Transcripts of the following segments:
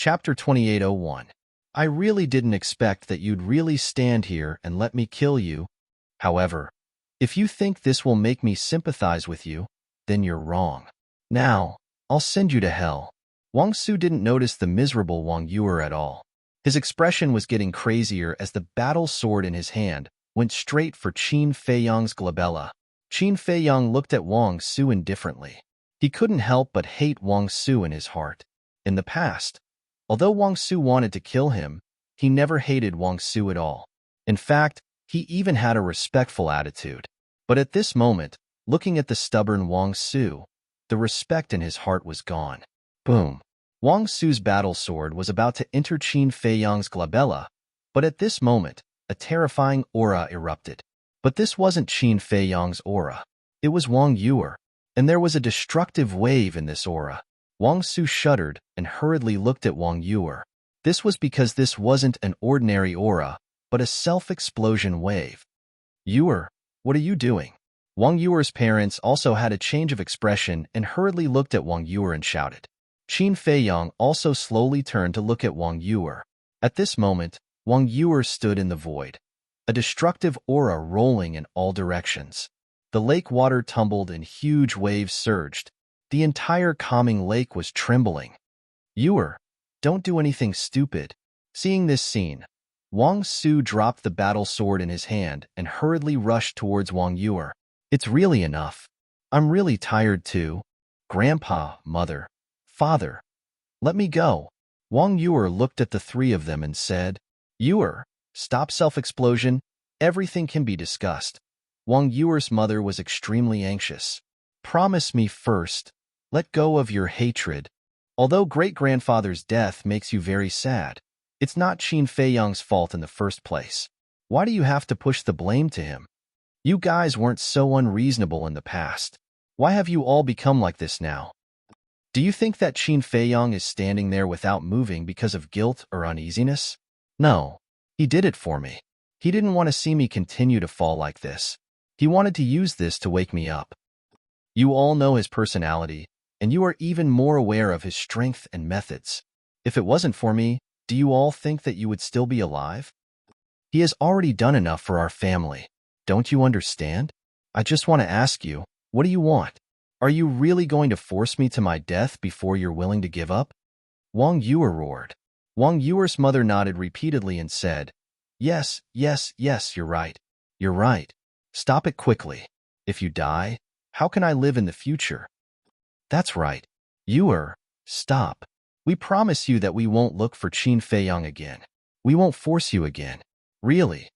Chapter 2801. I really didn't expect that you'd really stand here and let me kill you. However, if you think this will make me sympathize with you, then you're wrong. Now, I'll send you to hell. Wang Su didn't notice the miserable Wang Yuer at all. His expression was getting crazier as the battle sword in his hand went straight for Qin Feiyang's glabella. Qin Feiyang looked at Wang Su indifferently. He couldn't help but hate Wang Su in his heart. In the past, although Wang Su wanted to kill him, he never hated Wang Su at all. In fact, he even had a respectful attitude. But at this moment, looking at the stubborn Wang Su, the respect in his heart was gone. Boom! Wang Su's battle sword was about to enter Qin Feiyang's glabella, but at this moment, a terrifying aura erupted. But this wasn't Qin Feiyang's aura. It was Wang Yuer, and there was a destructive wave in this aura. Wang Su shuddered and hurriedly looked at Wang Yuer. This was because this wasn't an ordinary aura, but a self-explosion wave. Yuer, what are you doing? Wang Yuer's parents also had a change of expression and hurriedly looked at Wang Yuer and shouted. Qin Feiyang also slowly turned to look at Wang Yuer. At this moment, Wang Yuer stood in the void, a destructive aura rolling in all directions. The lake water tumbled and huge waves surged. The entire calming lake was trembling. Yuer, don't do anything stupid. Seeing this scene, Wang Su dropped the battle sword in his hand and hurriedly rushed towards Wang Yuer. It's really enough. I'm really tired too. Grandpa, Mother, Father, let me go. Wang Yuer looked at the three of them and said, Yuer, stop self-explosion. Everything can be discussed. Wang Yuer's mother was extremely anxious. Promise me first. Let go of your hatred. Although great-grandfather's death makes you very sad, it's not Qin Feiyang's fault in the first place. Why do you have to push the blame to him? You guys weren't so unreasonable in the past. Why have you all become like this now? Do you think that Qin Feiyang is standing there without moving because of guilt or uneasiness? No. He did it for me. He didn't want to see me continue to fall like this. He wanted to use this to wake me up. You all know his personality, and you are even more aware of his strength and methods. If it wasn't for me, do you all think that you would still be alive? He has already done enough for our family. Don't you understand? I just want to ask you, what do you want? Are you really going to force me to my death before you're willing to give up? Wang Yuer roared. Wang Yuer's mother nodded repeatedly and said, Yes, yes, yes, you're right. You're right. Stop it quickly. If you die, how can I live in the future? That's right. Yuer, stop. We promise you that we won't look for Qin Feiyang again. We won't force you again. Really.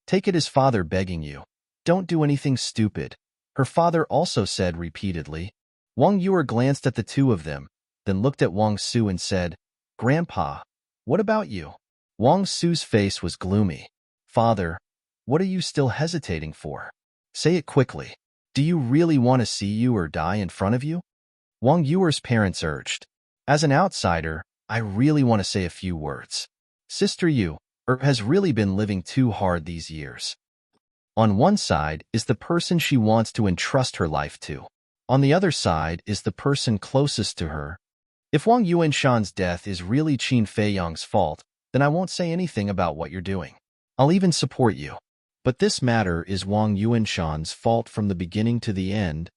Take it as father begging you. Don't do anything stupid. Her father also said repeatedly. Wang Yuer glanced at the two of them, then looked at Wang Su and said, Grandpa, what about you? Wang Su's face was gloomy. Father, what are you still hesitating for? Say it quickly. Do you really want to see you or die in front of you? Wang Yuer's parents urged. As an outsider, I really want to say a few words. Sister Yu has really been living too hard these years. On one side is the person she wants to entrust her life to. On the other side is the person closest to her. If Wang Yuanshan's death is really Qin Feiyang's fault, then I won't say anything about what you're doing. I'll even support you. But this matter is Wang Yuanshan's fault from the beginning to the end.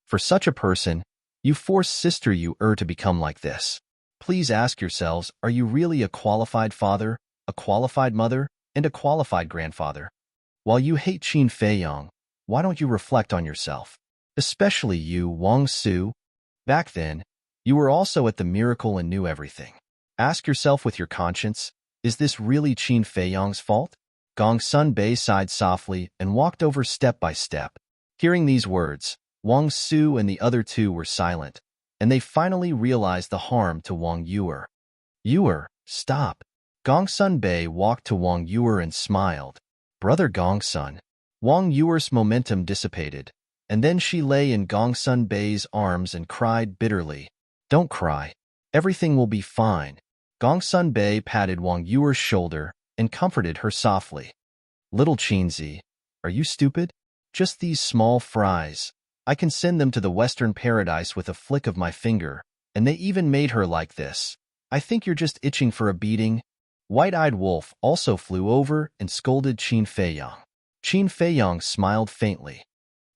For such a person, you force Sister Yu to become like this. Please ask yourselves, are you really a qualified father, a qualified mother, and a qualified grandfather? While you hate Qin Feiyang, why don't you reflect on yourself? Especially you, Wang Su. Back then, you were also at the miracle and knew everything. Ask yourself with your conscience, is this really Qin Feiyang's fault? Gongsun Bei sighed softly and walked over step by step. Hearing these words, Wang Su and the other two were silent, and they finally realized the harm to Wang Yuer. Yuer, stop. Gongsun Bei walked to Wang Yuer and smiled. Brother Gongsun. Wang Yuer's momentum dissipated, and then she lay in Gongsun Bei's arms and cried bitterly. Don't cry. Everything will be fine. Gongsun Bei patted Wang Yuer's shoulder and comforted her softly. Little Qinzi, are you stupid? Just these small fries. I can send them to the Western Paradise with a flick of my finger, and they even made her like this. I think you're just itching for a beating. White-eyed wolf also flew over and scolded Qin Feiyang. Qin Feiyang smiled faintly.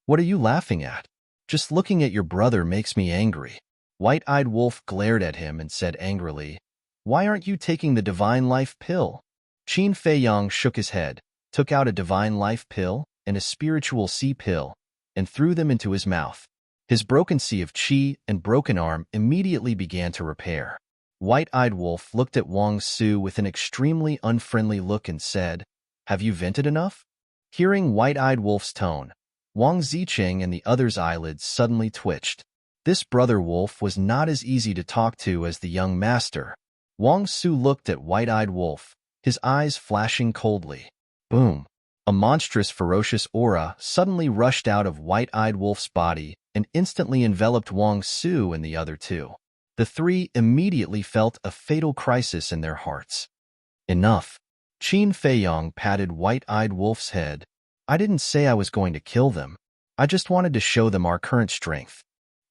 What are you laughing at? Just looking at your brother makes me angry. White-eyed wolf glared at him and said angrily, Why aren't you taking the divine life pill? Qin Feiyang shook his head, took out a divine life pill and a spiritual sea pill, and threw them into his mouth. His broken sea of qi and broken arm immediately began to repair. White-eyed wolf looked at Wang Su with an extremely unfriendly look and said, Have you vented enough? Hearing White-eyed wolf's tone, Wang Ziqing and the other's eyelids suddenly twitched. This brother wolf was not as easy to talk to as the young master. Wang Su looked at White-eyed wolf, his eyes flashing coldly. Boom! A monstrous ferocious aura suddenly rushed out of White-eyed wolf's body and instantly enveloped Wang Su and the other two. The three immediately felt a fatal crisis in their hearts. Enough. Qin Feiyang patted White-eyed wolf's head. I didn't say I was going to kill them. I just wanted to show them our current strength.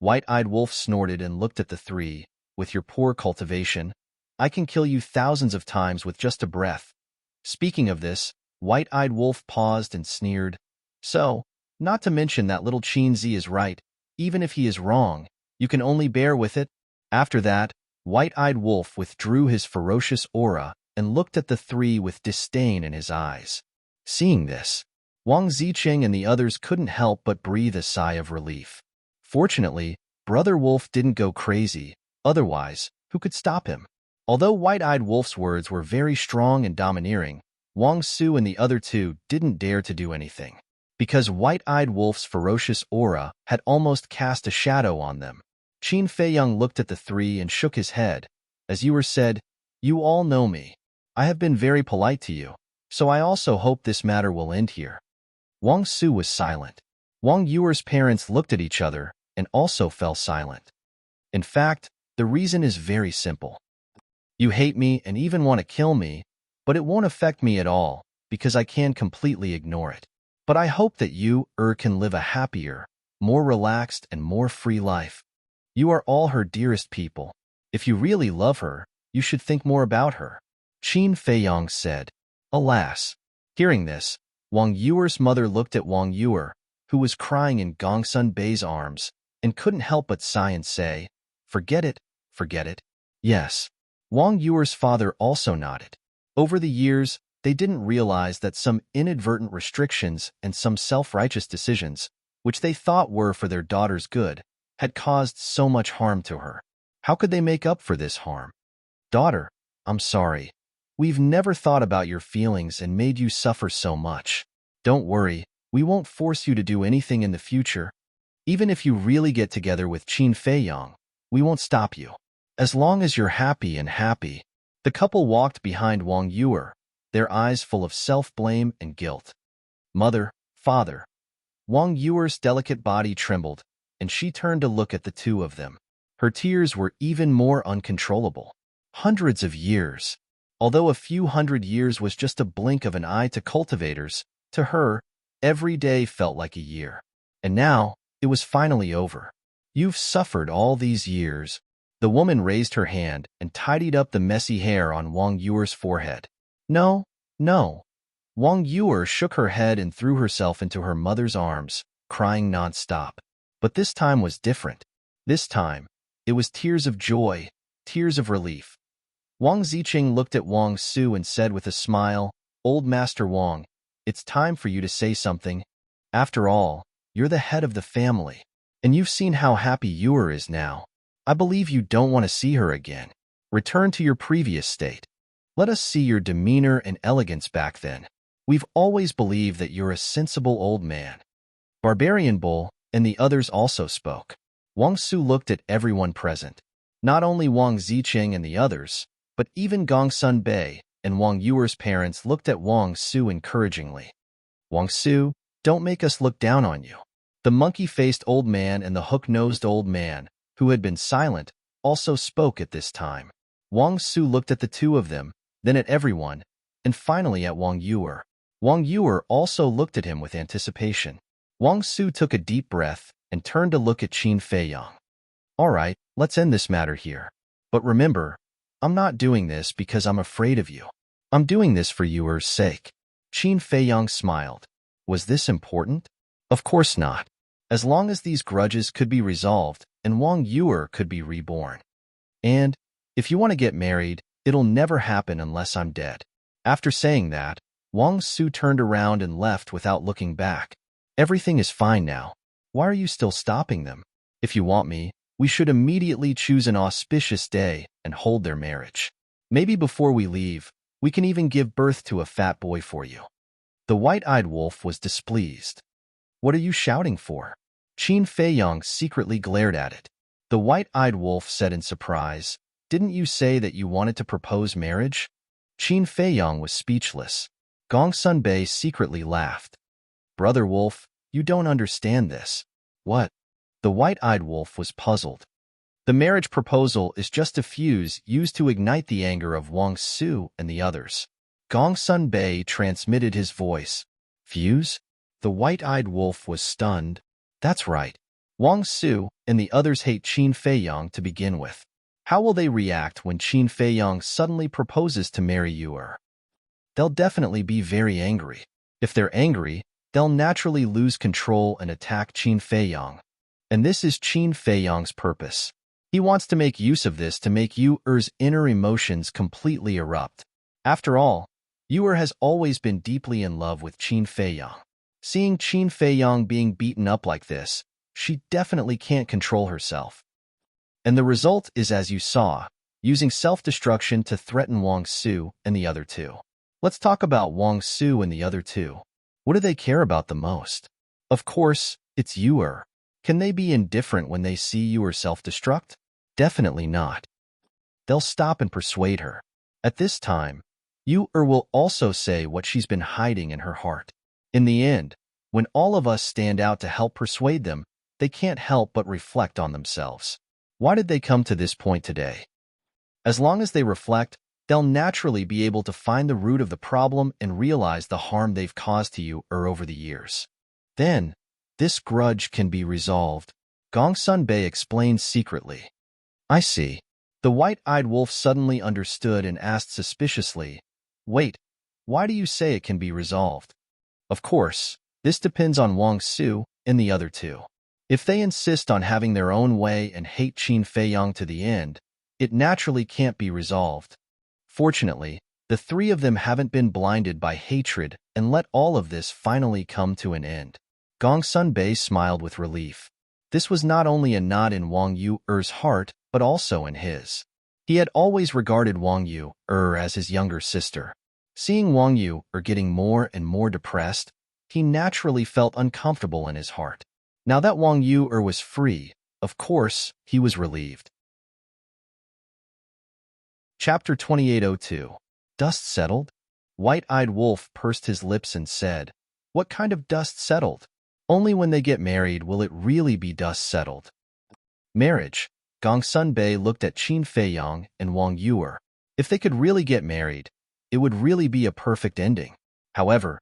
White-eyed wolf snorted and looked at the three. With your poor cultivation, I can kill you thousands of times with just a breath. Speaking of this, White-eyed wolf paused and sneered. So, not to mention that little Qin Zi is right. Even if he is wrong, you can only bear with it. After that, White-eyed wolf withdrew his ferocious aura and looked at the three with disdain in his eyes. Seeing this, Wang Ziqing and the others couldn't help but breathe a sigh of relief. Fortunately, Brother Wolf didn't go crazy, otherwise, who could stop him? Although White-eyed wolf's words were very strong and domineering, Wang Su and the other two didn't dare to do anything, because White-eyed wolf's ferocious aura had almost cast a shadow on them. Qin Feiyang looked at the three and shook his head. As Yuer said, You all know me. I have been very polite to you, so I also hope this matter will end here. Wang Su was silent. Wang Yuer's parents looked at each other and also fell silent. In fact, the reason is very simple. You hate me and even want to kill me, but it won't affect me at all because I can completely ignore it. But I hope that you, can live a happier, more relaxed and more free life. You are all her dearest people. If you really love her, you should think more about her. Qin Feiyang said. Alas. Hearing this, Wang Yuer's mother looked at Wang Yuer, who was crying in Gongsun Bei's arms, and couldn't help but sigh and say, Forget it, forget it. Yes. Wang Yuer's father also nodded. Over the years, they didn't realize that some inadvertent restrictions and some self-righteous decisions, which they thought were for their daughter's good, had caused so much harm to her. How could they make up for this harm? Daughter, I'm sorry. We've never thought about your feelings and made you suffer so much. Don't worry, we won't force you to do anything in the future. Even if you really get together with Qin Feiyang, we won't stop you. As long as you're happy and happy. The couple walked behind Wang Yuer, their eyes full of self-blame and guilt. Mother, father. Wang Yuer's delicate body trembled, and she turned to look at the two of them. Her tears were even more uncontrollable. Hundreds of years. Although a few hundred years was just a blink of an eye to cultivators, to her, every day felt like a year. And now, it was finally over. You've suffered all these years. The woman raised her hand and tidied up the messy hair on Wang Yuer's forehead. No, no. Wang Yuer shook her head and threw herself into her mother's arms, crying non-stop. But this time was different. This time, it was tears of joy, tears of relief. Wang Ziqing looked at Wang Su and said with a smile, Old Master Wang, it's time for you to say something. After all, you're the head of the family, and you've seen how happy Yuer is now. I believe you don't want to see her again. Return to your previous state. Let us see your demeanor and elegance back then. We've always believed that you're a sensible old man. Barbarian Bull and the others also spoke. Wang Su looked at everyone present. Not only Wang Ziqing and the others, but even Gongsun Bei and Wang Yuer's parents looked at Wang Su encouragingly. Wang Su, don't make us look down on you. The monkey-faced old man and the hook-nosed old man, who had been silent, also spoke at this time. Wang Su looked at the two of them, then at everyone, and finally at Wang Yuer. Wang Yuer also looked at him with anticipation. Wang Su took a deep breath and turned to look at Qin Feiyang. All right, let's end this matter here. But remember, I'm not doing this because I'm afraid of you. I'm doing this for Yuer's sake. Qin Feiyang smiled. Was this important? Of course not. As long as these grudges could be resolved and Wang Yuer could be reborn. And, if you want to get married, it'll never happen unless I'm dead. After saying that, Wang Su turned around and left without looking back. Everything is fine now. Why are you still stopping them? If you want me, we should immediately choose an auspicious day and hold their marriage. Maybe before we leave, we can even give birth to a fat boy for you. The white-eyed wolf was displeased. What are you shouting for? Qin Feiyang secretly glared at it. The white-eyed wolf said in surprise, Didn't you say that you wanted to propose marriage? Qin Feiyang was speechless. Gongsun Bei secretly laughed. Brother wolf, you don't understand this. What? The white-eyed wolf was puzzled. The marriage proposal is just a fuse used to ignite the anger of Wang Su and the others. Gongsun Bei transmitted his voice. Fuse? The white-eyed wolf was stunned. That's right. Wang Su and the others hate Qin Feiyang to begin with. How will they react when Qin Feiyang suddenly proposes to marry Yuer? They'll definitely be very angry. If they're angry, they'll naturally lose control and attack Qin Feiyang. And this is Qin Feiyang's purpose. He wants to make use of this to make Yuer's inner emotions completely erupt. After all, Yuer has always been deeply in love with Qin Feiyang. Seeing Qin Feiyang being beaten up like this, she definitely can't control herself. And the result is as you saw, using self-destruction to threaten Wang Su and the other two. Let's talk about Wang Su and the other two. What do they care about the most? Of course, it's Yuer. Can they be indifferent when they see Yuer self-destruct? Definitely not. They'll stop and persuade her. At this time, Yuer will also say what she's been hiding in her heart. In the end, when all of us stand out to help persuade them, they can't help but reflect on themselves. Why did they come to this point today? As long as they reflect, they'll naturally be able to find the root of the problem and realize the harm they've caused to Yuer over the years. Then, this grudge can be resolved, Gongsun Bei explained secretly. I see. The white-eyed wolf suddenly understood and asked suspiciously, Wait, why do you say it can be resolved? Of course, this depends on Wang Su and the other two. If they insist on having their own way and hate Qin Feiyang to the end, it naturally can't be resolved. Fortunately, the three of them haven't been blinded by hatred and let all of this finally come to an end. Gongsun Bei smiled with relief. This was not only a nod in Wang Yuer's heart, but also in his. He had always regarded Wang Yuer as his younger sister. Seeing Wang Yuer getting more and more depressed, he naturally felt uncomfortable in his heart. Now that Wang Yuer was free, of course, he was relieved. Chapter 2802. Dust settled? White-eyed wolf pursed his lips and said, What kind of dust settled? Only when they get married will it really be dust settled. Marriage. Gongsun Bei looked at Qin Feiyang and Wang Yuer. If they could really get married, it would really be a perfect ending. However,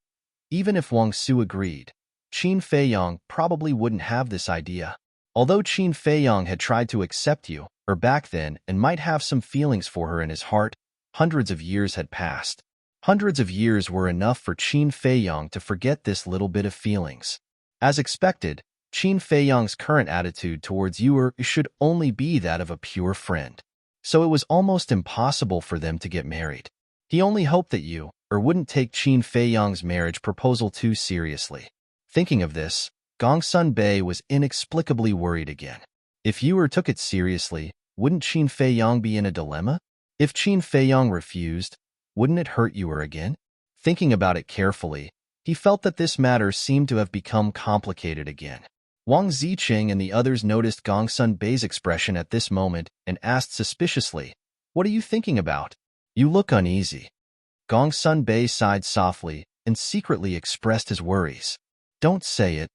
even if Wang Su agreed, Qin Feiyang probably wouldn't have this idea. Although Qin Feiyang had tried to accept Yuer back then and might have some feelings for her in his heart, hundreds of years had passed. Hundreds of years were enough for Qin Feiyang to forget this little bit of feelings. As expected, Qin Feiyang's current attitude towards Yuer should only be that of a pure friend. So it was almost impossible for them to get married. He only hoped that Yuer wouldn't take Qin Feiyang's marriage proposal too seriously. Thinking of this, Gongsun Bei was inexplicably worried again. If Yuer took it seriously, wouldn't Qin Feiyang be in a dilemma? If Qin Feiyang refused, wouldn't it hurt Yuer again? Thinking about it carefully, he felt that this matter seemed to have become complicated again. Wang Ziqing and the others noticed Gongsun Bei's expression at this moment and asked suspiciously, What are you thinking about? You look uneasy. Gongsun Bei sighed softly and secretly expressed his worries. Don't say it.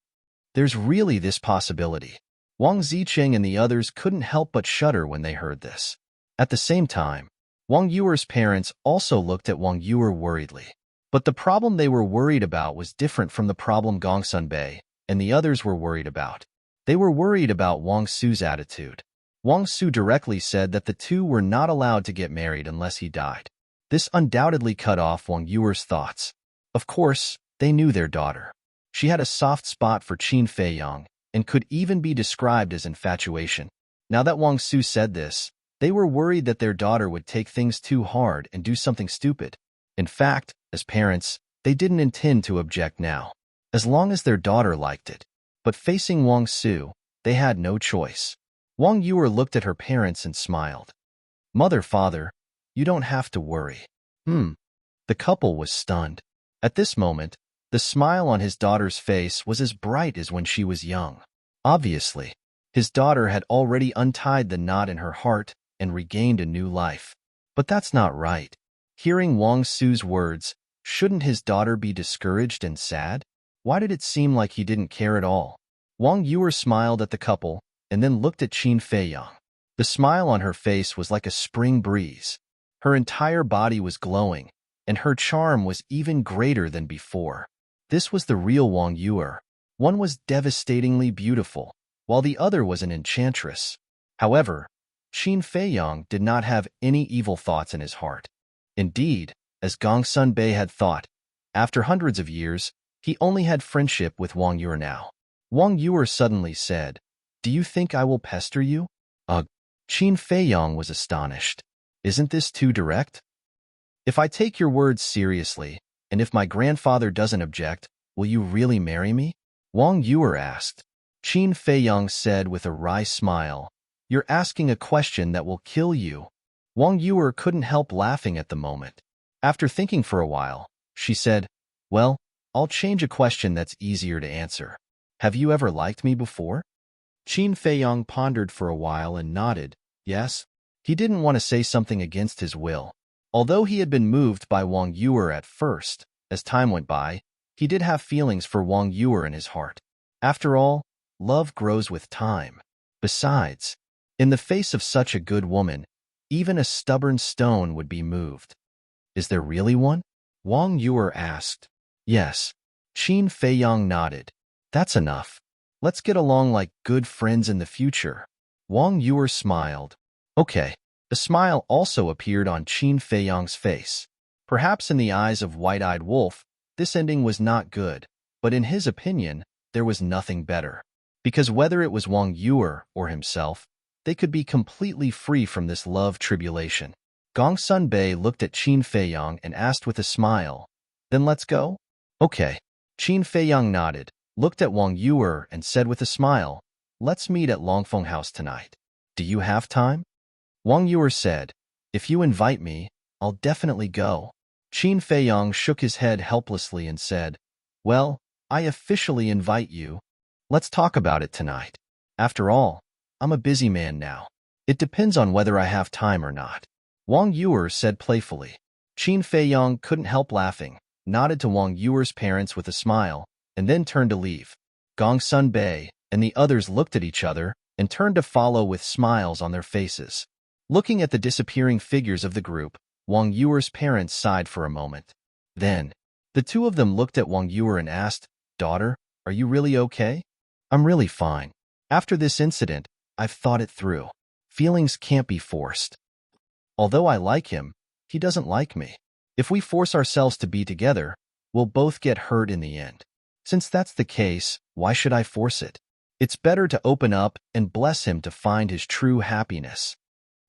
There's really this possibility. Wang Ziqing and the others couldn't help but shudder when they heard this. At the same time, Wang Yuer's parents also looked at Wang Yuer worriedly. But the problem they were worried about was different from the problem Gongsun Bei and the others were worried about. They were worried about Wang Su's attitude. Wang Su directly said that the two were not allowed to get married unless he died. This undoubtedly cut off Wang Yuer's thoughts. Of course, they knew their daughter. She had a soft spot for Qin Feiyang and could even be described as infatuation. Now that Wang Su said this, they were worried that their daughter would take things too hard and do something stupid. In fact, as parents, they didn't intend to object now, as long as their daughter liked it. But facing Wang Su, they had no choice. Wang Yuer looked at her parents and smiled. Mother, father, you don't have to worry. The couple was stunned. At this moment, the smile on his daughter's face was as bright as when she was young. Obviously, his daughter had already untied the knot in her heart and regained a new life. But that's not right. Hearing Wang Su's words, shouldn't his daughter be discouraged and sad? Why did it seem like he didn't care at all? Wang Yuer smiled at the couple and then looked at Qin Feiyang. The smile on her face was like a spring breeze. Her entire body was glowing, and her charm was even greater than before. This was the real Wang Yuer. One was devastatingly beautiful, while the other was an enchantress. However, Qin Feiyang did not have any evil thoughts in his heart. Indeed, as Gongsun Bei had thought, after hundreds of years, he only had friendship with Wang Yuer now. Wang Yuer suddenly said, "Do you think I will pester you?" Qin Feiyang was astonished. Isn't this too direct? If I take your words seriously, and if my grandfather doesn't object, will you really marry me? Wang Yuer asked. Qin Feiyang said with a wry smile, "You're asking a question that will kill you." Wang Yuer couldn't help laughing at the moment. After thinking for a while, she said, "Well, I'll change a question that's easier to answer. Have you ever liked me before?" Qin Feiyang pondered for a while and nodded, yes. He didn't want to say something against his will. Although he had been moved by Wang Yuer at first, as time went by, he did have feelings for Wang Yuer in his heart. After all, love grows with time. Besides, in the face of such a good woman, even a stubborn stone would be moved. Is there really one? Wang Yuer asked. Yes. Qin Feiyang nodded. That's enough. Let's get along like good friends in the future. Wang Yuer smiled. Okay. A smile also appeared on Qin Feiyang's face. Perhaps in the eyes of White-Eyed Wolf, this ending was not good, but in his opinion, there was nothing better. Because whether it was Wang Yuer or himself, they could be completely free from this love tribulation. Gongsun Bei looked at Qin Feiyang and asked with a smile, "Then let's go?" Okay. Qin Feiyang nodded, looked at Wang Yuer and said with a smile, "Let's meet at Longfeng House tonight. Do you have time?" Wang Yuer said, "If you invite me, I'll definitely go." Qin Feiyang shook his head helplessly and said, "Well, I officially invite you. Let's talk about it tonight. After all, I'm a busy man now. It depends on whether I have time or not." Wang Yuer said playfully. Qin Feiyang couldn't help laughing, nodded to Wang Yuer's parents with a smile, and then turned to leave. Gongsun Bei and the others looked at each other and turned to follow with smiles on their faces. Looking at the disappearing figures of the group, Wang Yuer's parents sighed for a moment. Then, the two of them looked at Wang Yuer and asked, "Daughter, are you really okay?" "I'm really fine. After this incident, I've thought it through. Feelings can't be forced. Although I like him, he doesn't like me. If we force ourselves to be together, we'll both get hurt in the end. Since that's the case, why should I force it? It's better to open up and bless him to find his true happiness."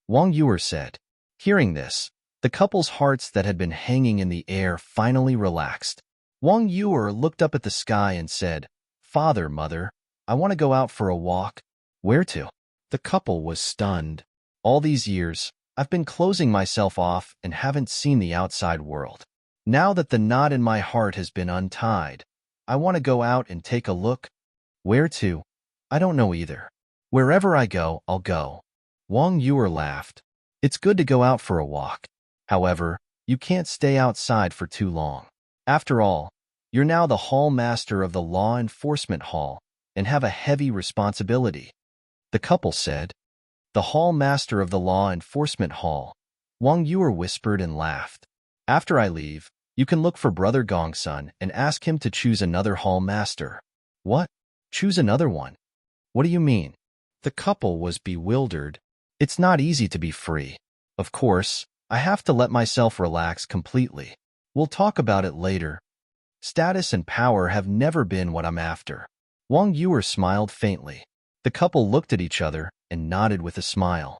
Wang Yuer said. Hearing this, the couple's hearts that had been hanging in the air finally relaxed. Wang Yuer looked up at the sky and said, "Father, Mother, I want to go out for a walk." "Where to?" The couple was stunned. All these years, I've been closing myself off and haven't seen the outside world. Now that the knot in my heart has been untied, I want to go out and take a look. Where to? I don't know either. Wherever I go, I'll go. Wang Yuer laughed. It's good to go out for a walk. However, you can't stay outside for too long. After all, you're now the hall master of the law enforcement hall and have a heavy responsibility. The couple said. The hall master of the law enforcement hall. Wang Yuer whispered and laughed. After I leave, you can look for Brother Gongsun and ask him to choose another hall master. What? Choose another one? What do you mean? The couple was bewildered. It's not easy to be free. Of course, I have to let myself relax completely. We'll talk about it later. Status and power have never been what I'm after. Wang Yuer smiled faintly. The couple looked at each other and nodded with a smile.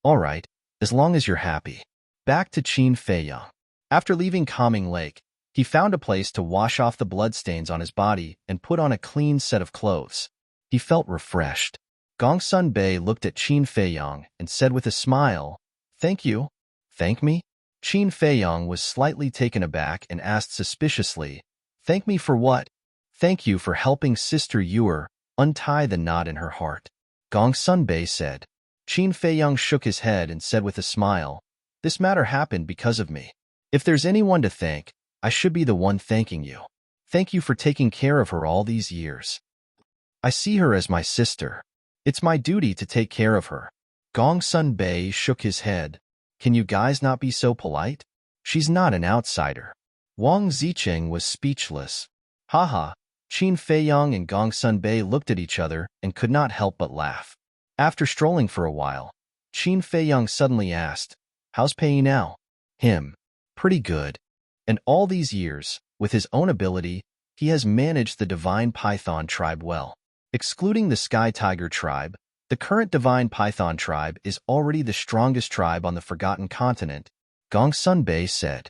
All right, as long as you're happy. Back to Qin Feiyang. After leaving Calming Lake, he found a place to wash off the bloodstains on his body and put on a clean set of clothes. He felt refreshed. Gongsun Bei looked at Qin Feiyang and said with a smile, "Thank you." "Thank me?" Qin Feiyang was slightly taken aback and asked suspiciously, "Thank me for what?" "Thank you for helping Sister Yuer untie the knot in her heart," Gongsun Bei said. Qin Feiyang shook his head and said with a smile, "This matter happened because of me. If there's anyone to thank, I should be the one thanking you. Thank you for taking care of her all these years. I see her as my sister. It's my duty to take care of her." Gongsun Bei shook his head. "Can you guys not be so polite? She's not an outsider." Wang Zicheng was speechless. Haha, Qin Feiyang and Gongsun Bei looked at each other and could not help but laugh. After strolling for a while, Qin Feiyang suddenly asked, "How's Pei now?" "Him. Pretty good. And all these years, with his own ability, he has managed the Divine Python tribe well. Excluding the Sky Tiger tribe, the current Divine Python tribe is already the strongest tribe on the Forgotten Continent," Gongsun Bei said.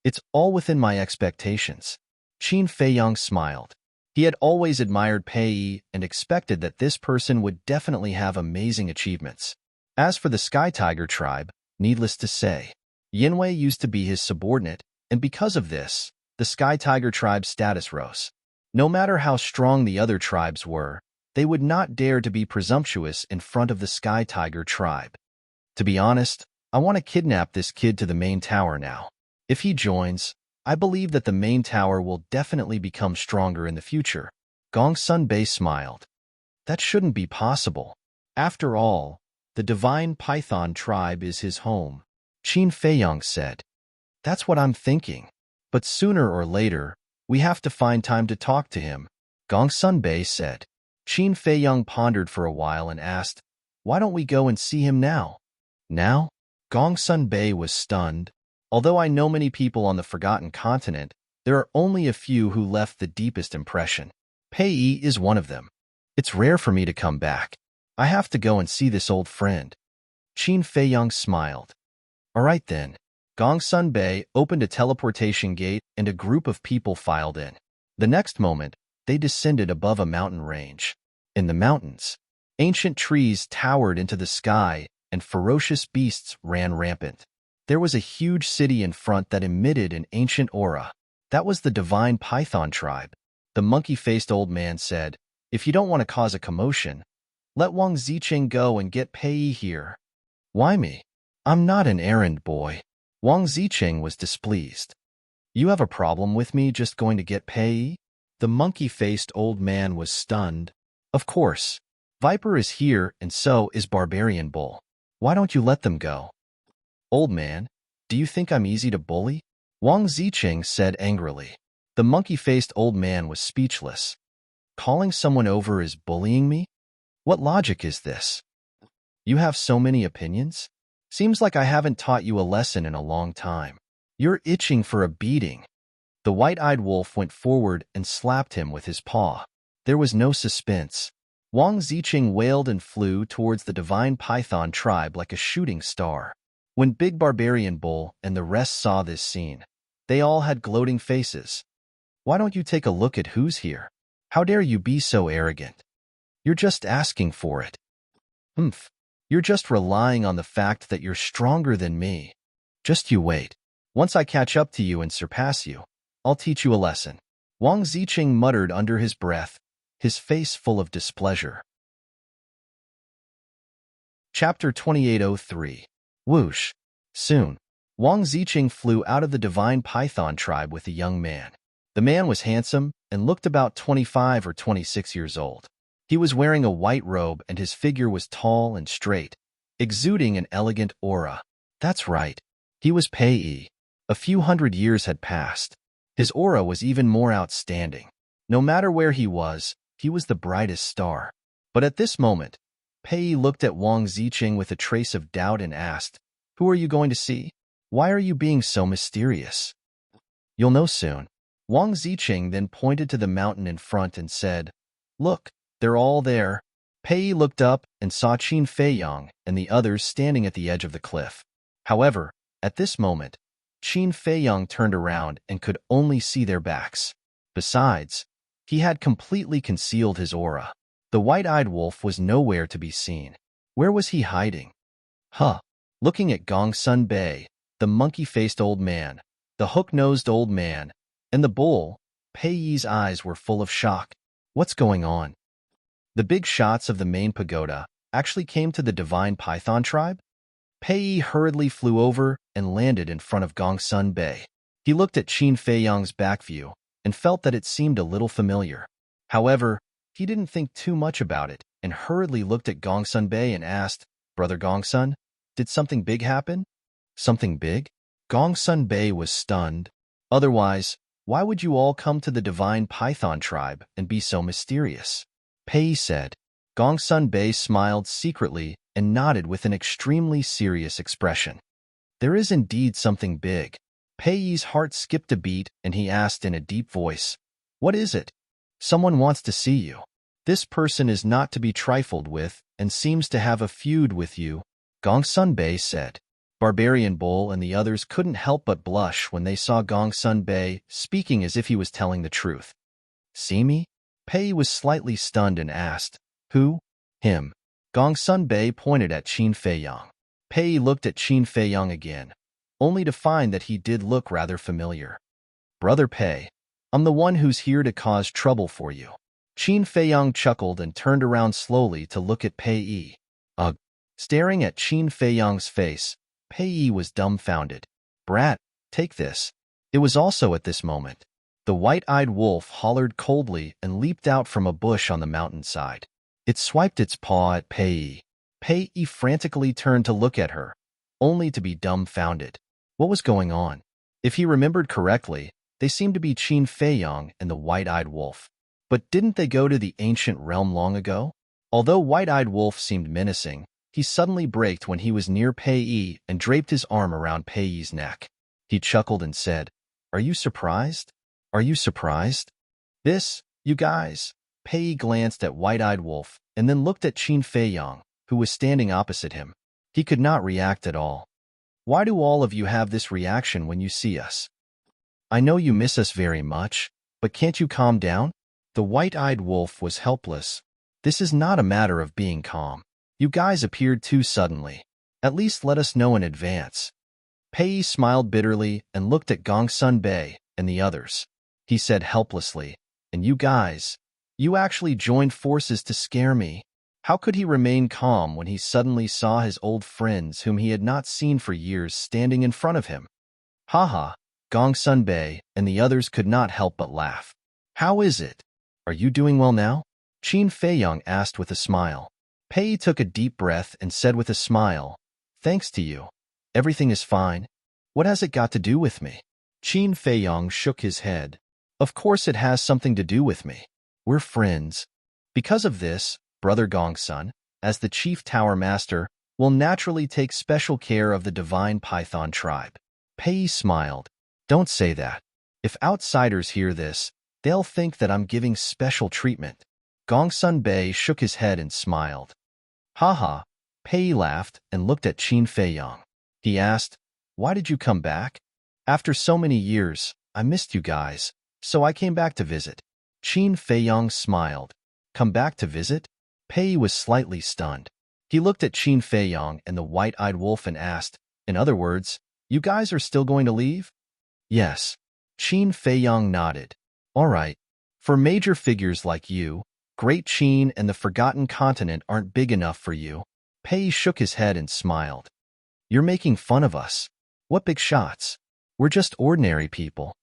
"It's all within my expectations." Qin Feiyang smiled. He had always admired Pei and expected that this person would definitely have amazing achievements. As for the Sky Tiger tribe, needless to say, Yinwei used to be his subordinate, and because of this, the Sky Tiger tribe's status rose. No matter how strong the other tribes were, they would not dare to be presumptuous in front of the Sky Tiger tribe. "To be honest, I want to kidnap this kid to the main tower now. If he joins, I believe that the main tower will definitely become stronger in the future." Gongsun Bei smiled. "That shouldn't be possible. After all, the Divine Python tribe is his home," Qin Feiyang said. "That's what I'm thinking. But sooner or later, we have to find time to talk to him," Gongsun Bei said. Qin Feiyang pondered for a while and asked, "Why don't we go and see him now?" "Now?" Gongsun Bei was stunned. "Although I know many people on the Forgotten Continent, there are only a few who left the deepest impression. Pei is one of them. It's rare for me to come back. I have to go and see this old friend." Qin Feiyang smiled. "All right then." Gongsun Bei opened a teleportation gate and a group of people filed in. The next moment, they descended above a mountain range. In the mountains, ancient trees towered into the sky and ferocious beasts ran rampant. There was a huge city in front that emitted an ancient aura. That was the Divine Python tribe. The monkey-faced old man said, "If you don't want to cause a commotion, let Wang Zicheng go and get Pei here." "Why me? I'm not an errand boy." Wang Zicheng was displeased. "You have a problem with me just going to get Pei?" The monkey-faced old man was stunned. "Of course. Viper is here and so is Barbarian Bull. Why don't you let them go?" "Old man, do you think I'm easy to bully?" Wang Zicheng said angrily. The monkey-faced old man was speechless. "Calling someone over is bullying me? What logic is this? You have so many opinions? Seems like I haven't taught you a lesson in a long time. You're itching for a beating." The white-eyed wolf went forward and slapped him with his paw. There was no suspense. Wang Zicheng wailed and flew towards the Divine Python tribe like a shooting star. When Big Barbarian Bull and the rest saw this scene, they all had gloating faces. "Why don't you take a look at who's here? How dare you be so arrogant? You're just asking for it. Humph. You're just relying on the fact that you're stronger than me. Just you wait. Once I catch up to you and surpass you, I'll teach you a lesson." Wang Zicheng muttered under his breath, his face full of displeasure. Chapter 2803. Whoosh. Soon, Wang Zicheng flew out of the Divine Python tribe with a young man. The man was handsome and looked about 25 or 26 years old. He was wearing a white robe and his figure was tall and straight, exuding an elegant aura. That's right. He was Pei. A few hundred years had passed. His aura was even more outstanding. No matter where he was the brightest star. But at this moment, Pei looked at Wang Ziqing with a trace of doubt and asked, "Who are you going to see? Why are you being so mysterious?" "You'll know soon." Wang Ziqing then pointed to the mountain in front and said, "Look, they're all there." Pei looked up and saw Qin Feiyang and the others standing at the edge of the cliff. However, at this moment, Qin Feiyang turned around and could only see their backs. Besides, he had completely concealed his aura. The white-eyed wolf was nowhere to be seen. Where was he hiding? Huh. Looking at Gongsun Bei, the monkey-faced old man, the hook-nosed old man, and the bull, Pei Yi's eyes were full of shock. What's going on? The big shots of the main pagoda actually came to the divine python tribe? Pei Yi hurriedly flew over and landed in front of Gongsun Bei. He looked at Qin Feiyang's back view and felt that it seemed a little familiar. However, he didn't think too much about it and hurriedly looked at Gongsun Bei and asked, "Brother Gongsun, did something big happen?" "Something big?" Gongsun Bei was stunned. "Otherwise, why would you all come to the divine python tribe and be so mysterious?" Pei said. Gongsun Bei smiled secretly and nodded with an extremely serious expression. "There is indeed something big." Pei Yi's heart skipped a beat and he asked in a deep voice, "What is it?" "Someone wants to see you. This person is not to be trifled with and seems to have a feud with you," Gongsun Bei said. Barbarian Bull and the others couldn't help but blush when they saw Gongsun Bei speaking as if he was telling the truth. "See me?" Pei was slightly stunned and asked, "Who?" "Him." Gongsun Bei pointed at Qin Feiyang. Pei looked at Qin Feiyang again, only to find that he did look rather familiar. "Brother Pei, I'm the one who's here to cause trouble for you." Qin Feiyang chuckled and turned around slowly to look at Pei Yi. Ugh. Staring at Qin Feiyang's face, Pei Yi was dumbfounded. "Brat, take this." It was also at this moment. The white-eyed wolf hollered coldly and leaped out from a bush on the mountainside. It swiped its paw at Pei Yi. Pei Yi frantically turned to look at her, only to be dumbfounded. What was going on? If he remembered correctly, they seemed to be Qin Feiyang and the white-eyed wolf. But didn't they go to the ancient realm long ago? Although white-eyed wolf seemed menacing, he suddenly braked when he was near Pei Yi and draped his arm around Pei Yi's neck. He chuckled and said, "Are you surprised? Are you surprised?" "This, you guys." Pei Yi glanced at white-eyed wolf and then looked at Qin Feiyang, who was standing opposite him. He could not react at all. "Why do all of you have this reaction when you see us? I know you miss us very much, but can't you calm down?" The white-eyed wolf was helpless. "This is not a matter of being calm. You guys appeared too suddenly. At least let us know in advance." Pei Yi smiled bitterly and looked at Gongsun Bei and the others. He said helplessly, "And you guys, you actually joined forces to scare me." How could he remain calm when he suddenly saw his old friends whom he had not seen for years standing in front of him? Haha, Gongsun Bei and the others could not help but laugh. "How is it? Are you doing well now?" Qin Feiyang asked with a smile. Pei took a deep breath and said with a smile, "Thanks to you. Everything is fine. What has it got to do with me?" Qin Feiyang shook his head. "Of course it has something to do with me. We're friends. Because of this, Brother Gongsun, as the chief tower master, will naturally take special care of the divine python tribe." Pei smiled. "Don't say that. If outsiders hear this, they'll think that I'm giving special treatment." Gongsun Bei shook his head and smiled. Haha, Pei laughed and looked at Qin Feiyang. He asked, "Why did you come back?" "After so many years, I missed you guys, so I came back to visit." Qin Feiyang smiled. "Come back to visit?" Pei was slightly stunned. He looked at Qin Feiyang and the white-eyed wolf and asked, "In other words, you guys are still going to leave?" "Yes." Qin Feiyang nodded. "All right. For major figures like you, Great Qin and the Forgotten Continent aren't big enough for you." Pei shook his head and smiled. "You're making fun of us. What big shots? We're just ordinary people.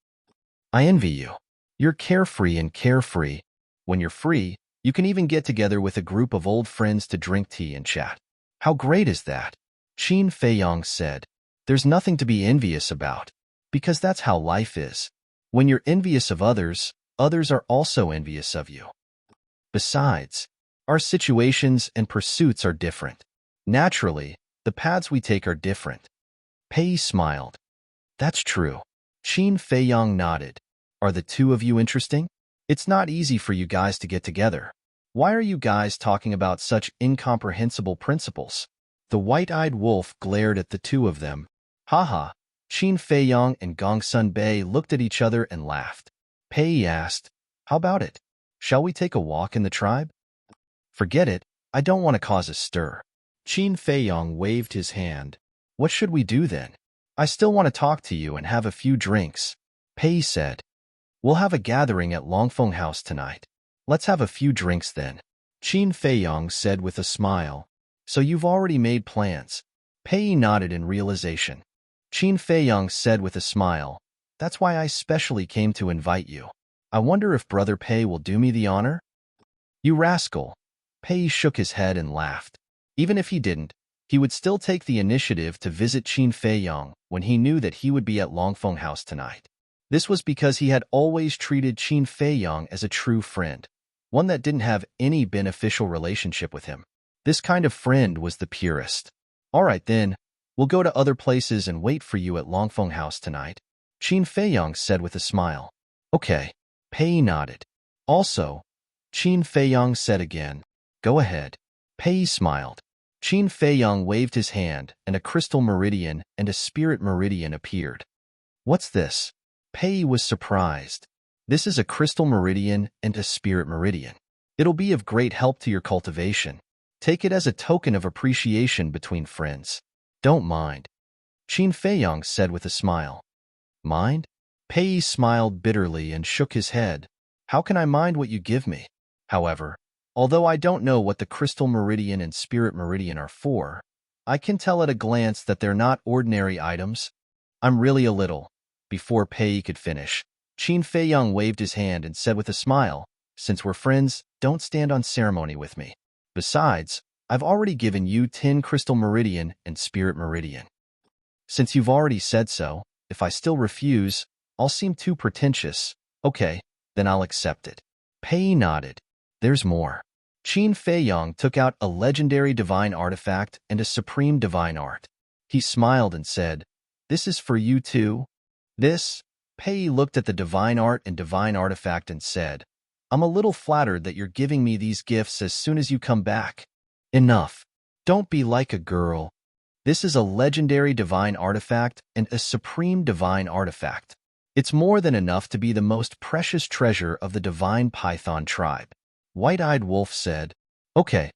I envy you. You're carefree and carefree. When you're free, you can even get together with a group of old friends to drink tea and chat. How great is that?" Qin Feiyang said. "There's nothing to be envious about, because that's how life is. When you're envious of others, others are also envious of you. Besides, Our situations and pursuits are different. Naturally, the paths we take are different. Pei smiled. That's true. Qin Feiyang nodded. Are the two of you interesting? It's not easy for you guys to get together. Why are you guys talking about such incomprehensible principles? The white-eyed wolf glared at the two of them. Haha. Qin Feiyang and Gongsun Bei looked at each other and laughed. Pei asked, how about it? Shall we take a walk in the tribe? Forget it. I don't want to cause a stir. Qin Feiyang waved his hand. What should we do then? I still want to talk to you and have a few drinks. Pei said. We'll have a gathering at Longfeng House tonight. Let's have a few drinks then. Qin Feiyang said with a smile. So you've already made plans. Pei nodded in realization. Qin Feiyang said with a smile. That's why I specially came to invite you. I wonder if Brother Pei will do me the honor? You rascal. Pei shook his head and laughed. Even if he didn't, he would still take the initiative to visit Qin Feiyang when he knew that he would be at Longfeng House tonight. This was because he had always treated Qin Feiyang as a true friend, one that didn't have any beneficial relationship with him. This kind of friend was the purest. All right then, we'll go to other places and wait for you at Longfeng House tonight, Qin Feiyang said with a smile. Okay. Pei nodded. Also, Qin Feiyang said again, go ahead. Pei smiled. Qin Feiyang waved his hand, and a crystal meridian and a spirit meridian appeared. What's this? Pei was surprised. This is a crystal meridian and a spirit meridian. It'll be of great help to your cultivation. Take it as a token of appreciation between friends. Don't mind. Qin Feiyang said with a smile. Mind? Pei smiled bitterly and shook his head. How can I mind what you give me? However, although I don't know what the crystal meridian and spirit meridian are for, I can tell at a glance that they're not ordinary items. I'm really a little. Before Pei could finish, Qin Feiyang waved his hand and said with a smile, since we're friends, don't stand on ceremony with me. Besides, I've already given you 10 crystal meridian and spirit meridian. Since you've already said so, if I still refuse, I'll seem too pretentious. Okay, then I'll accept it. Pei nodded. There's more. Qin Feiyang took out a legendary divine artifact and a supreme divine art. He smiled and said, this is for you too? This? Pei looked at the divine art and divine artifact and said, I'm a little flattered that you're giving me these gifts as soon as you come back. Enough. Don't be like a girl. This is a legendary divine artifact and a supreme divine artifact. It's more than enough to be the most precious treasure of the divine python tribe. White-eyed Wolf said, Okay.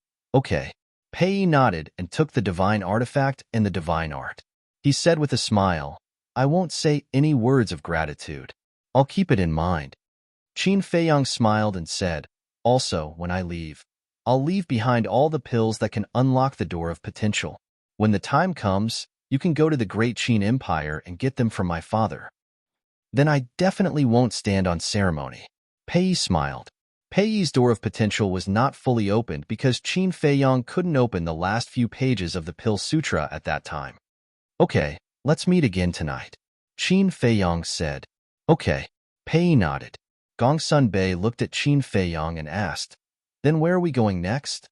Pei nodded and took the divine artifact and the divine art. He said with a smile, I won't say any words of gratitude. I'll keep it in mind. Qin Feiyang smiled and said, also, when I leave, I'll leave behind all the pills that can unlock the door of potential. When the time comes, you can go to the Great Qin Empire and get them from my father. Then I definitely won't stand on ceremony. Pei smiled. Pei's door of potential was not fully opened because Qin Feiyang couldn't open the last few pages of the Pill Sutra at that time. Okay, let's meet again tonight. Qin Feiyang said. Okay. Pei nodded. Gongsun Bei looked at Qin Feiyang and asked, Then where are we going next?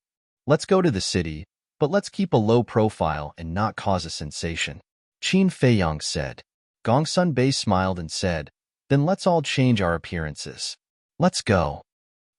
Let's go to the city, but let's keep a low profile and not cause a sensation. Qin Feiyang said. Gongsun Bei smiled and said, Then let's all change our appearances. Let's go.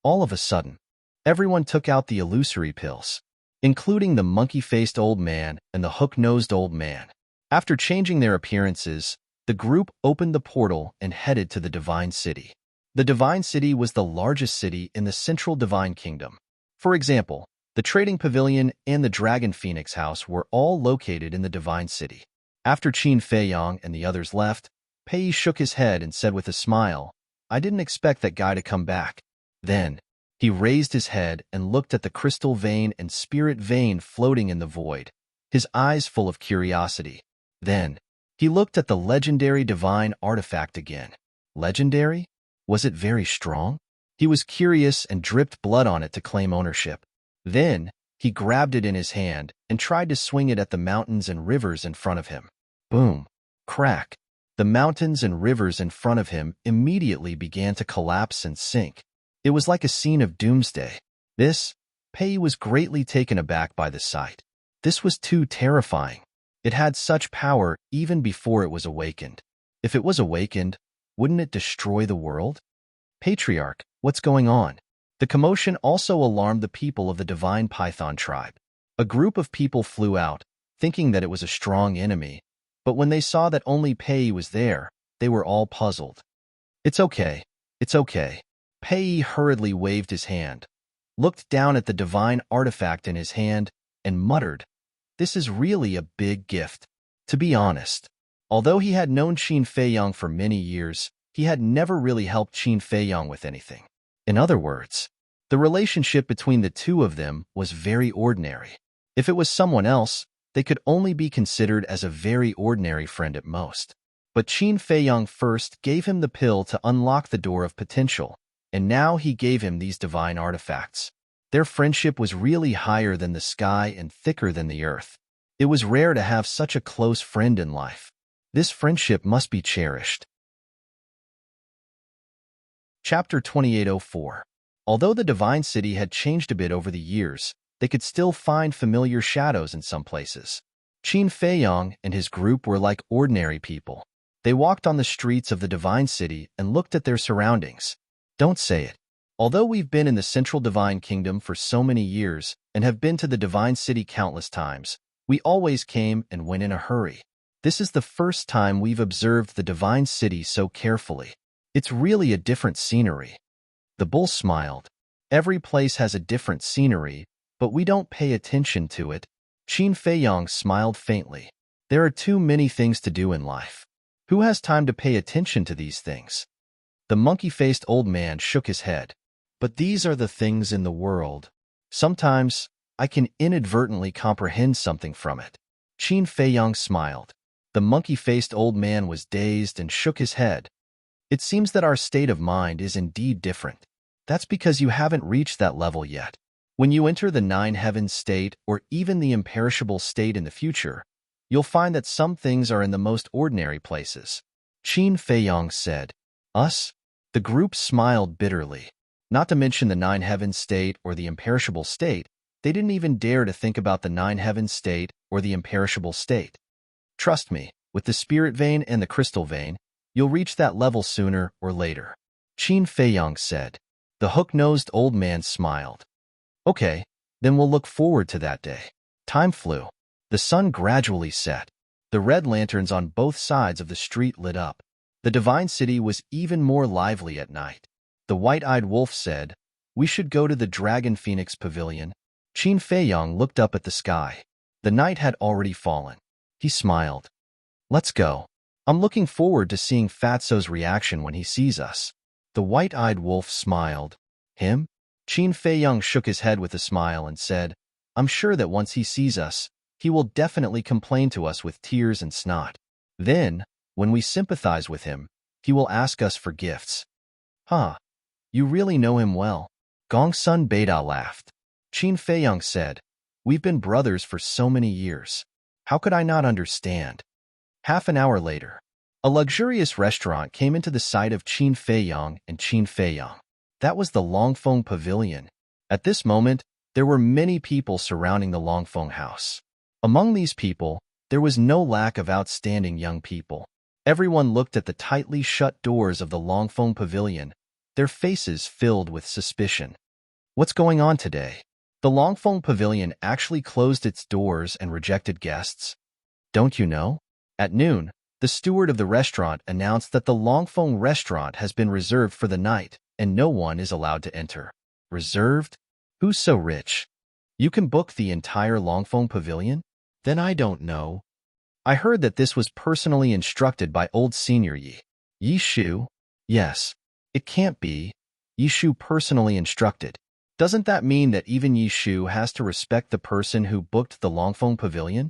All of a sudden, everyone took out the illusory pills, including the monkey-faced old man and the hook-nosed old man. After changing their appearances, the group opened the portal and headed to the Divine City. The Divine City was the largest city in the Central Divine Kingdom. For example, the Trading Pavilion and the Dragon Phoenix House were all located in the Divine City. After Qin Feiyang and the others left, Pei shook his head and said with a smile, I didn't expect that guy to come back. Then, he raised his head and looked at the crystal vein and spirit vein floating in the void, his eyes full of curiosity. Then, he looked at the legendary divine artifact again. Legendary? Was it very strong? He was curious and dripped blood on it to claim ownership. Then, he grabbed it in his hand and tried to swing it at the mountains and rivers in front of him. Boom! Crack! The mountains and rivers in front of him immediately began to collapse and sink. It was like a scene of doomsday. This, Pei was greatly taken aback by the sight. This was too terrifying. It had such power even before it was awakened. If it was awakened, wouldn't it destroy the world? Patriarch, what's going on? The commotion also alarmed the people of the divine python tribe. A group of people flew out, thinking that it was a strong enemy, but when they saw that only Pei was there, they were all puzzled. It's okay. It's okay. Pei hurriedly waved his hand, looked down at the divine artifact in his hand, and muttered, "This is really a big gift." To be honest, although he had known Qin Feiyang for many years, he had never really helped Qin Feiyang with anything. In other words, the relationship between the two of them was very ordinary. If it was someone else, they could only be considered as a very ordinary friend at most. But Qin Feiyang first gave him the pill to unlock the door of potential, and now he gave him these divine artifacts. Their friendship was really higher than the sky and thicker than the earth. It was rare to have such a close friend in life. This friendship must be cherished. Chapter 2804. Although the Divine City had changed a bit over the years, they could still find familiar shadows in some places. Qin Feiyang and his group were like ordinary people. They walked on the streets of the Divine City and looked at their surroundings. Don't say it. Although we've been in the Central Divine Kingdom for so many years and have been to the Divine City countless times, we always came and went in a hurry. This is the first time we've observed the Divine City so carefully. It's really a different scenery. The bull smiled. Every place has a different scenery, but we don't pay attention to it. Qin Feiyang smiled faintly. There are too many things to do in life. Who has time to pay attention to these things? The monkey-faced old man shook his head. But these are the things in the world. Sometimes, I can inadvertently comprehend something from it. Qin Feiyang smiled. The monkey-faced old man was dazed and shook his head. It seems that our state of mind is indeed different. That's because you haven't reached that level yet. When you enter the nine heavens state or even the imperishable state in the future, you'll find that some things are in the most ordinary places. Qin Feiyang said. Us? The group smiled bitterly. Not to mention the nine heavens state or the imperishable state, they didn't even dare to think about the nine heavens state or the imperishable state. Trust me, with the spirit vein and the crystal vein, you'll reach that level sooner or later. Qin Feiyang said. The hook-nosed old man smiled. Okay, then we'll look forward to that day. Time flew. The sun gradually set. The red lanterns on both sides of the street lit up. The Divine City was even more lively at night. The white-eyed wolf said, "We should go to the Dragon Phoenix Pavilion." Qin Feiyang looked up at the sky. The night had already fallen. He smiled. Let's go. I'm looking forward to seeing Fatso's reaction when he sees us. The white-eyed wolf smiled. Him? Qin Feiyang shook his head with a smile and said, I'm sure that once he sees us, he will definitely complain to us with tears and snot. Then, when we sympathize with him, he will ask us for gifts. Huh. You really know him well. Gongsun Beida laughed. Qin Feiyang said, We've been brothers for so many years. How could I not understand? Half an hour later, a luxurious restaurant came into the sight of Qin Feiyang and Qin Feiyang. That was the Longfeng Pavilion. At this moment, there were many people surrounding the Longfeng house. Among these people, there was no lack of outstanding young people. Everyone looked at the tightly shut doors of the Longfeng Pavilion, their faces filled with suspicion. What's going on today? The Longfeng Pavilion actually closed its doors and rejected guests. Don't you know? At noon, the steward of the restaurant announced that the Longfeng restaurant has been reserved for the night, and no one is allowed to enter. Reserved? Who's so rich? You can book the entire Longfeng Pavilion? Then I don't know. I heard that this was personally instructed by old Senior Yi. Yi Shu? Yes. It can't be. Yi Shu personally instructed. Doesn't that mean that even Yi Shu has to respect the person who booked the Longfeng Pavilion?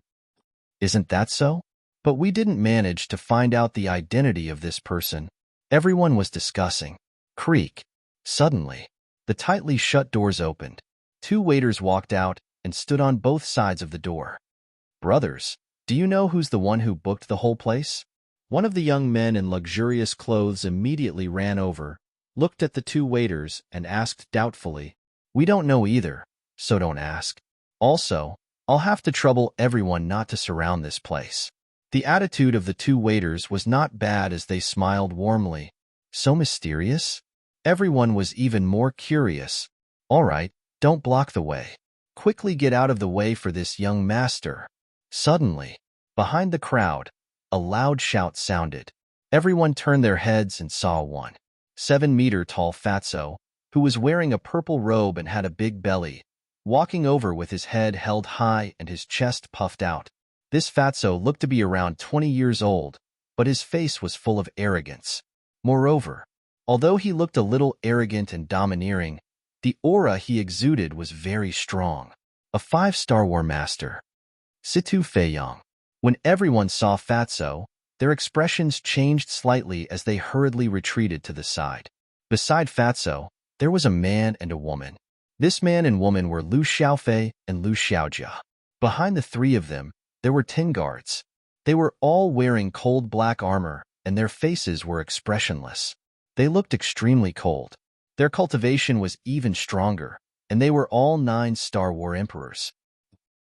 Isn't that so? But we didn't manage to find out the identity of this person. Everyone was discussing. Creak. Suddenly, the tightly shut doors opened. Two waiters walked out and stood on both sides of the door. Brothers, do you know who's the one who booked the whole place? One of the young men in luxurious clothes immediately ran over, looked at the two waiters, and asked doubtfully, We don't know either. so don't ask. Also, I'll have to trouble everyone not to surround this place. The attitude of the two waiters was not bad as they smiled warmly. So mysterious? Everyone was even more curious. All right, don't block the way. Quickly get out of the way for this young master. Suddenly, behind the crowd, a loud shout sounded. Everyone turned their heads and saw one 7-meter-tall fatso, who was wearing a purple robe and had a big belly, walking over with his head held high and his chest puffed out. This fatso looked to be around 20 years old, but his face was full of arrogance. Moreover, although he looked a little arrogant and domineering, the aura he exuded was very strong. A 5-star war master. Situ Feiyang. When everyone saw Fatso, their expressions changed slightly as they hurriedly retreated to the side. Beside Fatso, there was a man and a woman. This man and woman were Lu Xiaofei and Lu Xiaojia. Behind the three of them, there were 10 guards. They were all wearing cold black armor, and their faces were expressionless. They looked extremely cold. Their cultivation was even stronger, and they were all 9-star war emperors.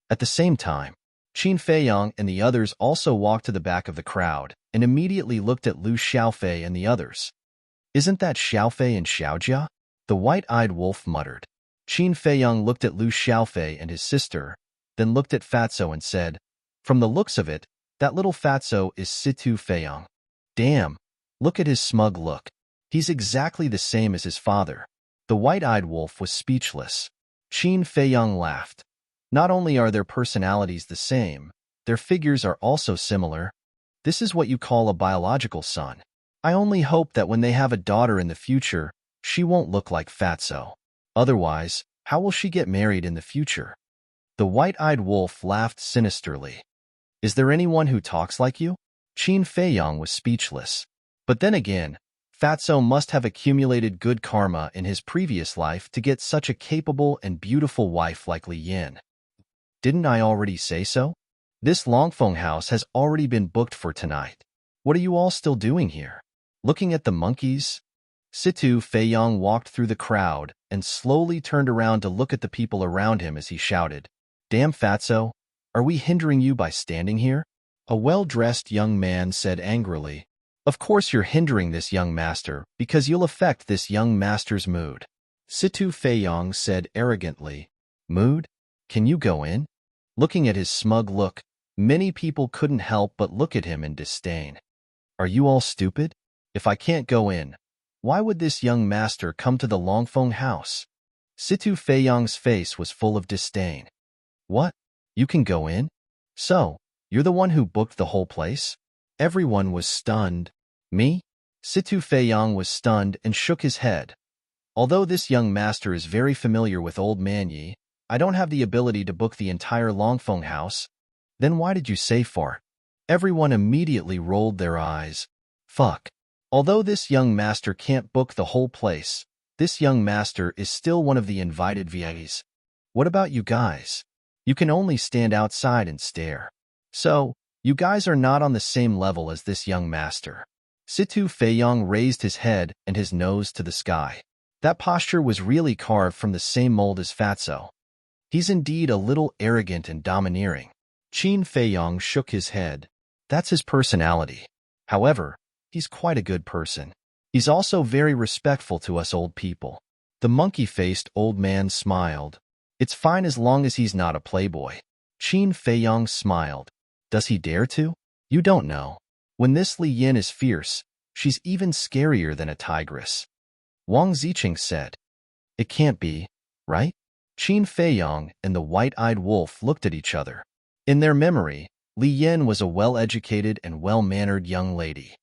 At the same time, Qin Feiyang and the others also walked to the back of the crowd and immediately looked at Lu Xiaofei and the others. Isn't that Xiaofei and Xiaojia? The white-eyed wolf muttered. Qin Feiyang looked at Lu Xiaofei and his sister, then looked at Fatso and said, "From the looks of it, that little Fatso is Situ Feiyang. Damn, look at his smug look. He's exactly the same as his father." The white-eyed wolf was speechless. Qin Feiyang laughed. Not only are their personalities the same, their figures are also similar. This is what you call a biological son. I only hope that when they have a daughter in the future, she won't look like Fatso. Otherwise, how will she get married in the future? The white-eyed wolf laughed sinisterly. Is there anyone who talks like you? Qin Feiyang was speechless. But then again, Fatso must have accumulated good karma in his previous life to get such a capable and beautiful wife like Li Yin. Didn't I already say so? This Longfeng house has already been booked for tonight. What are you all still doing here? Looking at the monkeys? Situ Feiyang walked through the crowd and slowly turned around to look at the people around him as he shouted, "Damn Fatso, are we hindering you by standing here?" A well-dressed young man said angrily, "Of course you're hindering this young master because you'll affect this young master's mood." Situ Feiyang said arrogantly, "Mood? Can you go in?" Looking at his smug look, many people couldn't help but look at him in disdain. Are you all stupid? If I can't go in, why would this young master come to the Longfeng house? Situ Feiyang's face was full of disdain. What? You can go in? So, you're the one who booked the whole place? Everyone was stunned. Me? Situ Feiyang was stunned and shook his head. Although this young master is very familiar with Old Man Yi, I don't have the ability to book the entire Longfeng house. Then why did you say fart? Everyone immediately rolled their eyes. Fuck. Although this young master can't book the whole place, this young master is still one of the invited VIPs. What about you guys? You can only stand outside and stare. So, you guys are not on the same level as this young master. Situ Feiyang raised his head and his nose to the sky. That posture was really carved from the same mold as Fatso. He's indeed a little arrogant and domineering. Qin Feiyang shook his head. That's his personality. However, he's quite a good person. He's also very respectful to us old people. The monkey-faced old man smiled. It's fine as long as he's not a playboy. Qin Feiyang smiled. Does he dare to? You don't know. When this Li Yin is fierce, she's even scarier than a tigress. Wang Ziqing said. It can't be, right? Qin Feiyang and the white-eyed wolf looked at each other. In their memory, Li Yin was a well-educated and well-mannered young lady.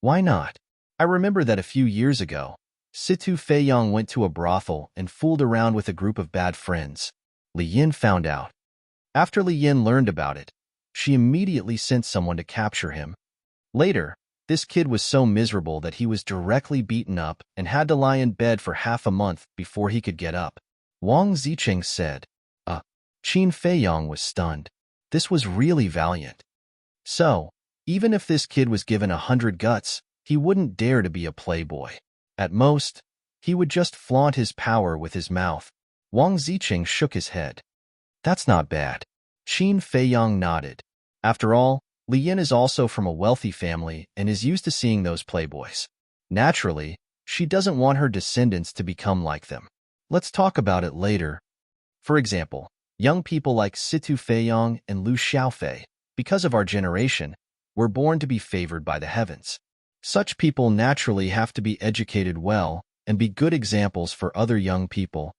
Why not? I remember that a few years ago, Situ Feiyang went to a brothel and fooled around with a group of bad friends. Li Yin found out. After Li Yin learned about it, she immediately sent someone to capture him. Later, this kid was so miserable that he was directly beaten up and had to lie in bed for half a month before he could get up. Wang Ziqing said. Qin Feiyang was stunned. This was really valiant. So, even if this kid was given 100 guts, he wouldn't dare to be a playboy. At most, he would just flaunt his power with his mouth. Wang Ziqing shook his head. That's not bad. Qin Feiyang nodded. After all, Li Yin is also from a wealthy family and is used to seeing those playboys. Naturally, she doesn't want her descendants to become like them. Let's talk about it later. For example, young people like Situ Feiyang and Lu Xiaofei, because of our generation, were born to be favored by the heavens. Such people naturally have to be educated well and be good examples for other young people.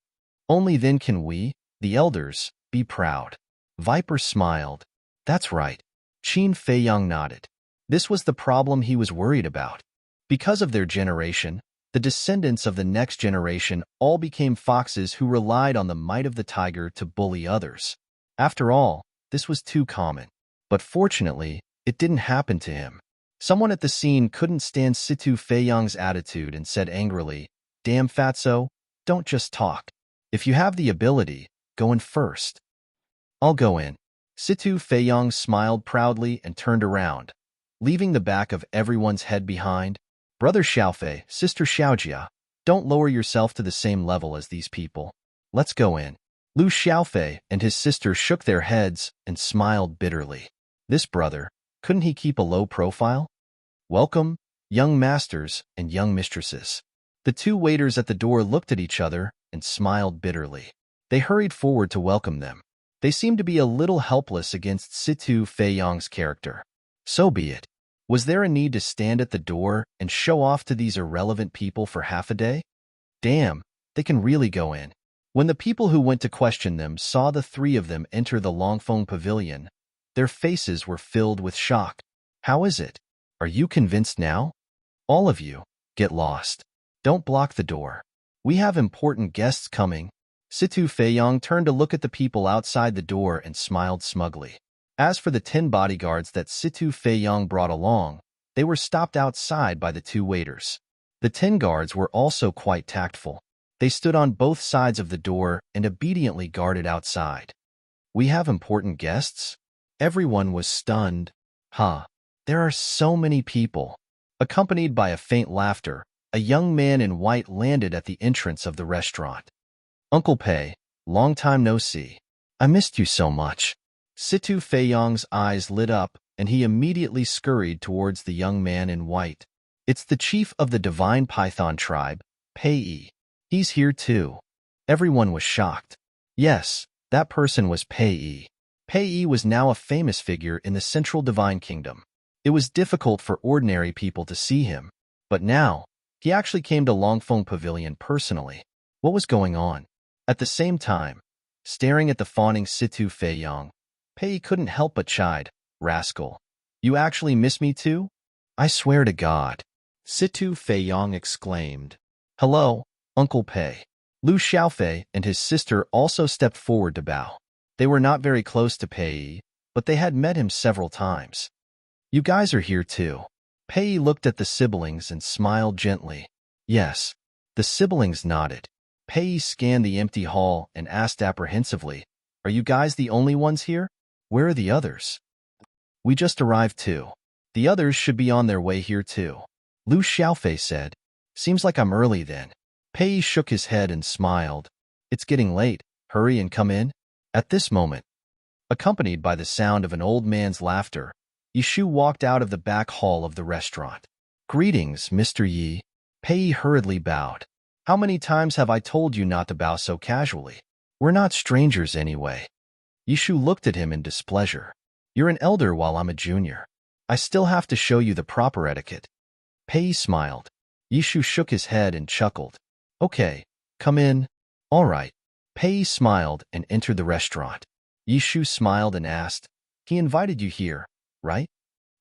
Only then can we, the elders, be proud. Viper smiled. That's right. Qin Feiyang nodded. This was the problem he was worried about. Because of their generation, the descendants of the next generation all became foxes who relied on the might of the tiger to bully others. After all, this was too common. But fortunately, it didn't happen to him. Someone at the scene couldn't stand Situ Feiyang's attitude and said angrily, "Damn fatso, don't just talk. If you have the ability, go in first." "I'll go in." Situ Feiyang smiled proudly and turned around, leaving the back of everyone's head behind. "Brother Xiaofei, Sister Xiaojia, don't lower yourself to the same level as these people. Let's go in." Lu Xiaofei and his sister shook their heads and smiled bitterly. This brother, couldn't he keep a low profile? "Welcome, young masters and young mistresses." The two waiters at the door looked at each other and smiled bitterly. They hurried forward to welcome them. They seemed to be a little helpless against Situ Feiyang's character. So be it. Was there a need to stand at the door and show off to these irrelevant people for half a day? Damn, they can really go in. When the people who went to question them saw the three of them enter the Longfeng Pavilion, their faces were filled with shock. "How is it? Are you convinced now? All of you, get lost. Don't block the door. We have important guests coming." Situ Feiyang turned to look at the people outside the door and smiled smugly. As for the 10 bodyguards that Situ Feiyang brought along, they were stopped outside by the two waiters. The 10 guards were also quite tactful. They stood on both sides of the door and obediently guarded outside. "We have important guests?" Everyone was stunned. "Huh, there are so many people." Accompanied by a faint laughter, a young man in white landed at the entrance of the restaurant. "Uncle Pei, long time no see. I missed you so much." Situ Feiyang's eyes lit up, and he immediately scurried towards the young man in white. "It's the chief of the divine python tribe, Pei. He's here too." Everyone was shocked. Yes, that person was Pei. Pei was now a famous figure in the Central Divine Kingdom. It was difficult for ordinary people to see him, but now, he actually came to Longfeng Pavilion personally. What was going on? At the same time, staring at the fawning Situ Feiyang, Pei couldn't help but chide, "Rascal, you actually miss me too? I swear to God." Situ Feiyang exclaimed. "Hello, Uncle Pei." Lu Xiaofei and his sister also stepped forward to bow. They were not very close to Pei, but they had met him several times. "You guys are here too." Pei looked at the siblings and smiled gently. "Yes." The siblings nodded. Pei scanned the empty hall and asked apprehensively, "Are you guys the only ones here? Where are the others?" "We just arrived too. The others should be on their way here too." Lu Xiaofei said. "Seems like I'm early then." Pei shook his head and smiled. "It's getting late. Hurry and come in." At this moment, accompanied by the sound of an old man's laughter, Yishu walked out of the back hall of the restaurant. "Greetings, Mr. Yi." Pei hurriedly bowed. "How many times have I told you not to bow so casually? We're not strangers anyway." Yishu looked at him in displeasure. "You're an elder while I'm a junior. I still have to show you the proper etiquette." Pei smiled. Yishu shook his head and chuckled. "Okay, come in." "All right." Pei smiled and entered the restaurant. Yishu smiled and asked, "He invited you here, right?"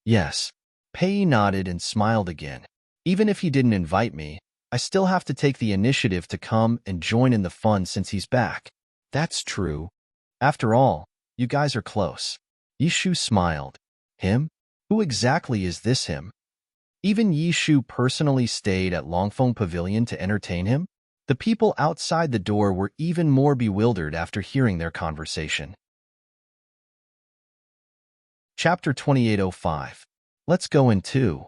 "Yes." Pei nodded and smiled again. "Even if he didn't invite me, I still have to take the initiative to come and join in the fun since he's back." "That's true. After all, you guys are close." Yishu smiled. "Him? Who exactly is this him?" Even Yishu personally stayed at Longfeng Pavilion to entertain him? The people outside the door were even more bewildered after hearing their conversation. Chapter 2805. "Let's go in too,"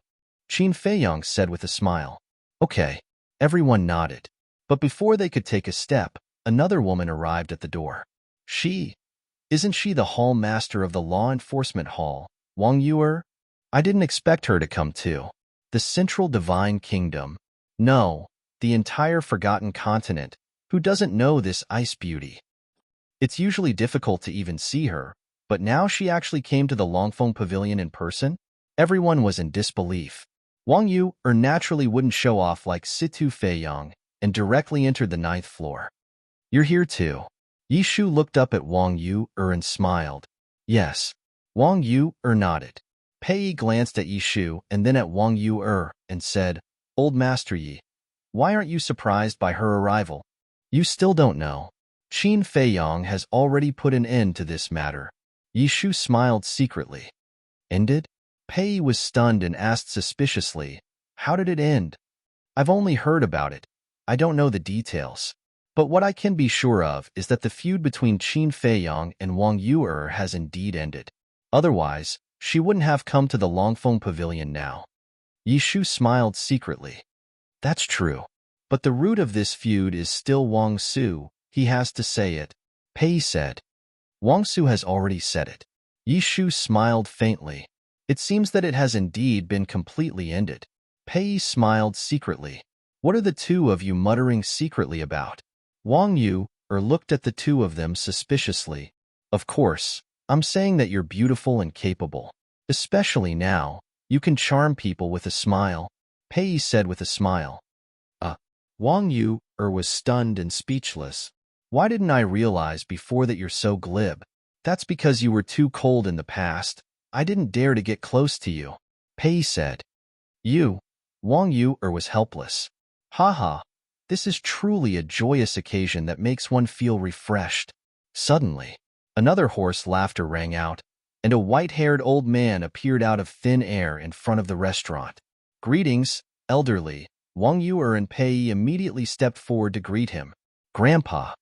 Qin Feiyang said with a smile. "Okay." Everyone nodded. But before they could take a step, another woman arrived at the door. Isn't she the hall master of the law enforcement hall, Wang Yuer? I didn't expect her to come too. The central divine kingdom. No, the entire forgotten continent. Who doesn't know this ice beauty? It's usually difficult to even see her, but now she actually came to the Longfeng Pavilion in person? Everyone was in disbelief. Wang Yu naturally wouldn't show off like Situ Feiyang and directly entered the 9th floor. You're here too. Yishu looked up at Wang Yu and smiled. Yes. Wang Yu nodded. Pei glanced at Yishu and then at Wang Yu and said, Old Master Yi, why aren't you surprised by her arrival? You still don't know. Qin Feiyang has already put an end to this matter. Yishu smiled secretly. Ended? Pei was stunned and asked suspiciously, How did it end? I've only heard about it. I don't know the details. But what I can be sure of is that the feud between Qin Feiyang and Wang Yu has indeed ended. Otherwise, she wouldn't have come to the Longfeng Pavilion now. Yishu smiled secretly. That's true. But the root of this feud is still Wang Su. He has to say it. Pei said. Wang Su has already said it. Yishu smiled faintly. It seems that it has indeed been completely ended. Pei smiled secretly. What are the two of you muttering secretly about? Wang Yu looked at the two of them suspiciously. Of course, I'm saying that you're beautiful and capable. Especially now, you can charm people with a smile. Pei said with a smile. Wang Yu was stunned and speechless. Why didn't I realize before that you're so glib? That's because you were too cold in the past. I didn't dare to get close to you. Pei said. Wang Yu was helpless. Haha, this is truly a joyous occasion that makes one feel refreshed. Suddenly, another hoarse laughter rang out, and a white-haired old man appeared out of thin air in front of the restaurant. Greetings, elderly. Wang Yu and Pei immediately stepped forward to greet him. Grandpa.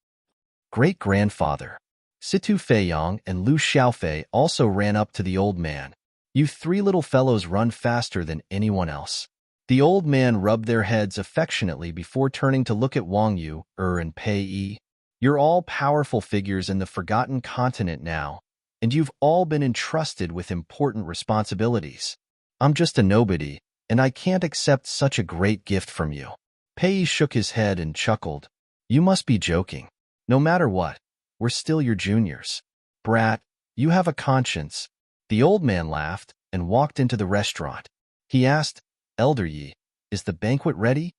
Great-grandfather. Situ Feiyang and Lu Xiaofei also ran up to the old man. You three little fellows run faster than anyone else. The old man rubbed their heads affectionately before turning to look at Wang Yu and Pei. You're all powerful figures in the forgotten continent now, and you've all been entrusted with important responsibilities. I'm just a nobody, and I can't accept such a great gift from you. Pei shook his head and chuckled. You must be joking. No matter what, we're still your juniors. Brat, you have a conscience. The old man laughed and walked into the restaurant. He asked, Elder Yi, is the banquet ready?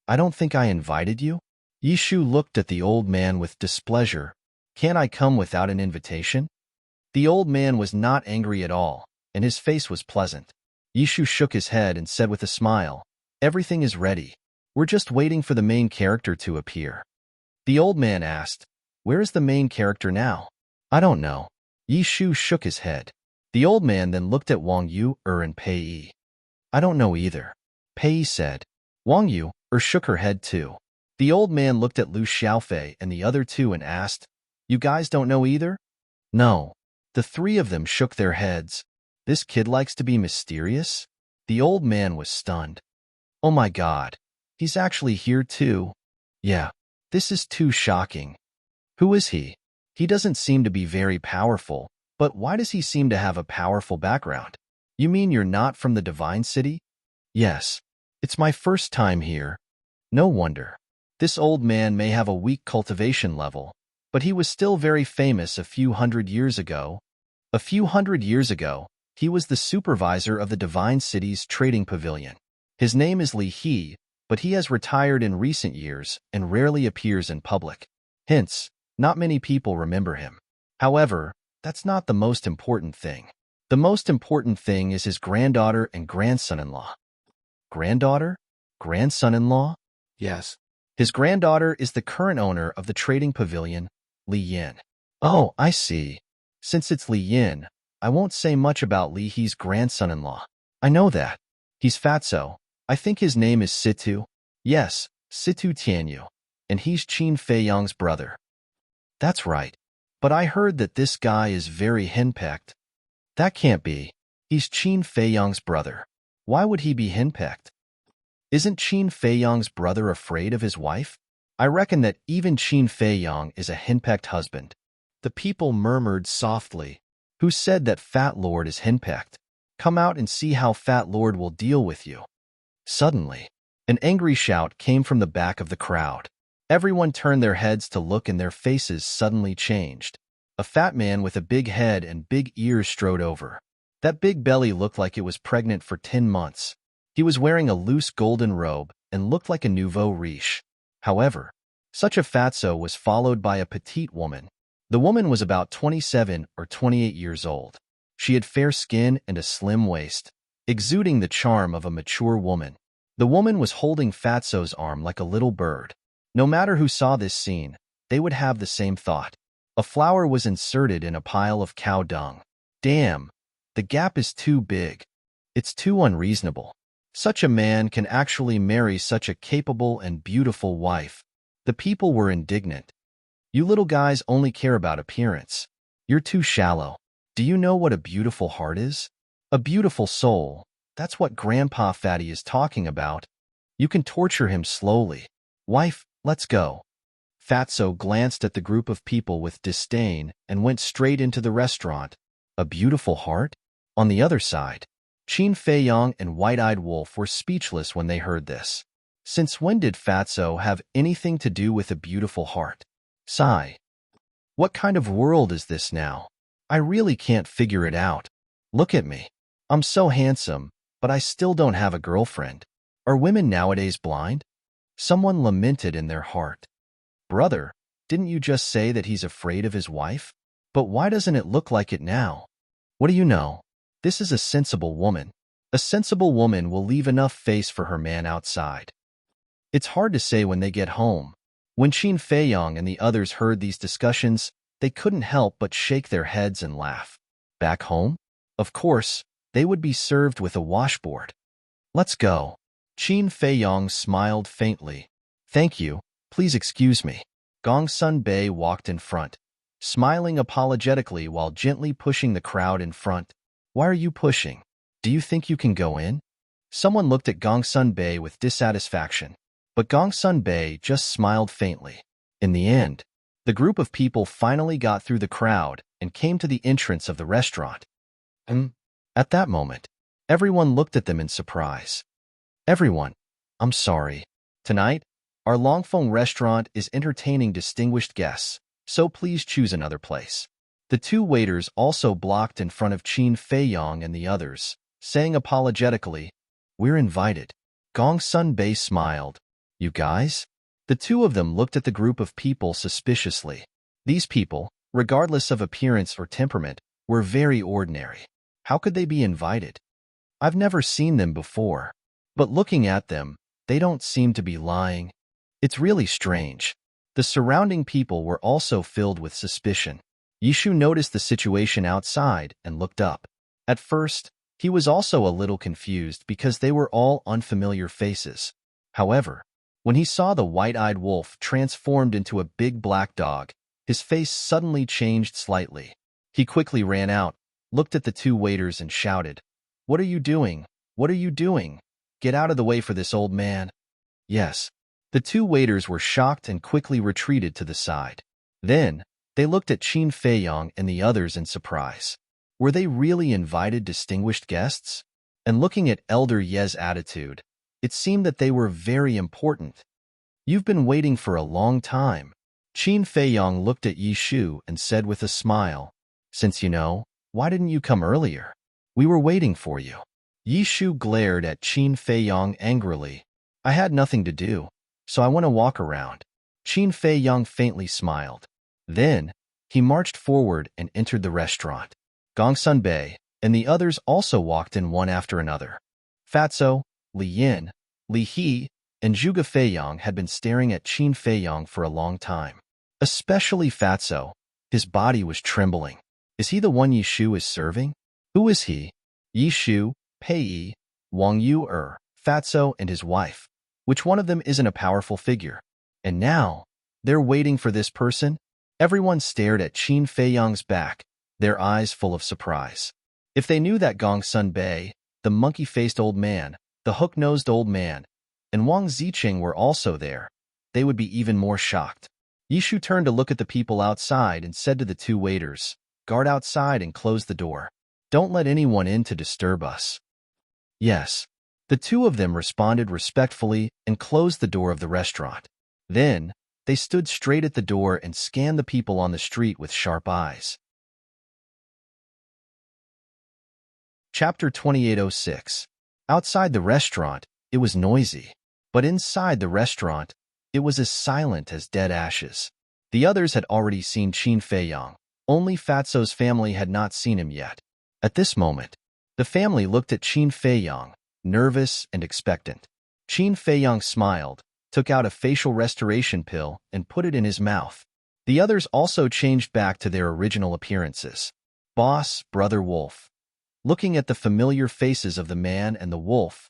I don't think I invited you. Yishu looked at the old man with displeasure. Can't I come without an invitation? The old man was not angry at all, and his face was pleasant. Yishu shook his head and said with a smile, Everything is ready. We're just waiting for the main character to appear. The old man asked, Where is the main character now? I don't know. Yishu shook his head. The old man then looked at Wang Yu and Pei. I don't know either. Pei said. Wang Yu shook her head too. The old man looked at Lu Xiaofei and the other two and asked, You guys don't know either? No. The three of them shook their heads. This kid likes to be mysterious? The old man was stunned. Oh my God. He's actually here too. Yeah. This is too shocking. Who is he? He doesn't seem to be very powerful, but why does he seem to have a powerful background? You mean you're not from the Divine City? Yes. It's my first time here. No wonder. This old man may have a weak cultivation level, but he was still very famous a few hundred years ago. A few hundred years ago, he was the supervisor of the Divine City's trading pavilion. His name is Li He, but he has retired in recent years and rarely appears in public. Hence, not many people remember him. However, that's not the most important thing. The most important thing is his granddaughter and grandson-in-law. Granddaughter? Grandson-in-law? Yes. His granddaughter is the current owner of the trading pavilion, Li Yin. Oh, I see. Since it's Li Yin, I won't say much about Li He's grandson-in-law. I know that. He's fatso. I think his name is Situ. Yes, Situ Tianyu. And he's Qin Feiyang's brother. That's right. But I heard that this guy is very henpecked. That can't be. He's Qin Feiyang's brother. Why would he be henpecked? Isn't Qin Feiyang's brother afraid of his wife? I reckon that even Qin Feiyang is a henpecked husband. The people murmured softly. Who said that Fat Lord is henpecked? Come out and see how Fat Lord will deal with you. Suddenly, an angry shout came from the back of the crowd. Everyone turned their heads to look and their faces suddenly changed. A fat man with a big head and big ears strode over. That big belly looked like it was pregnant for 10 months. He was wearing a loose golden robe and looked like a nouveau riche. However, such a fatso was followed by a petite woman. The woman was about 27 or 28 years old. She had fair skin and a slim waist, exuding the charm of a mature woman. The woman was holding Fatso's arm like a little bird. No matter who saw this scene, they would have the same thought. A flower was inserted in a pile of cow dung. Damn, the gap is too big. It's too unreasonable. Such a man can actually marry such a capable and beautiful wife. The people were indignant. You little guys only care about appearance. You're too shallow. Do you know what a beautiful heart is? A beautiful soul. That's what Grandpa Fatty is talking about. You can torture him slowly. Wife, let's go. Fatso glanced at the group of people with disdain and went straight into the restaurant. A beautiful heart? On the other side, Qin Feiyang and White-Eyed Wolf were speechless when they heard this. Since when did Fatso have anything to do with a beautiful heart? Sigh. What kind of world is this now? I really can't figure it out. Look at me. I'm so handsome, but I still don't have a girlfriend. Are women nowadays blind? Someone lamented in their heart. Brother, didn't you just say that he's afraid of his wife? But why doesn't it look like it now? What do you know? This is a sensible woman. A sensible woman will leave enough face for her man outside. It's hard to say when they get home. When Qin Feiyang and the others heard these discussions, they couldn't help but shake their heads and laugh. Back home? Of course, they would be served with a washboard. Let's go. Qin Feiyang smiled faintly. Thank you. Please excuse me. Gongsun Bei walked in front, smiling apologetically while gently pushing the crowd in front. Why are you pushing? Do you think you can go in? Someone looked at Gongsun Bei with dissatisfaction, but Gongsun Bei just smiled faintly. In the end, the group of people finally got through the crowd and came to the entrance of the restaurant. At that moment, everyone looked at them in surprise. Everyone, I'm sorry. Tonight, our Longfeng restaurant is entertaining distinguished guests, so please choose another place. The two waiters also blocked in front of Qin Feiyang and the others, saying apologetically, We're invited. Gongsun Bei smiled. You guys? The two of them looked at the group of people suspiciously. These people, regardless of appearance or temperament, were very ordinary. How could they be invited? I've never seen them before, but looking at them, they don't seem to be lying. It's really strange. The surrounding people were also filled with suspicion. Yishu noticed the situation outside and looked up. At first, he was also a little confused because they were all unfamiliar faces. However, when he saw the white-eyed wolf transformed into a big black dog, his face suddenly changed slightly. He quickly ran out, looked at the two waiters and shouted, What are you doing? What are you doing? Get out of the way for this old man. Yes. The two waiters were shocked and quickly retreated to the side. Then, they looked at Qin Feiyang and the others in surprise. Were they really invited distinguished guests? And looking at Elder Ye's attitude, it seemed that they were very important. You've been waiting for a long time. Qin Feiyang looked at Yi Shu and said with a smile, Since you know, why didn't you come earlier? We were waiting for you. Yi Shu glared at Qin Feiyang angrily. I had nothing to do, so I want to walk around. Qin Feiyang faintly smiled. Then, he marched forward and entered the restaurant. Gongsun Bei and the others also walked in one after another. Fatso, Li Yin, Li He, and Zhuge Feiyang had been staring at Qin Feiyang for a long time. Especially Fatso. His body was trembling. Is he the one Yi Shu is serving? Who is he? Yi Shu, Pei Yi, Wang Yu Fatso and his wife. Which one of them isn't a powerful figure? And now, they're waiting for this person? Everyone stared at Qin Feiyang's back, their eyes full of surprise. If they knew that Gongsun Bei, the monkey-faced old man, the hook-nosed old man, and Wang Ziqing were also there, they would be even more shocked. Yishu turned to look at the people outside and said to the two waiters, "Guard outside and close the door. Don't let anyone in to disturb us." Yes. The two of them responded respectfully and closed the door of the restaurant. Then, they stood straight at the door and scanned the people on the street with sharp eyes. Chapter 2806. Outside the restaurant, it was noisy. But inside the restaurant, it was as silent as dead ashes. The others had already seen Qin Feiyang. Only Fatso's family had not seen him yet. At this moment, the family looked at Qin Feiyang, nervous and expectant. Qin Feiyang smiled, took out a facial restoration pill, and put it in his mouth. The others also changed back to their original appearances. Boss, Brother Wolf. Looking at the familiar faces of the man and the wolf,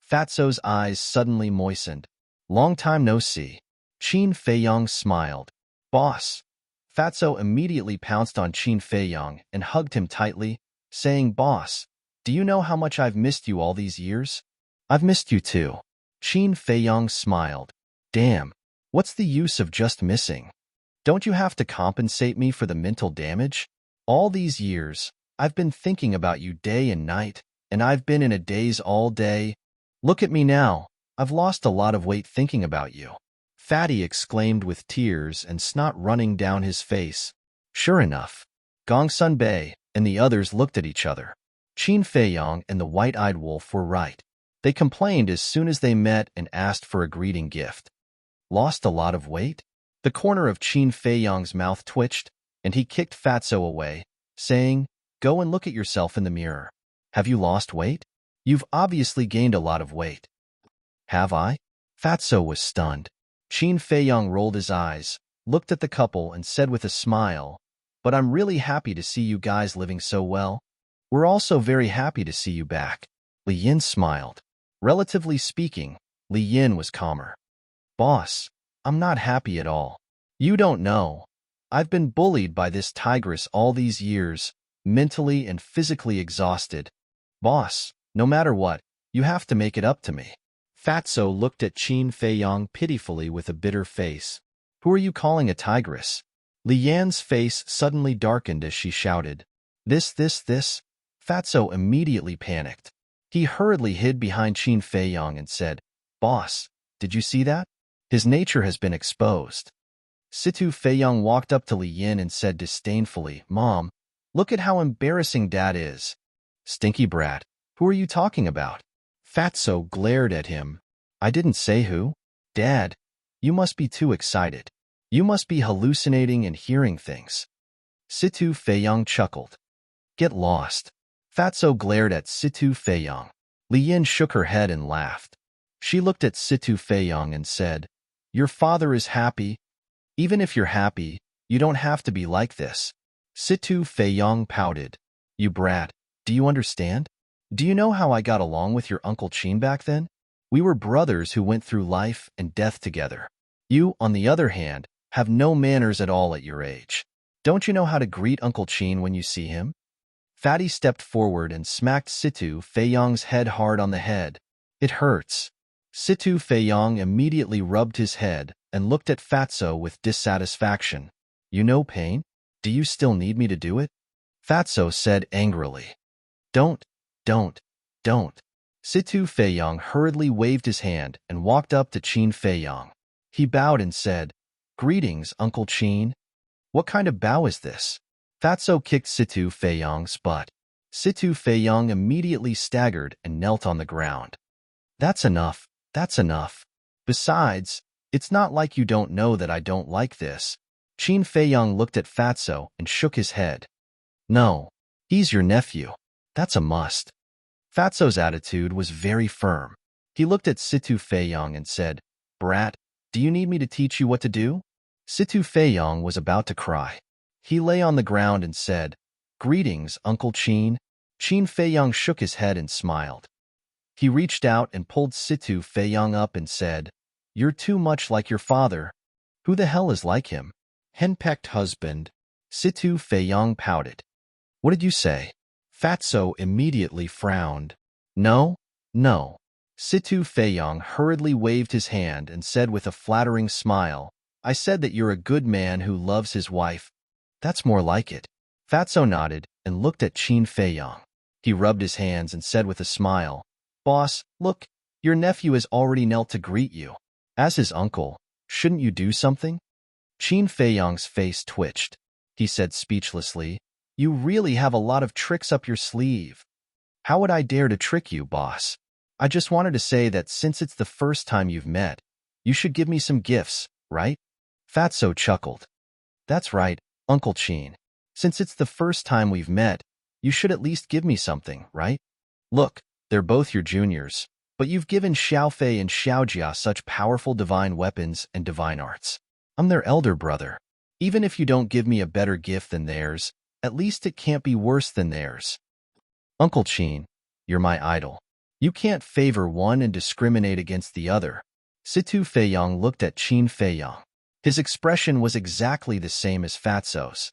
Fatso's eyes suddenly moistened. Long time no see. Qin Feiyang smiled. Boss. Fatso immediately pounced on Qin Feiyang and hugged him tightly, saying, "Boss, do you know how much I've missed you all these years?" "I've missed you too." Qin Feiyang smiled. "Damn, what's the use of just missing? Don't you have to compensate me for the mental damage? All these years, I've been thinking about you day and night, and I've been in a daze all day. Look at me now, I've lost a lot of weight thinking about you." Fatty exclaimed with tears and snot running down his face. Sure enough, Gongsun Bei and the others looked at each other. Qin Feiyang and the white-eyed wolf were right. They complained as soon as they met and asked for a greeting gift. Lost a lot of weight? The corner of Qin Feiyang's mouth twitched, and he kicked Fatso away, saying, "Go and look at yourself in the mirror. Have you lost weight? You've obviously gained a lot of weight." "Have I?" Fatso was stunned. Qin Feiyang rolled his eyes, looked at the couple and said with a smile, "But I'm really happy to see you guys living so well. We're also very happy to see you back." Li Yin smiled. Relatively speaking, Li Yin was calmer. "Boss, I'm not happy at all. You don't know. I've been bullied by this tigress all these years, mentally and physically exhausted. Boss, no matter what, you have to make it up to me." Fatso looked at Qin Feiyang pitifully with a bitter face. "Who are you calling a tigress?" Li Yan's face suddenly darkened as she shouted, This. Fatso immediately panicked. He hurriedly hid behind Qin Feiyang and said, "Boss, did you see that? His nature has been exposed." Situ Feiyang walked up to Li Yin and said disdainfully, "Mom, look at how embarrassing Dad is." "Stinky brat, who are you talking about?" Fatso glared at him. "I didn't say who." "Dad, you must be too excited. You must be hallucinating and hearing things." Situ Feiyang chuckled. "Get lost." Fatso glared at Situ Feiyang. Li Yin shook her head and laughed. She looked at Situ Feiyang and said, "Your father is happy. Even if you're happy, you don't have to be like this." Situ Feiyang pouted. "You brat, do you understand? Do you know how I got along with your Uncle Qin back then? We were brothers who went through life and death together. You, on the other hand, have no manners at all at your age. Don't you know how to greet Uncle Qin when you see him?" Fatty stepped forward and smacked Situ Feiyang's head hard on the head. "It hurts." Situ Feiyang immediately rubbed his head and looked at Fatso with dissatisfaction. "You know pain? Do you still need me to do it?" Fatso said angrily. Don't. Situ Feiyang hurriedly waved his hand and walked up to Qin Feiyang. He bowed and said, "Greetings, Uncle Qin." "What kind of bow is this?" Fatso kicked Situ Feiyang's butt. Situ Feiyang immediately staggered and knelt on the ground. That's enough. Besides, it's not like you don't know that I don't like this." Qin Feiyang looked at Fatso and shook his head. "No, he's your nephew. That's a must." Fatso's attitude was very firm. He looked at Situ Feiyang and said, "Brat, do you need me to teach you what to do?" Situ Feiyang was about to cry. He lay on the ground and said, "Greetings, Uncle Qin." Qin Feiyang shook his head and smiled. He reached out and pulled Situ Feiyang up and said, "You're too much like your father." "Who the hell is like him?" "Henpecked husband." Situ Feiyang pouted. "What did you say?" Fatso immediately frowned. No. Situ Feiyong hurriedly waved his hand and said with a flattering smile, I said that you're a good man who loves his wife. That's more like it. Fatso nodded and looked at Qin Feiyong. He rubbed his hands and said with a smile, Boss, look, your nephew has already knelt to greet you. As his uncle, shouldn't you do something? Qin Feiyong's face twitched. He said speechlessly, You really have a lot of tricks up your sleeve. How would I dare to trick you, boss? I just wanted to say that since it's the first time you've met, you should give me some gifts, right? Fatso chuckled. That's right, Uncle Qin. Since it's the first time we've met, you should at least give me something, right? Look, they're both your juniors, but you've given Xiaofei and Xiaojia such powerful divine weapons and divine arts. I'm their elder brother. Even if you don't give me a better gift than theirs, at least it can't be worse than theirs. Uncle Qin, you're my idol. You can't favor one and discriminate against the other. Situ Feiyong looked at Qin Feiyong. His expression was exactly the same as Fatso's.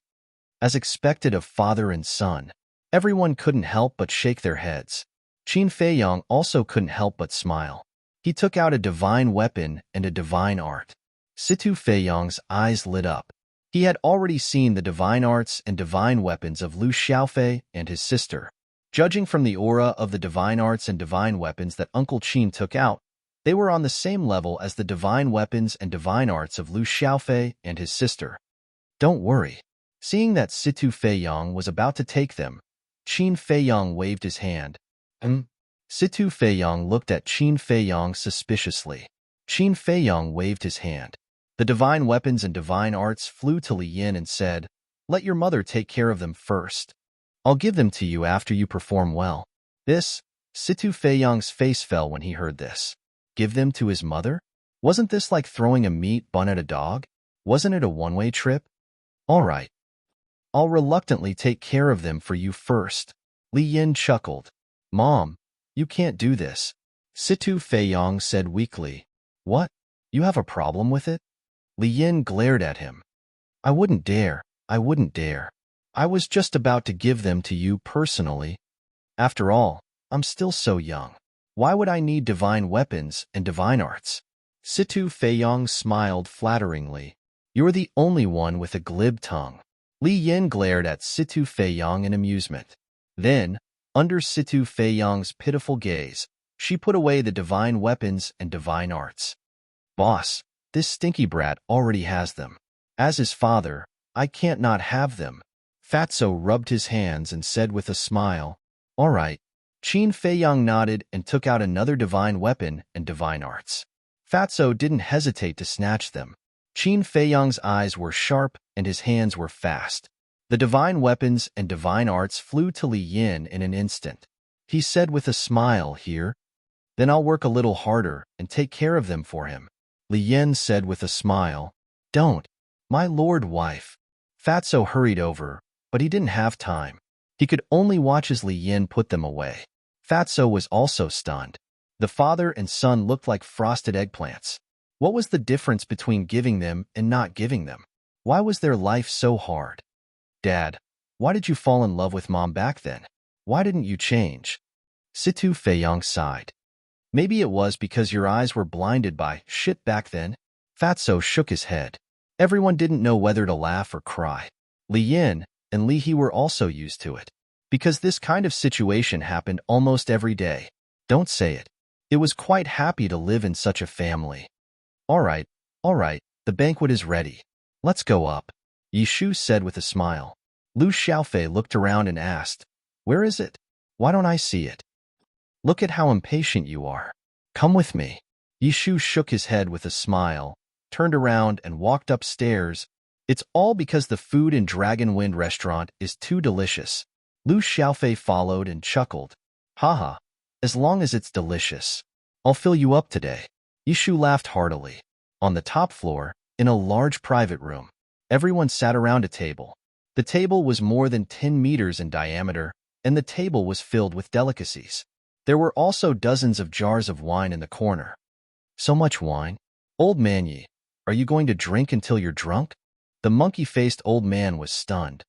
As expected of father and son, everyone couldn't help but shake their heads. Qin Feiyong also couldn't help but smile. He took out a divine weapon and a divine art. Situ Feiyong's eyes lit up. He had already seen the divine arts and divine weapons of Lu Xiaofei and his sister. Judging from the aura of the divine arts and divine weapons that Uncle Qin took out, they were on the same level as the divine weapons and divine arts of Lu Xiaofei and his sister. Don't worry. Seeing that Situ Feiyong was about to take them, Qin Feiyong waved his hand. Situ Feiyong looked at Qin Feiyong suspiciously. Qin Feiyong waved his hand. The divine weapons and divine arts flew to Li Yin and said, Let your mother take care of them first. I'll give them to you after you perform well. Situ Feiyong's face fell when he heard this. Give them to his mother? Wasn't this like throwing a meat bun at a dog? Wasn't it a one-way trip? All right. I'll reluctantly take care of them for you first. Li Yin chuckled. Mom, you can't do this. Situ Feiyong said weakly. What? You have a problem with it? Li Yin glared at him. I wouldn't dare. I was just about to give them to you personally. After all, I'm still so young. Why would I need divine weapons and divine arts? Situ Feiyong smiled flatteringly. You're the only one with a glib tongue. Li Yin glared at Situ Feiyong in amusement. Then, under Situ Feiyong's pitiful gaze, she put away the divine weapons and divine arts. Boss, this stinky brat already has them. As his father, I can't not have them. Fatso rubbed his hands and said with a smile, All right. Qin Feiyong nodded and took out another divine weapon and divine arts. Fatso didn't hesitate to snatch them. Qin Feiyong's eyes were sharp and his hands were fast. The divine weapons and divine arts flew to Li Yin in an instant. He said with a smile, Here. Then I'll work a little harder and take care of them for him. Li Yin said with a smile, Don't. My lord wife. Fatso hurried over, but he didn't have time. He could only watch as Li Yin put them away. Fatso was also stunned. The father and son looked like frosted eggplants. What was the difference between giving them and not giving them? Why was their life so hard? Dad, why did you fall in love with Mom back then? Why didn't you change? Situ Feiyong sighed. Maybe it was because your eyes were blinded by shit back then. Fatso shook his head. Everyone didn't know whether to laugh or cry. Li Yin and Li He were also used to it. Because this kind of situation happened almost every day. Don't say it. It was quite happy to live in such a family. All right, the banquet is ready. Let's go up. Yishu said with a smile. Lu Xiaofei looked around and asked, Where is it? Why don't I see it? Look at how impatient you are. Come with me. Yishu shook his head with a smile, turned around and walked upstairs. It's all because the food in Dragon Wind restaurant is too delicious. Lu Xiaofei followed and chuckled. Haha, as long as it's delicious. I'll fill you up today. Yishu laughed heartily. On the top floor, in a large private room, everyone sat around a table. The table was more than 10 meters in diameter, and the table was filled with delicacies. There were also dozens of jars of wine in the corner. So much wine? Old man Yi, are you going to drink until you're drunk? The monkey-faced old man was stunned.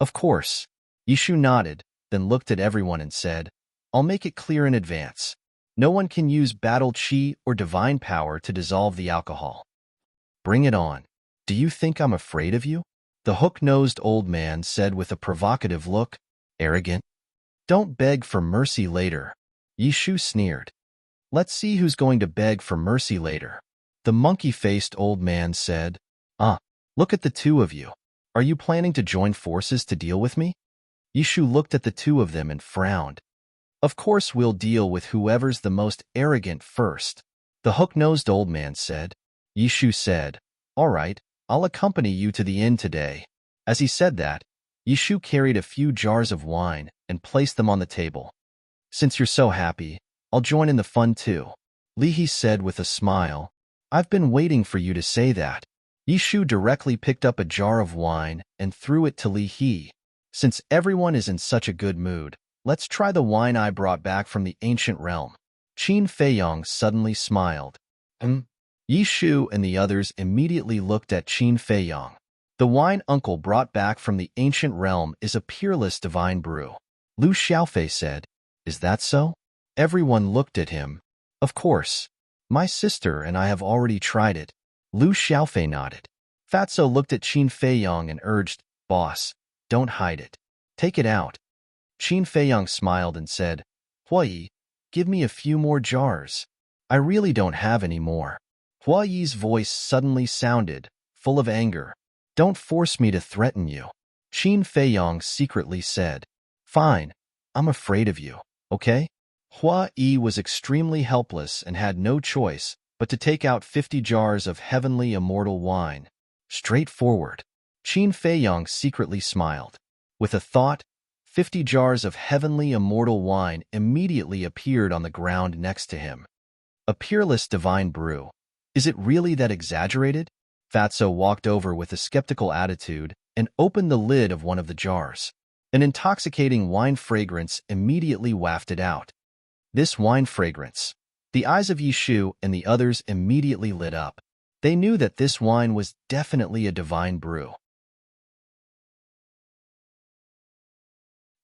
Of course. Yishu nodded, then looked at everyone and said, I'll make it clear in advance. No one can use battle chi or divine power to dissolve the alcohol. Bring it on. Do you think I'm afraid of you? The hook-nosed old man said with a provocative look. Arrogant. Don't beg for mercy later. Yishu sneered. Let's see who's going to beg for mercy later. The monkey-faced old man said. Look at the two of you. Are you planning to join forces to deal with me? Yishu looked at the two of them and frowned. Of course we'll deal with whoever's the most arrogant first, the hook-nosed old man said. Yishu said, All right, I'll accompany you to the inn today. As he said that, Yishu carried a few jars of wine and placed them on the table. Since you're so happy, I'll join in the fun too, Lihi said with a smile. I've been waiting for you to say that. Yishu directly picked up a jar of wine and threw it to Lihi. Since everyone is in such a good mood, let's try the wine I brought back from the ancient realm. Qin Feiyong suddenly smiled. Yishu and the others immediately looked at Qin Feiyong. The wine uncle brought back from the ancient realm is a peerless divine brew. Lu Xiaofei said, Is that so? Everyone looked at him. Of course. My sister and I have already tried it. Lu Xiaofei nodded. Fatso looked at Qin Feiyong and urged, Boss, don't hide it. Take it out. Qin Feiyong smiled and said, Huayi, give me a few more jars. I really don't have any more. Huayi's voice suddenly sounded, full of anger. Don't force me to threaten you. Qin Feiyong secretly said, Fine, I'm afraid of you, okay? Huayi was extremely helpless and had no choice but to take out 50 jars of heavenly immortal wine. Straightforward. Qin Feiyong secretly smiled. With a thought, 50 jars of heavenly immortal wine immediately appeared on the ground next to him. A peerless divine brew. Is it really that exaggerated? Fatso walked over with a skeptical attitude and opened the lid of one of the jars. An intoxicating wine fragrance immediately wafted out. This wine fragrance. The eyes of Yishu and the others immediately lit up. They knew that this wine was definitely a divine brew.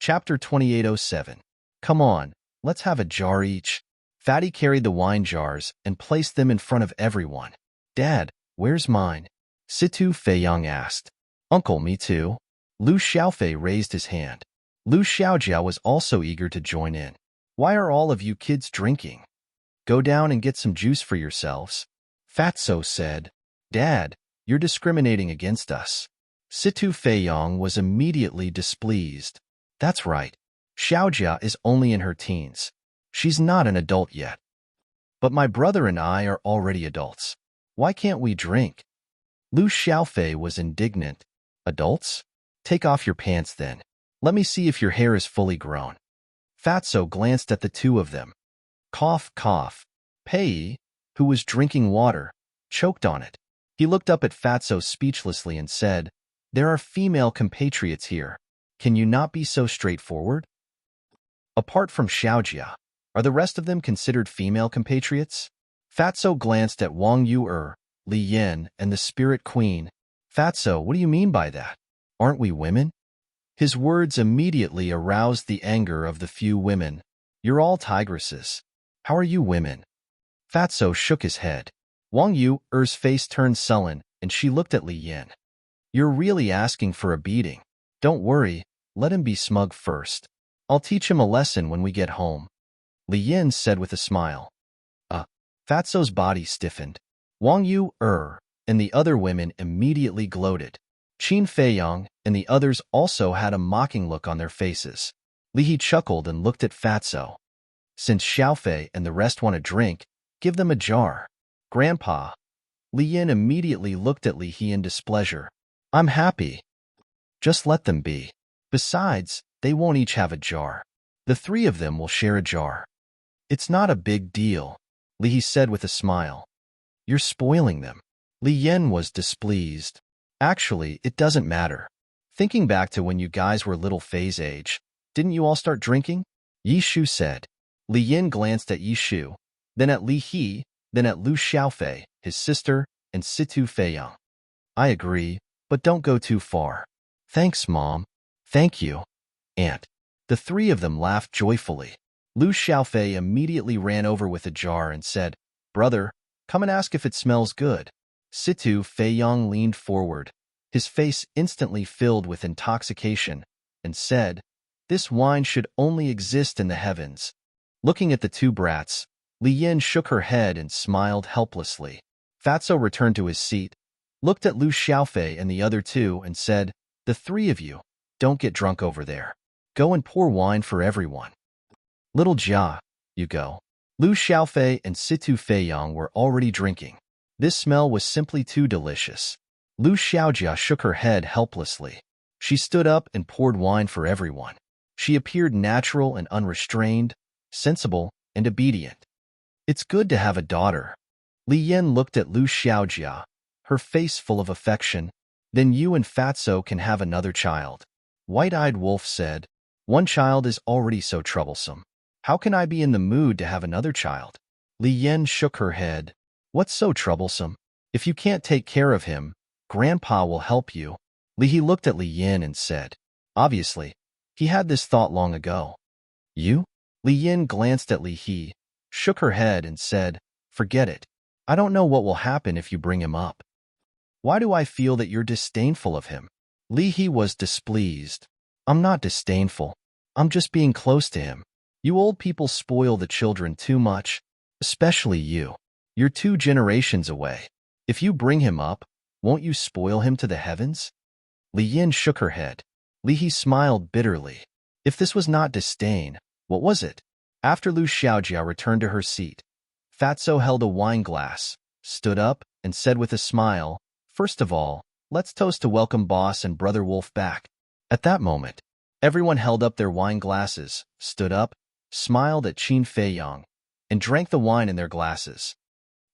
Chapter 2807. Come on, let's have a jar each. Fatty carried the wine jars and placed them in front of everyone. Dad, where's mine? Situ Feiyong asked. Uncle, me too. Lu Xiaofei raised his hand. Lu Xiaojia was also eager to join in. Why are all of you kids drinking? Go down and get some juice for yourselves. Fatso said. Dad, you're discriminating against us. Situ Feiyong was immediately displeased. That's right. Xiaojia is only in her teens. She's not an adult yet. But my brother and I are already adults. Why can't we drink? Lu Xiaofei was indignant. Adults? Take off your pants then. Let me see if your hair is fully grown. Fatso glanced at the two of them. Cough, cough. Pei, who was drinking water, choked on it. He looked up at Fatso speechlessly and said, There are female compatriots here. Can you not be so straightforward? Apart from Xiaojia, are the rest of them considered female compatriots? Fatso glanced at Wang Yu, Li Yin, and the Spirit Queen. Fatso, what do you mean by that? Aren't we women? His words immediately aroused the anger of the few women. You're all tigresses. How are you women? Fatso shook his head. Wang Yu's face turned sullen, and she looked at Li Yin. You're really asking for a beating. Don't worry, let him be smug first. I'll teach him a lesson when we get home. Li Yin said with a smile. Fatso's body stiffened. Wang Yu and the other women immediately gloated. Qin Feiyong and the others also had a mocking look on their faces. Lihi chuckled and looked at Fatso. Since Xiaofei and the rest want a drink, give them a jar. Grandpa. Li Yin immediately looked at Lihi in displeasure. I'm happy. Just let them be. Besides, they won't each have a jar. The three of them will share a jar. It's not a big deal, Lihi said with a smile. You're spoiling them. Li Yin was displeased. Actually, it doesn't matter. Thinking back to when you guys were little Fei's age, didn't you all start drinking? Yishu said. Li Yin glanced at Yishu, then at Li He, then at Lu Xiaofei, his sister, and Situ Feiyong. I agree, but don't go too far. Thanks, Mom. Thank you, Aunt. The three of them laughed joyfully. Lu Xiaofei immediately ran over with a jar and said, "Brother, come and ask if it smells good." Situ Feiyang leaned forward, his face instantly filled with intoxication, and said, "This wine should only exist in the heavens." Looking at the two brats, Li Yin shook her head and smiled helplessly. Fatso returned to his seat, looked at Lu Xiaofei and the other two, and said, "The three of you, don't get drunk over there. Go and pour wine for everyone. Little Jia, you go." Lu Xiaofei and Situ Feiyang were already drinking. This smell was simply too delicious. Lu Xiaojia shook her head helplessly. She stood up and poured wine for everyone. She appeared natural and unrestrained, sensible and obedient. "It's good to have a daughter." Li Yin looked at Lu Xiaojia, her face full of affection. "Then you and Fatso can have another child." White-Eyed Wolf said, "One child is already so troublesome. How can I be in the mood to have another child?" Li Yin shook her head. "What's so troublesome? If you can't take care of him, Grandpa will help you." Li He looked at Li Yin and said, obviously, he had this thought long ago. "You?" Li Yin glanced at Li He, shook her head and said, "Forget it. I don't know what will happen if you bring him up." "Why do I feel that you're disdainful of him?" Li He was displeased. "I'm not disdainful. I'm just being close to him. You old people spoil the children too much, especially you. You're 2 generations away. If you bring him up, won't you spoil him to the heavens?" Li Yin shook her head. Li He smiled bitterly. If this was not disdain, what was it? After Lu Xiaojia returned to her seat, Fatso held a wine glass, stood up, and said with a smile, "First of all, let's toast to welcome Boss and Brother Wolf back." At that moment, everyone held up their wine glasses, stood up, smiled at Qin Feiyang, and drank the wine in their glasses.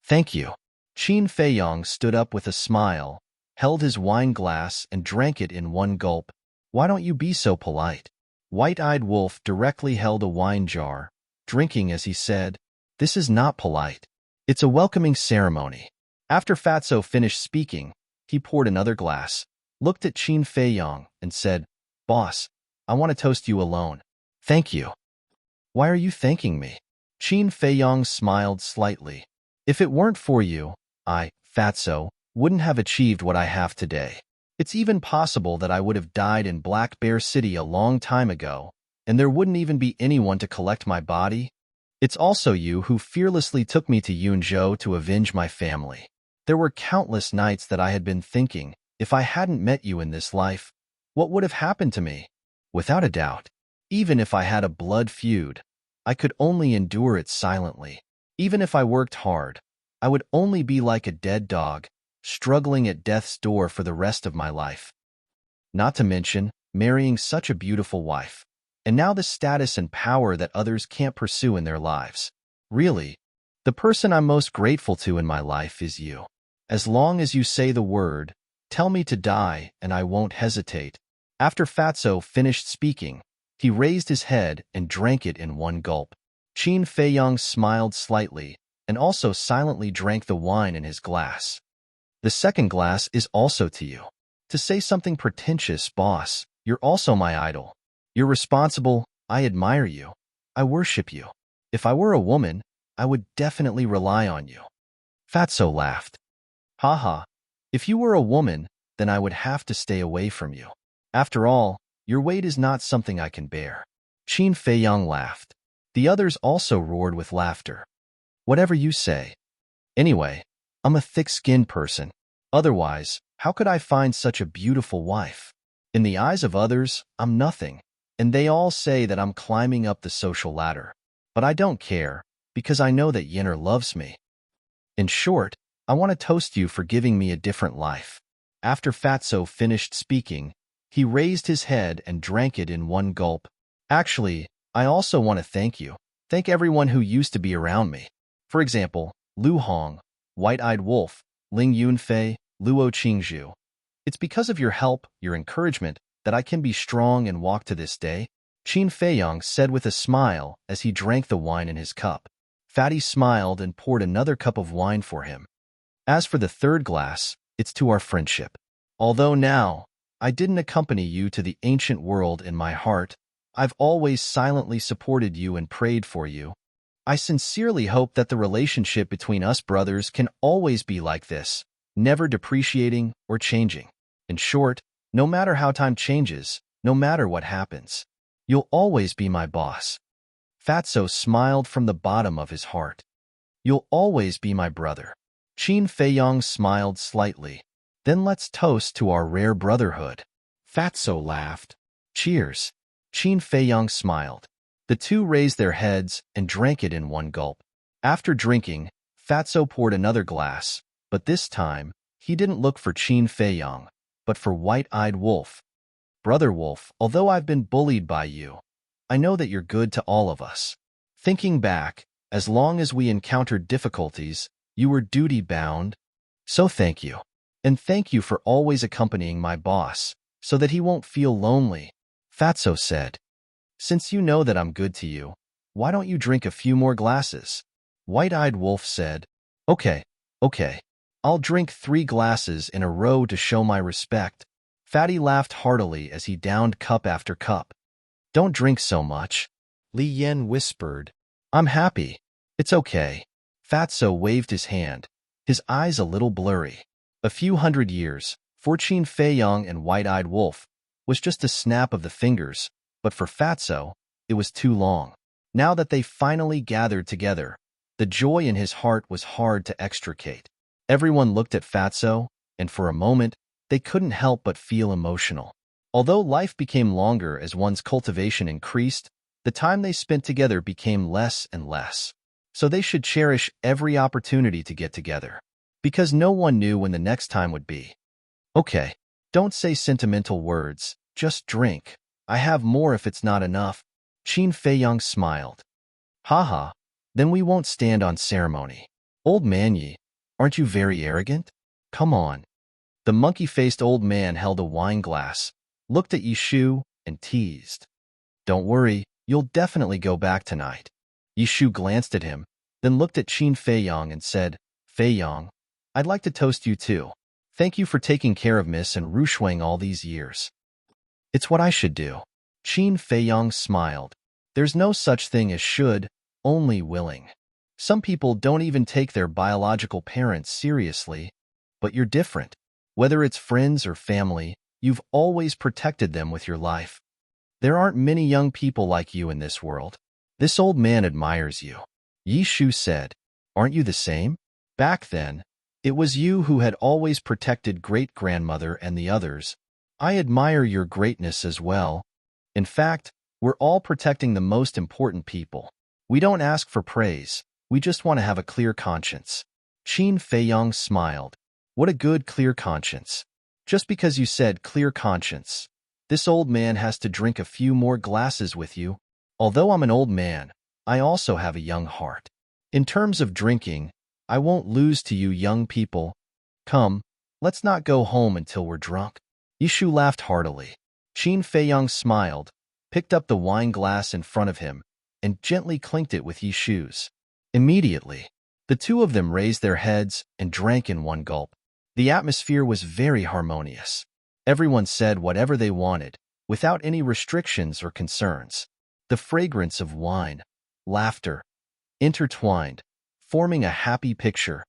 "Thank you." Qin Feiyang stood up with a smile, held his wine glass and drank it in one gulp. "Why don't you be so polite?" White-Eyed Wolf directly held a wine jar, drinking as he said, "This is not polite. It's a welcoming ceremony." After Fatso finished speaking, he poured another glass, looked at Qin Feiyang, and said, "Boss, I want to toast you alone." "Thank you." "Why are you thanking me?" Qin Feiyang smiled slightly. "If it weren't for you, I, Fatso, wouldn't have achieved what I have today. It's even possible that I would have died in Black Bear City a long time ago, and there wouldn't even be anyone to collect my body. It's also you who fearlessly took me to Yunzhou to avenge my family. There were countless nights that I had been thinking, if I hadn't met you in this life, what would have happened to me? Without a doubt, even if I had a blood feud, I could only endure it silently. Even if I worked hard, I would only be like a dead dog, struggling at death's door for the rest of my life. Not to mention marrying such a beautiful wife, and now the status and power that others can't pursue in their lives. Really, the person I'm most grateful to in my life is you. As long as you say the word, tell me to die, and I won't hesitate." After Fatso finished speaking, he raised his head and drank it in one gulp. Qin Feiyang smiled slightly and also silently drank the wine in his glass. "The second glass is also to you. To say something pretentious, boss, you're also my idol. You're responsible, I admire you, I worship you. If I were a woman, I would definitely rely on you." Fatso laughed. "Haha, if you were a woman, then I would have to stay away from you. After all, your weight is not something I can bear." Qin Feiyang laughed. The others also roared with laughter. "Whatever you say. Anyway, I'm a thick-skinned person. Otherwise, how could I find such a beautiful wife? In the eyes of others, I'm nothing, and they all say that I'm climbing up the social ladder. But I don't care, because I know that Yenner loves me. In short, I want to toast you for giving me a different life." After Fatso finished speaking, he raised his head and drank it in one gulp. "Actually, I also want to thank you. Thank everyone who used to be around me. For example, Lu Hong, White-Eyed Wolf, Ling Yunfei, Luo Qingzhu. It's because of your help, your encouragement, that I can be strong and walk to this day," Qin Feiyang said with a smile as he drank the wine in his cup. Fatty smiled and poured another cup of wine for him. "As for the third glass, it's to our friendship. Although now, I didn't accompany you to the ancient world in my heart, I've always silently supported you and prayed for you. I sincerely hope that the relationship between us brothers can always be like this, never depreciating or changing. In short, no matter how time changes, no matter what happens, you'll always be my boss. Fatso smiled from the bottom of his heart. You'll always be my brother. Qin Feiyong smiled slightly. Then let's toast to our rare brotherhood. Fatso laughed. Cheers. Qin Feiyong smiled. The two raised their heads and drank it in one gulp. After drinking, Fatso poured another glass, but this time, he didn't look for Qin Feiyong, but for White-Eyed Wolf. Brother Wolf, although I've been bullied by you, I know that you're good to all of us. Thinking back, as long as we encountered difficulties, you were duty-bound. So thank you. And thank you for always accompanying my boss, so that he won't feel lonely. Fatso said. Since you know that I'm good to you, why don't you drink a few more glasses? White-Eyed Wolf said. Okay. I'll drink 3 glasses in a row to show my respect. Fatty laughed heartily as he downed cup after cup. Don't drink so much. Li Yan whispered. I'm happy. It's okay. Fatso waved his hand, his eyes a little blurry. A few hundred years, for Qin Feiyong and White-Eyed Wolf, was just a snap of the fingers, but for Fatso, it was too long. Now that they finally gathered together, the joy in his heart was hard to extricate. Everyone looked at Fatso, and for a moment, they couldn't help but feel emotional. Although life became longer as one's cultivation increased, the time they spent together became less and less. So they should cherish every opportunity to get together, because no one knew when the next time would be. Okay, don't say sentimental words, just drink. I have more if it's not enough. Qin Feiyong smiled. Haha, then we won't stand on ceremony. Old man Yi, aren't you very arrogant? Come on. The monkey-faced old man held a wine glass, looked at Yishu, and teased. Don't worry, you'll definitely go back tonight. Yishu glanced at him, then looked at Qin Feiyong and said, Feiyong, I'd like to toast you too. Thank you for taking care of Miss and Rushuang all these years. It's what I should do. Qin Feiyong smiled. There's no such thing as should, only willing. Some people don't even take their biological parents seriously, but you're different. Whether it's friends or family, you've always protected them with your life. There aren't many young people like you in this world. This old man admires you. Yishu said. Aren't you the same? Back then, it was you who had always protected great-grandmother and the others. I admire your greatness as well. In fact, we're all protecting the most important people. We don't ask for praise. We just want to have a clear conscience. Qin Feiyong smiled. What a good clear conscience. Just because you said clear conscience, this old man has to drink a few more glasses with you. Although I'm an old man, I also have a young heart. In terms of drinking, I won't lose to you young people. Come, let's not go home until we're drunk. Yishu laughed heartily. Qin Feiyong smiled, picked up the wine glass in front of him, and gently clinked it with Yishu's. Immediately, the two of them raised their heads and drank in one gulp. The atmosphere was very harmonious. Everyone said whatever they wanted, without any restrictions or concerns. The fragrance of wine, laughter, intertwined, forming a happy picture.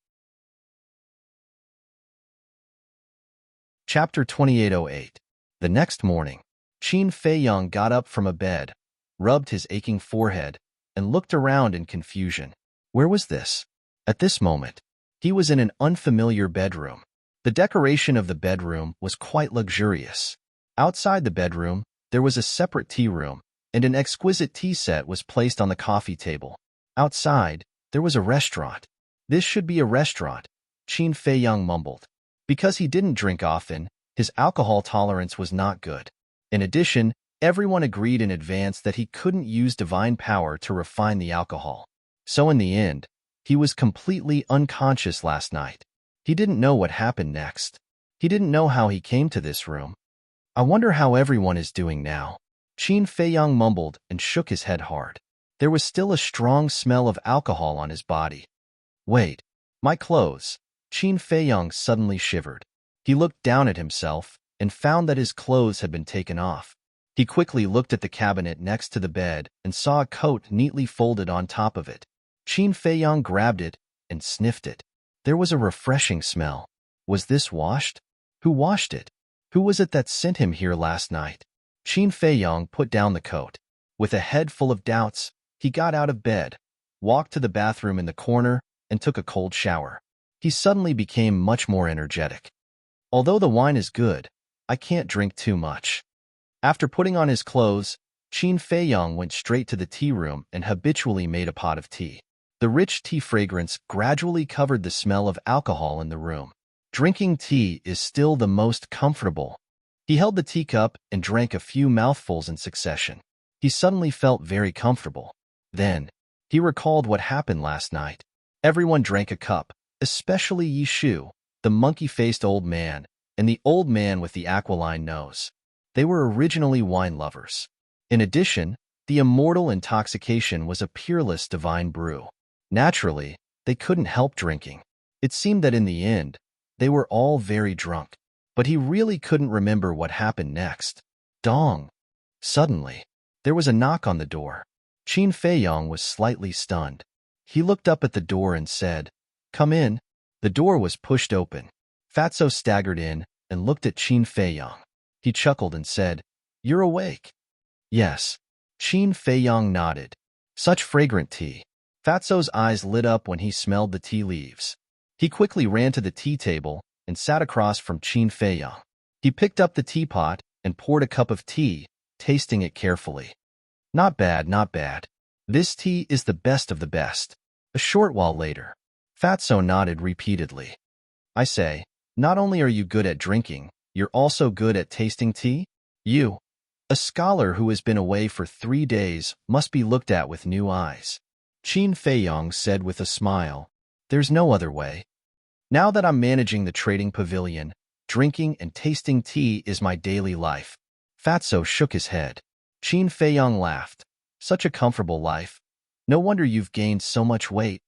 Chapter 2808. The next morning, Qin Feiyong got up from a bed, rubbed his aching forehead, and looked around in confusion. Where was this? At this moment, he was in an unfamiliar bedroom. The decoration of the bedroom was quite luxurious. Outside the bedroom, there was a separate tea room, and an exquisite tea set was placed on the coffee table. Outside, there was a restaurant. This should be a restaurant, Qin Feiyong mumbled. Because he didn't drink often, his alcohol tolerance was not good. In addition, everyone agreed in advance that he couldn't use divine power to refine the alcohol. So in the end, he was completely unconscious last night. He didn't know what happened next. He didn't know how he came to this room. I wonder how everyone is doing now. Qin Feiyong mumbled and shook his head hard. There was still a strong smell of alcohol on his body. Wait, my clothes. Qin Feiyong suddenly shivered. He looked down at himself and found that his clothes had been taken off. He quickly looked at the cabinet next to the bed and saw a coat neatly folded on top of it. Qin Feiyang grabbed it and sniffed it. There was a refreshing smell. Was this washed? Who washed it? Who was it that sent him here last night? Qin Feiyang put down the coat. With a head full of doubts, he got out of bed, walked to the bathroom in the corner, and took a cold shower. He suddenly became much more energetic. Although the wine is good, I can't drink too much. After putting on his clothes, Qin Feiyang went straight to the tea room and habitually made a pot of tea. The rich tea fragrance gradually covered the smell of alcohol in the room. Drinking tea is still the most comfortable. He held the teacup and drank a few mouthfuls in succession. He suddenly felt very comfortable. Then, he recalled what happened last night. Everyone drank a cup, especially Yi Shu, the monkey-faced old man, and the old man with the aquiline nose. They were originally wine lovers. In addition, the immortal intoxication was a peerless divine brew. Naturally, they couldn't help drinking. It seemed that in the end, they were all very drunk. But he really couldn't remember what happened next. Dong! Suddenly, there was a knock on the door. Qin Feiyang was slightly stunned. He looked up at the door and said, "Come in." The door was pushed open. Fatso staggered in and looked at Qin Feiyang. He chuckled and said, "You're awake." "Yes." Qin Feiyang nodded. "Such fragrant tea." Fatso's eyes lit up when he smelled the tea leaves. He quickly ran to the tea table and sat across from Qin Feiyang. He picked up the teapot and poured a cup of tea, tasting it carefully. "Not bad, not bad. This tea is the best of the best." A short while later, Fatso nodded repeatedly. "I say, not only are you good at drinking, you're also good at tasting tea? You, a scholar who has been away for 3 days, must be looked at with new eyes." Qin Feiyang said with a smile, "There's no other way. Now that I'm managing the trading pavilion, drinking and tasting tea is my daily life." Fatso shook his head. Qin Feiyang laughed. "Such a comfortable life. No wonder you've gained so much weight.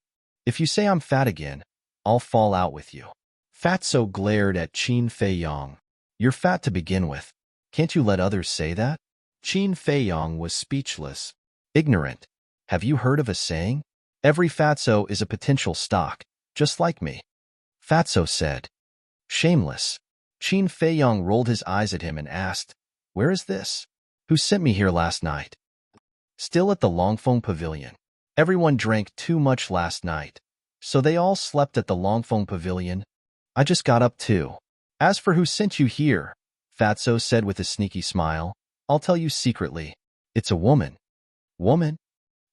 If you say I'm fat again, I'll fall out with you." Fatso glared at Qin Feiyang. "You're fat to begin with. Can't you let others say that?" Qin Feiyang was speechless. "Ignorant. Have you heard of a saying? Every fatso is a potential stock, just like me." Fatso said. "Shameless." Qin Feiyang rolled his eyes at him and asked, "Where is this? Who sent me here last night?" "Still at the Longfeng Pavilion. Everyone drank too much last night, so they all slept at the Longfeng Pavilion. I just got up too. As for who sent you here," Fatso said with a sneaky smile, "I'll tell you secretly. It's a woman." "Woman?"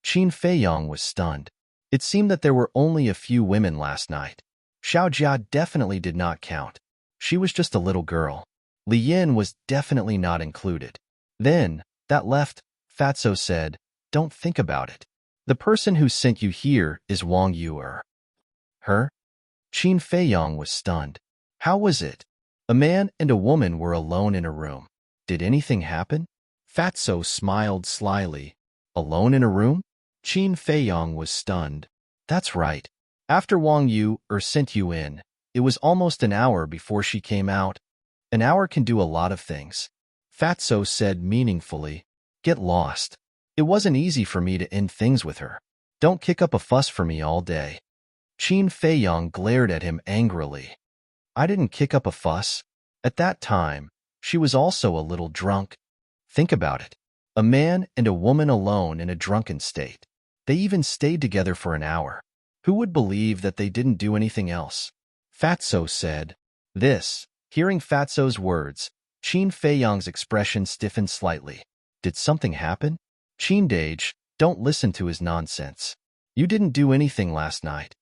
Qin Feiyang was stunned. It seemed that there were only a few women last night. Xiao Jia definitely did not count. She was just a little girl. Li Yin was definitely not included. Then, that left, Fatso said, "Don't think about it. The person who sent you here is Wang Yuer." "Her?" Qin Feiyang was stunned. How was it? A man and a woman were alone in a room. Did anything happen? Fatso smiled slyly. "Alone in a room?" Qin Feiyang was stunned. "That's right. After Wang Yuer sent you in, it was almost an hour before she came out. An hour can do a lot of things." Fatso said meaningfully. "Get lost. It wasn't easy for me to end things with her. Don't kick up a fuss for me all day." Qin Feiyang glared at him angrily. "I didn't kick up a fuss. At that time, she was also a little drunk. Think about it. A man and a woman alone in a drunken state. They even stayed together for an hour. Who would believe that they didn't do anything else?" Fatso said. Hearing Fatso's words, Qin Feiyang's expression stiffened slightly. Did something happen? Qin Dage, don't listen to his nonsense. You didn't do anything last night.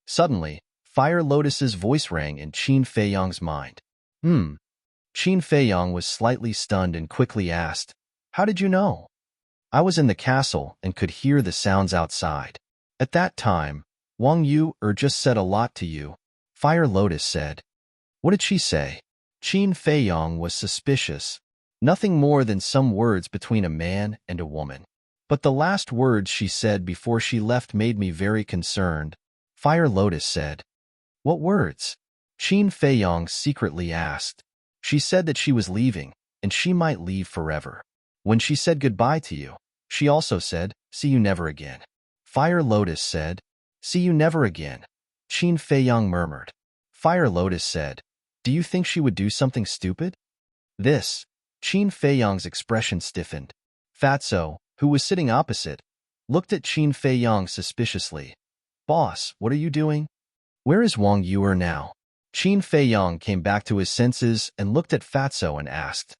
Suddenly, Fire Lotus's voice rang in Qin Feiyang's mind. Qin Feiyang was slightly stunned and quickly asked, "How did you know?" "I was in the castle and could hear the sounds outside. At that time, Wang Yuer just said a lot to you," Fire Lotus said. "What did she say?" Qin Feiyang was suspicious. Nothing more than some words between a man and a woman. But the last words she said before she left made me very concerned, Fire Lotus said. "What words?" Qin Feiyang secretly asked. "She said that she was leaving, and she might leave forever." When she said goodbye to you, she also said, see you never again. Fire Lotus said, see you never again. Qin Feiyang murmured. Fire Lotus said, do you think she would do something stupid? This. Qin Feiyang's expression stiffened. Fatso, who was sitting opposite, looked at Qin Feiyang suspiciously. Boss, what are you doing? Where is Wang Yuer now? Qin Feiyang came back to his senses and looked at Fatso and asked.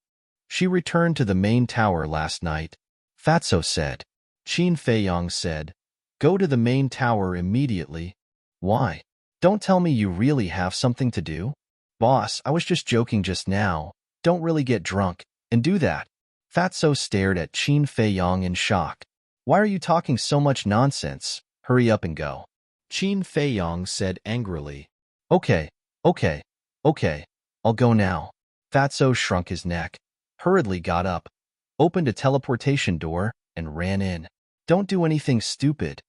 She returned to the main tower last night. Fatso said. Qin Feiyang said, go to the main tower immediately. Why? Don't tell me you really have something to do? Boss, I was just joking just now. Don't really get drunk and do that. Fatso stared at Qin Feiyang in shock. Why are you talking so much nonsense? Hurry up and go. Qin Feiyang said angrily. Okay, I'll go now. Fatso shrunk his neck, hurriedly got up, opened a teleportation door, and ran in. Don't do anything stupid.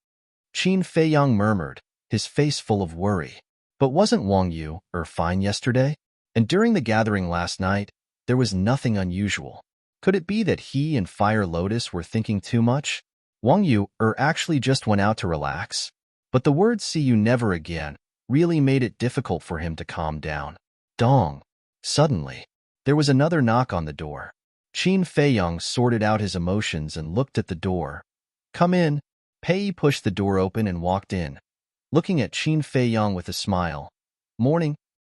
Qin Feiyang murmured, his face full of worry. But wasn't Wang Yuer fine yesterday? And during the gathering last night, there was nothing unusual. Could it be that he and Fire Lotus were thinking too much? Wang Yuer actually just went out to relax? But the words see you never again really made it difficult for him to calm down. Dong. Suddenly, there was another knock on the door. Qin Feiyang sorted out his emotions and looked at the door. Come in. Pei pushed the door open and walked in, looking at Qin Feiyang with a smile. Morning.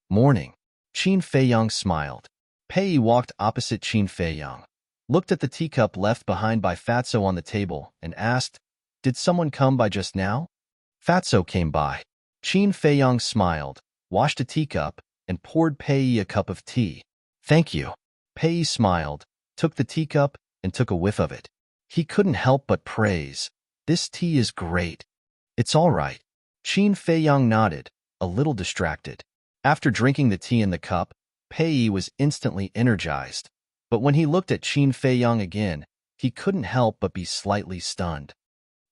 Morning. Qin Feiyang smiled. Pei walked opposite Qin Feiyang, looked at the teacup left behind by Fatso on the table, and asked, did someone come by just now? Fatso came by. Qin Feiyang smiled, washed a teacup, and poured Pei a cup of tea. Thank you. Pei smiled, took the teacup, and took a whiff of it. He couldn't help but praise. This tea is great. It's all right. Qin Feiyang nodded, a little distracted. After drinking the tea in the cup, Pei was instantly energized. But when he looked at Qin Feiyang again, he couldn't help but be slightly stunned.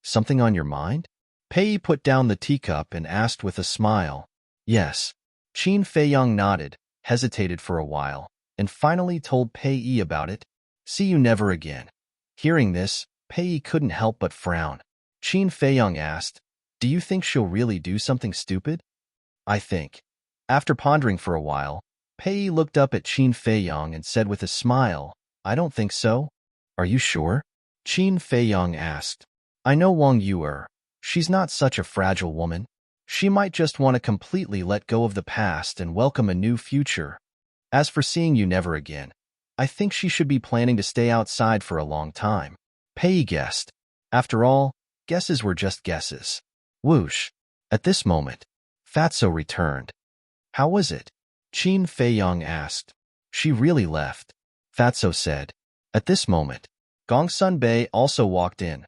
Something on your mind? Pei put down the teacup and asked with a smile. Yes. Qin Feiyang nodded, hesitated for a while, and finally told Pei about it. See you never again. Hearing this, Pei couldn't help but frown. Qin Feiyang asked, do you think she'll really do something stupid? I think. After pondering for a while, Pei looked up at Qin Feiyang and said with a smile, I don't think so. Are you sure? Qin Feiyang asked. I know Wang Yuer. She's not such a fragile woman. She might just want to completely let go of the past and welcome a new future. As for seeing you never again, I think she should be planning to stay outside for a long time. Pei guessed. After all, guesses were just guesses. Whoosh. At this moment, Fatso returned. How was it? Qin Feiyang asked. She really left. Fatso said. At this moment, Gongsun Bei also walked in,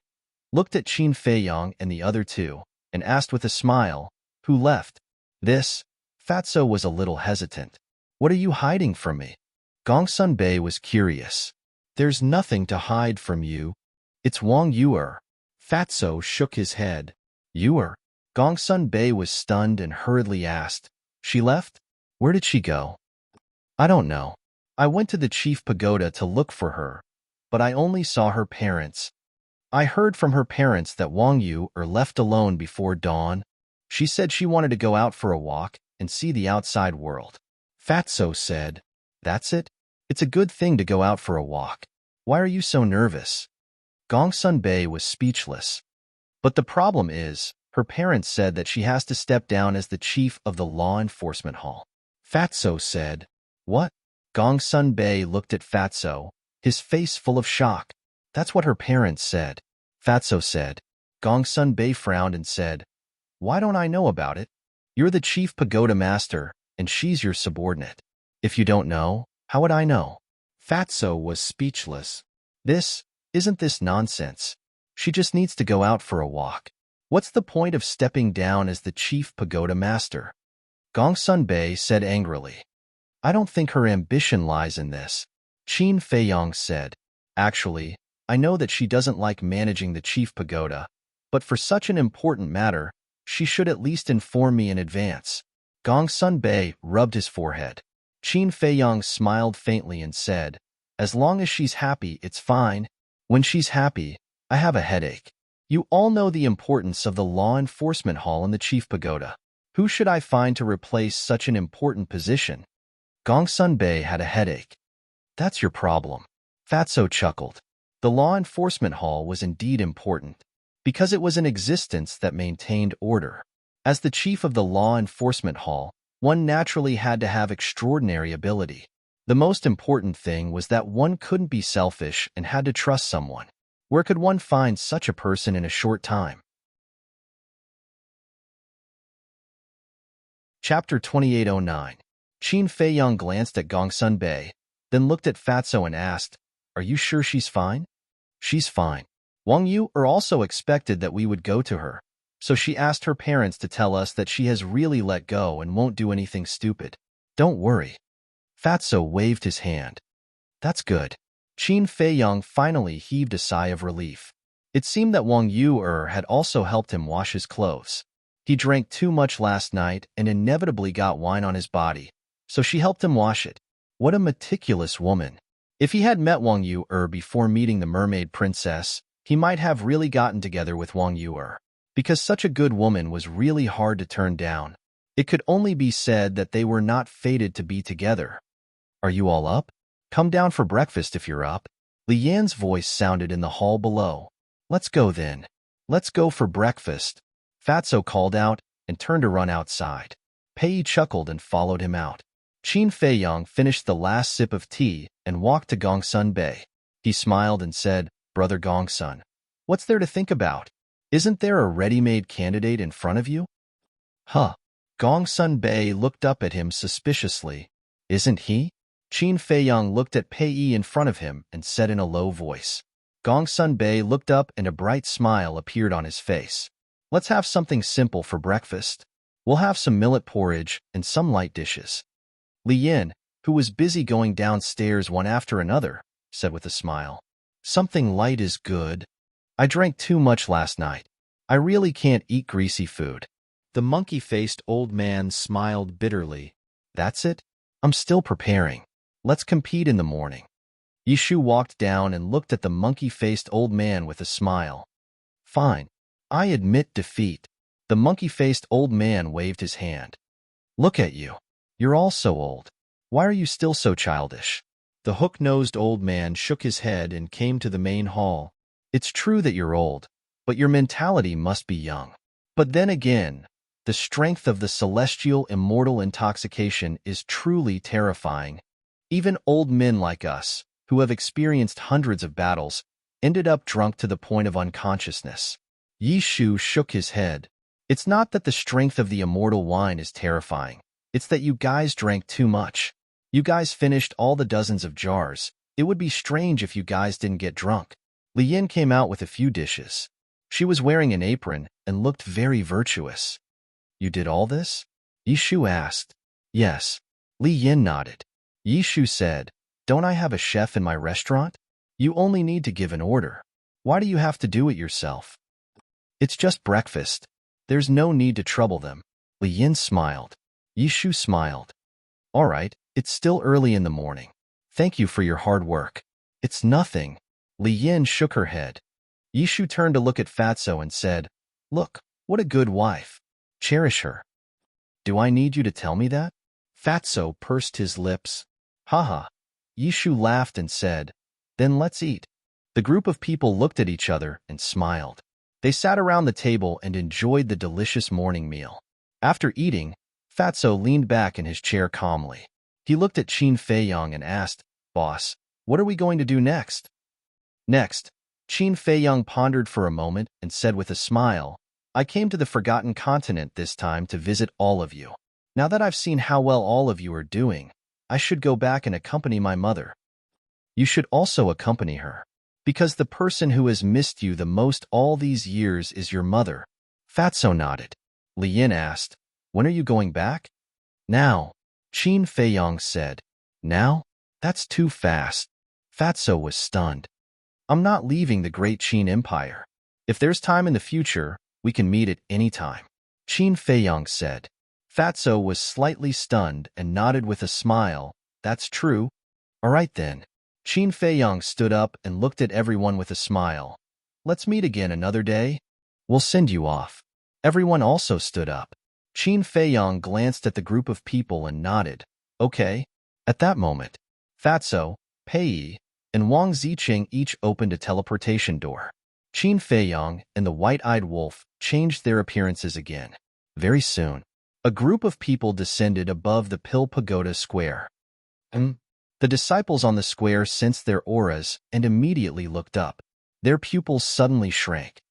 looked at Qin Feiyang and the other two, and asked with a smile, who left? This? Fatso was a little hesitant. What are you hiding from me? Gongsun Bei was curious. There's nothing to hide from you. It's Wang Yuer. Fatso shook his head. Yuer? Gongsun Bei was stunned and hurriedly asked. She left? Where did she go? I don't know. I went to the chief pagoda to look for her, but I only saw her parents. I heard from her parents that Wang Yuer left alone before dawn. She said she wanted to go out for a walk and see the outside world. Fatso said, that's it? It's a good thing to go out for a walk. Why are you so nervous? Gongsun Bei was speechless. But the problem is, her parents said that she has to step down as the chief of the law enforcement hall. Fatso said, what? Gongsun Bei looked at Fatso, his face full of shock. That's what her parents said. Fatso said. Gongsun Bei frowned and said, why don't I know about it? You're the chief pagoda master, and she's your subordinate. If you don't know, how would I know? Fatso was speechless. Isn't this nonsense? She just needs to go out for a walk. What's the point of stepping down as the chief pagoda master? Gongsun Bei said angrily. I don't think her ambition lies in this. Qin Feiyang said. Actually, I know that she doesn't like managing the chief pagoda, but for such an important matter, she should at least inform me in advance. Gongsun Bei rubbed his forehead. Qin Feiyang smiled faintly and said, As long as she's happy, it's fine. When she's happy, I have a headache. You all know the importance of the law enforcement hall in the chief pagoda. Who should I find to replace such an important position? Gongsun Bei had a headache. That's your problem. Fatso chuckled. The law enforcement hall was indeed important, because it was an existence that maintained order. As the chief of the law enforcement hall, one naturally had to have extraordinary ability. The most important thing was that one couldn't be selfish and had to trust someone. Where could one find such a person in a short time? Chapter 2809. Qin Feiyang glanced at Gongsun Bei, then looked at Fatso and asked, "Are you sure she's fine?" "She's fine. Wang Yu also expected that we would go to her, so she asked her parents to tell us that she has really let go and won't do anything stupid. Don't worry." Fatso waved his hand. "That's good." Qin Feiyang finally heaved a sigh of relief. It seemed that Wang Yu had also helped him wash his clothes. He drank too much last night and inevitably got wine on his body, so she helped him wash it. What a meticulous woman. If he had met Wang Yu before meeting the mermaid princess, he might have really gotten together with Wang Yu because such a good woman was really hard to turn down. It could only be said that they were not fated to be together. "Are you all up? Come down for breakfast if you're up." Li Yan's voice sounded in the hall below. "Let's go then. Let's go for breakfast," Fatso called out and turned to run outside. Pei chuckled and followed him out. Qin Feiyang finished the last sip of tea and walked to Gongsun Bei. He smiled and said, "Brother Gongsun, what's there to think about? Isn't there a ready-made candidate in front of you?" "Huh." Gongsun Bei looked up at him suspiciously. "Isn't he?" Qin Feiyang looked at Pei in front of him and said in a low voice. Gongsun Bei looked up and a bright smile appeared on his face. "Let's have something simple for breakfast. We'll have some millet porridge and some light dishes." Li Yan, who was busy going downstairs one after another, said with a smile, "Something light is good. I drank too much last night. I really can't eat greasy food." The monkey-faced old man smiled bitterly. "That's it? I'm still preparing. Let's compete in the morning." Yishu walked down and looked at the monkey-faced old man with a smile. "Fine. I admit defeat." The monkey-faced old man waved his hand. "Look at you. You're all so old. Why are you still so childish?" The hook-nosed old man shook his head and came to the main hall. "It's true that you're old, but your mentality must be young. But then again, the strength of the celestial immortal intoxication is truly terrifying. Even old men like us, who have experienced hundreds of battles, ended up drunk to the point of unconsciousness." Yishu shook his head. "It's not that the strength of the immortal wine is terrifying. It's that you guys drank too much. You guys finished all the dozens of jars. It would be strange if you guys didn't get drunk." Li Yan came out with a few dishes. She was wearing an apron and looked very virtuous. "You did all this?" Yishu asked. "Yes." Li Yan nodded. Yishu said, "Don't I have a chef in my restaurant? You only need to give an order. Why do you have to do it yourself?" "It's just breakfast. There's no need to trouble them." Li Yan smiled. Yishu smiled. "All right, it's still early in the morning. Thank you for your hard work." "It's nothing." Li Yan shook her head. Yishu turned to look at Fatso and said, "Look, what a good wife. Cherish her." "Do I need you to tell me that?" Fatso pursed his lips. "Haha." Yishu laughed and said, "Then let's eat." The group of people looked at each other and smiled. They sat around the table and enjoyed the delicious morning meal. After eating, Fatso leaned back in his chair calmly. He looked at Qin Feiyang and asked, "Boss, what are we going to do next?" "Next," Qin Feiyang pondered for a moment and said with a smile, "I came to the Forgotten Continent this time to visit all of you. Now that I've seen how well all of you are doing, I should go back and accompany my mother." "You should also accompany her, because the person who has missed you the most all these years is your mother." Fatso nodded. Li Yan asked, "When are you going back?" "Now," Qin Feiyang said. "Now? That's too fast." Fatso was stunned. "I'm not leaving the great Qin Empire. If there's time in the future, we can meet at any time," Qin Feiyang said. Fatso was slightly stunned and nodded with a smile. "That's true. All right then." Qin Feiyang stood up and looked at everyone with a smile. Let's meet again another day. We'll send you off. Everyone also stood up. Qin Feiyang glanced at the group of people and nodded. Okay. At that moment, Fatso, Pei, and Wang Ziqing each opened a teleportation door. Qin Feiyang and the white-eyed wolf changed their appearances again. Very soon, a group of people descended above the Pill Pagoda Square. The disciples on the square sensed their auras and immediately looked up. Their pupils suddenly shrank.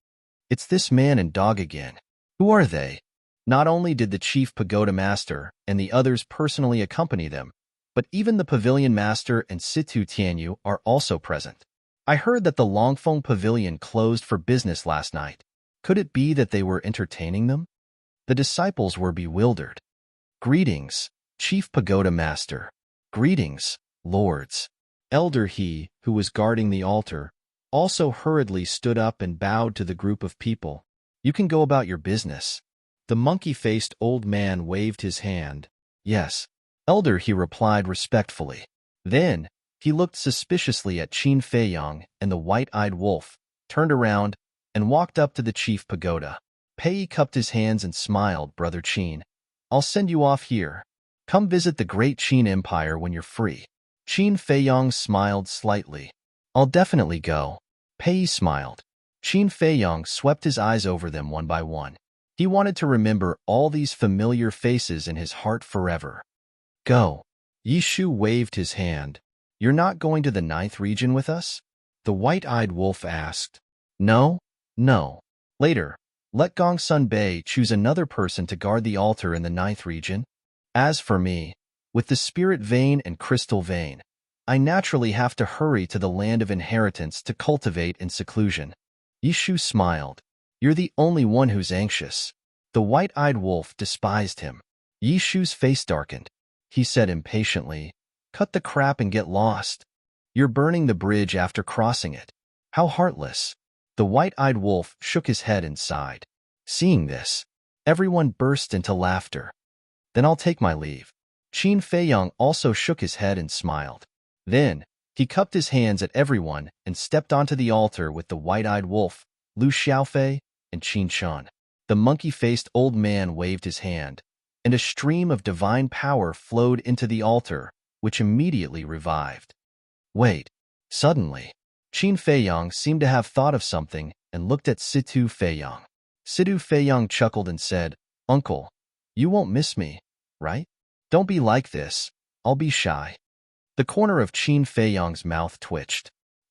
It's this man and dog again. Who are they? Not only did the chief pagoda master and the others personally accompany them, but even the pavilion master and Situ Tianyu are also present. I heard that the Longfeng Pavilion closed for business last night. Could it be that they were entertaining them? The disciples were bewildered. Greetings, Chief Pagoda Master. Greetings, lords. Elder He, who was guarding the altar, also hurriedly stood up and bowed to the group of people. You can go about your business. The monkey-faced old man waved his hand. Yes. Elder He replied respectfully. Then, he looked suspiciously at Qin Feiyang and the white-eyed wolf, turned around, and walked up to the chief pagoda. Pei cupped his hands and smiled, Brother Qin. I'll send you off here. Come visit the great Qin Empire when you're free. Qin Feiyang smiled slightly. I'll definitely go. Pei smiled. Qin Feiyang swept his eyes over them one by one. He wanted to remember all these familiar faces in his heart forever. Go. Yishu waved his hand. You're not going to the 9th region with us? The white-eyed wolf asked. No. Later, let Gongsun Bei choose another person to guard the altar in the 9th region. As for me, with the spirit vein and crystal vein, I naturally have to hurry to the land of inheritance to cultivate in seclusion. Yishu smiled. You're the only one who's anxious. The white-eyed wolf despised him. Yishu's face darkened. He said impatiently, Cut the crap and get lost. You're burning the bridge after crossing it. How heartless. The white-eyed wolf shook his head and sighed. Seeing this, everyone burst into laughter. Then I'll take my leave. Qin Feiyang also shook his head and smiled. Then, he cupped his hands at everyone and stepped onto the altar with the white-eyed wolf, Lu Xiaofei, and Qin Shan. The monkey-faced old man waved his hand, and a stream of divine power flowed into the altar, which immediately revived. Wait. Suddenly, Qin Feiyang seemed to have thought of something and looked at Situ Feiyang. Situ Feiyang chuckled and said, Uncle, you won't miss me, right? Don't be like this. I'll be shy. The corner of Qin Feiyang's mouth twitched.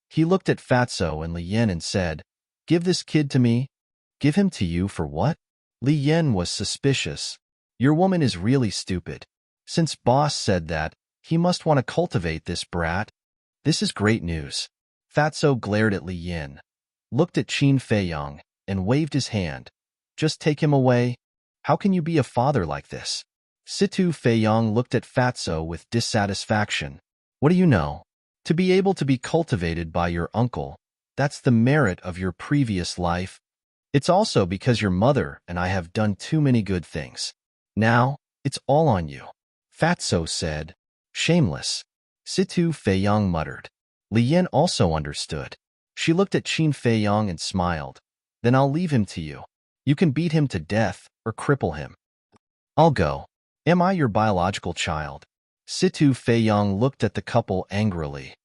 He looked at Fatso and Li Yan and said, Give this kid to me. Give him to you for what? Li Yan was suspicious. Your woman is really stupid. Since boss said that, he must want to cultivate this brat. This is great news. Fatso glared at Li Yan, looked at Qin Feiyang, and waved his hand. Just take him away. How can you be a father like this? Situ Feiyang looked at Fatso with dissatisfaction. What do you know? To be able to be cultivated by your uncle, that's the merit of your previous life. It's also because your mother and I have done too many good things. Now, it's all on you. Fatso said. Shameless. Situ Feiyang muttered. Li Yan also understood. She looked at Qin Feiyang and smiled. Then I'll leave him to you. You can beat him to death or cripple him. I'll go. Am I your biological child? Situ Feiyang looked at the couple angrily.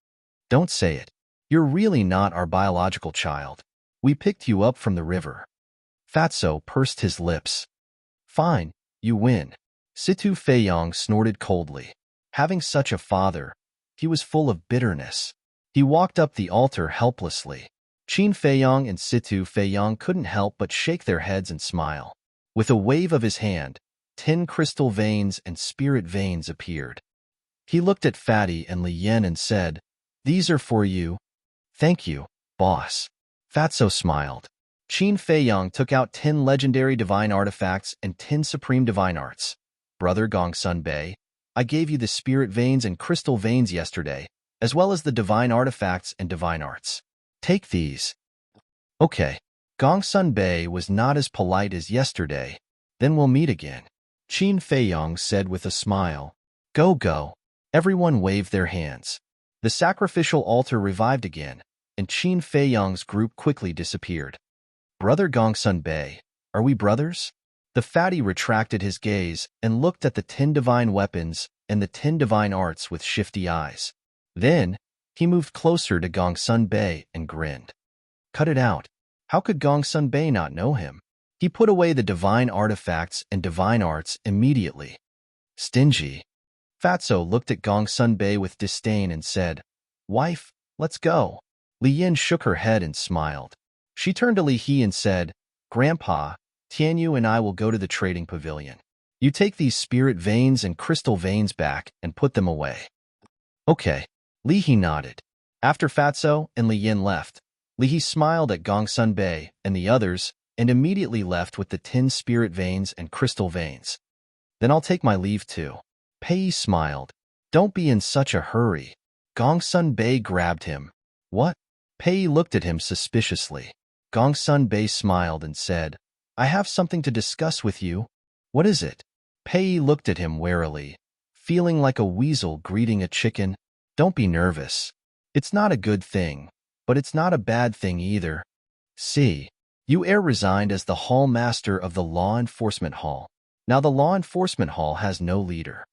Don't say it. You're really not our biological child. We picked you up from the river. Fatso pursed his lips. Fine, you win. Situ Feiyang snorted coldly. Having such a father, he was full of bitterness. He walked up the altar helplessly. Qin Feiyang and Situ Feiyang couldn't help but shake their heads and smile. With a wave of his hand, 10 crystal veins and spirit veins appeared. He looked at Fatty and Li Yan and said, These are for you. Thank you, boss. Fatso smiled. Qin Feiyang took out 10 legendary divine artifacts and 10 supreme divine arts. Brother Gongsun Bei, I gave you the spirit veins and crystal veins yesterday, as well as the divine artifacts and divine arts. Take these. Okay. Gongsun Bei was not as polite as yesterday. Then we'll meet again. Qin Feiyang said with a smile. Go. Everyone waved their hands. The sacrificial altar revived again, and Qin Feiyang's group quickly disappeared. Brother Gongsun Bei, are we brothers? The fatty retracted his gaze and looked at the 10 divine weapons and the 10 divine arts with shifty eyes. Then, he moved closer to Gongsun Bei and grinned. Cut it out. How could Gongsun Bei not know him? He put away the divine artifacts and divine arts immediately. Stingy. Fatso looked at Gongsun Bei with disdain and said, Wife, let's go. Li Yin shook her head and smiled. She turned to Li He and said, Grandpa, Tianyu and I will go to the trading pavilion. You take these spirit veins and crystal veins back and put them away. Okay. Li He nodded. After Fatso and Li Yin left, Li He smiled at Gongsun Bei and the others and immediately left with the 10 spirit veins and crystal veins. Then I'll take my leave too. Pei smiled. Don't be in such a hurry. Gongsun Bei grabbed him. What? Pei looked at him suspiciously. Gongsun Bei smiled and said, I have something to discuss with you. What is it? Pei looked at him warily, feeling like a weasel greeting a chicken. Don't be nervous. It's not a good thing, but it's not a bad thing either. See, you resigned as the hall master of the law enforcement hall. Now the law enforcement hall has no leader.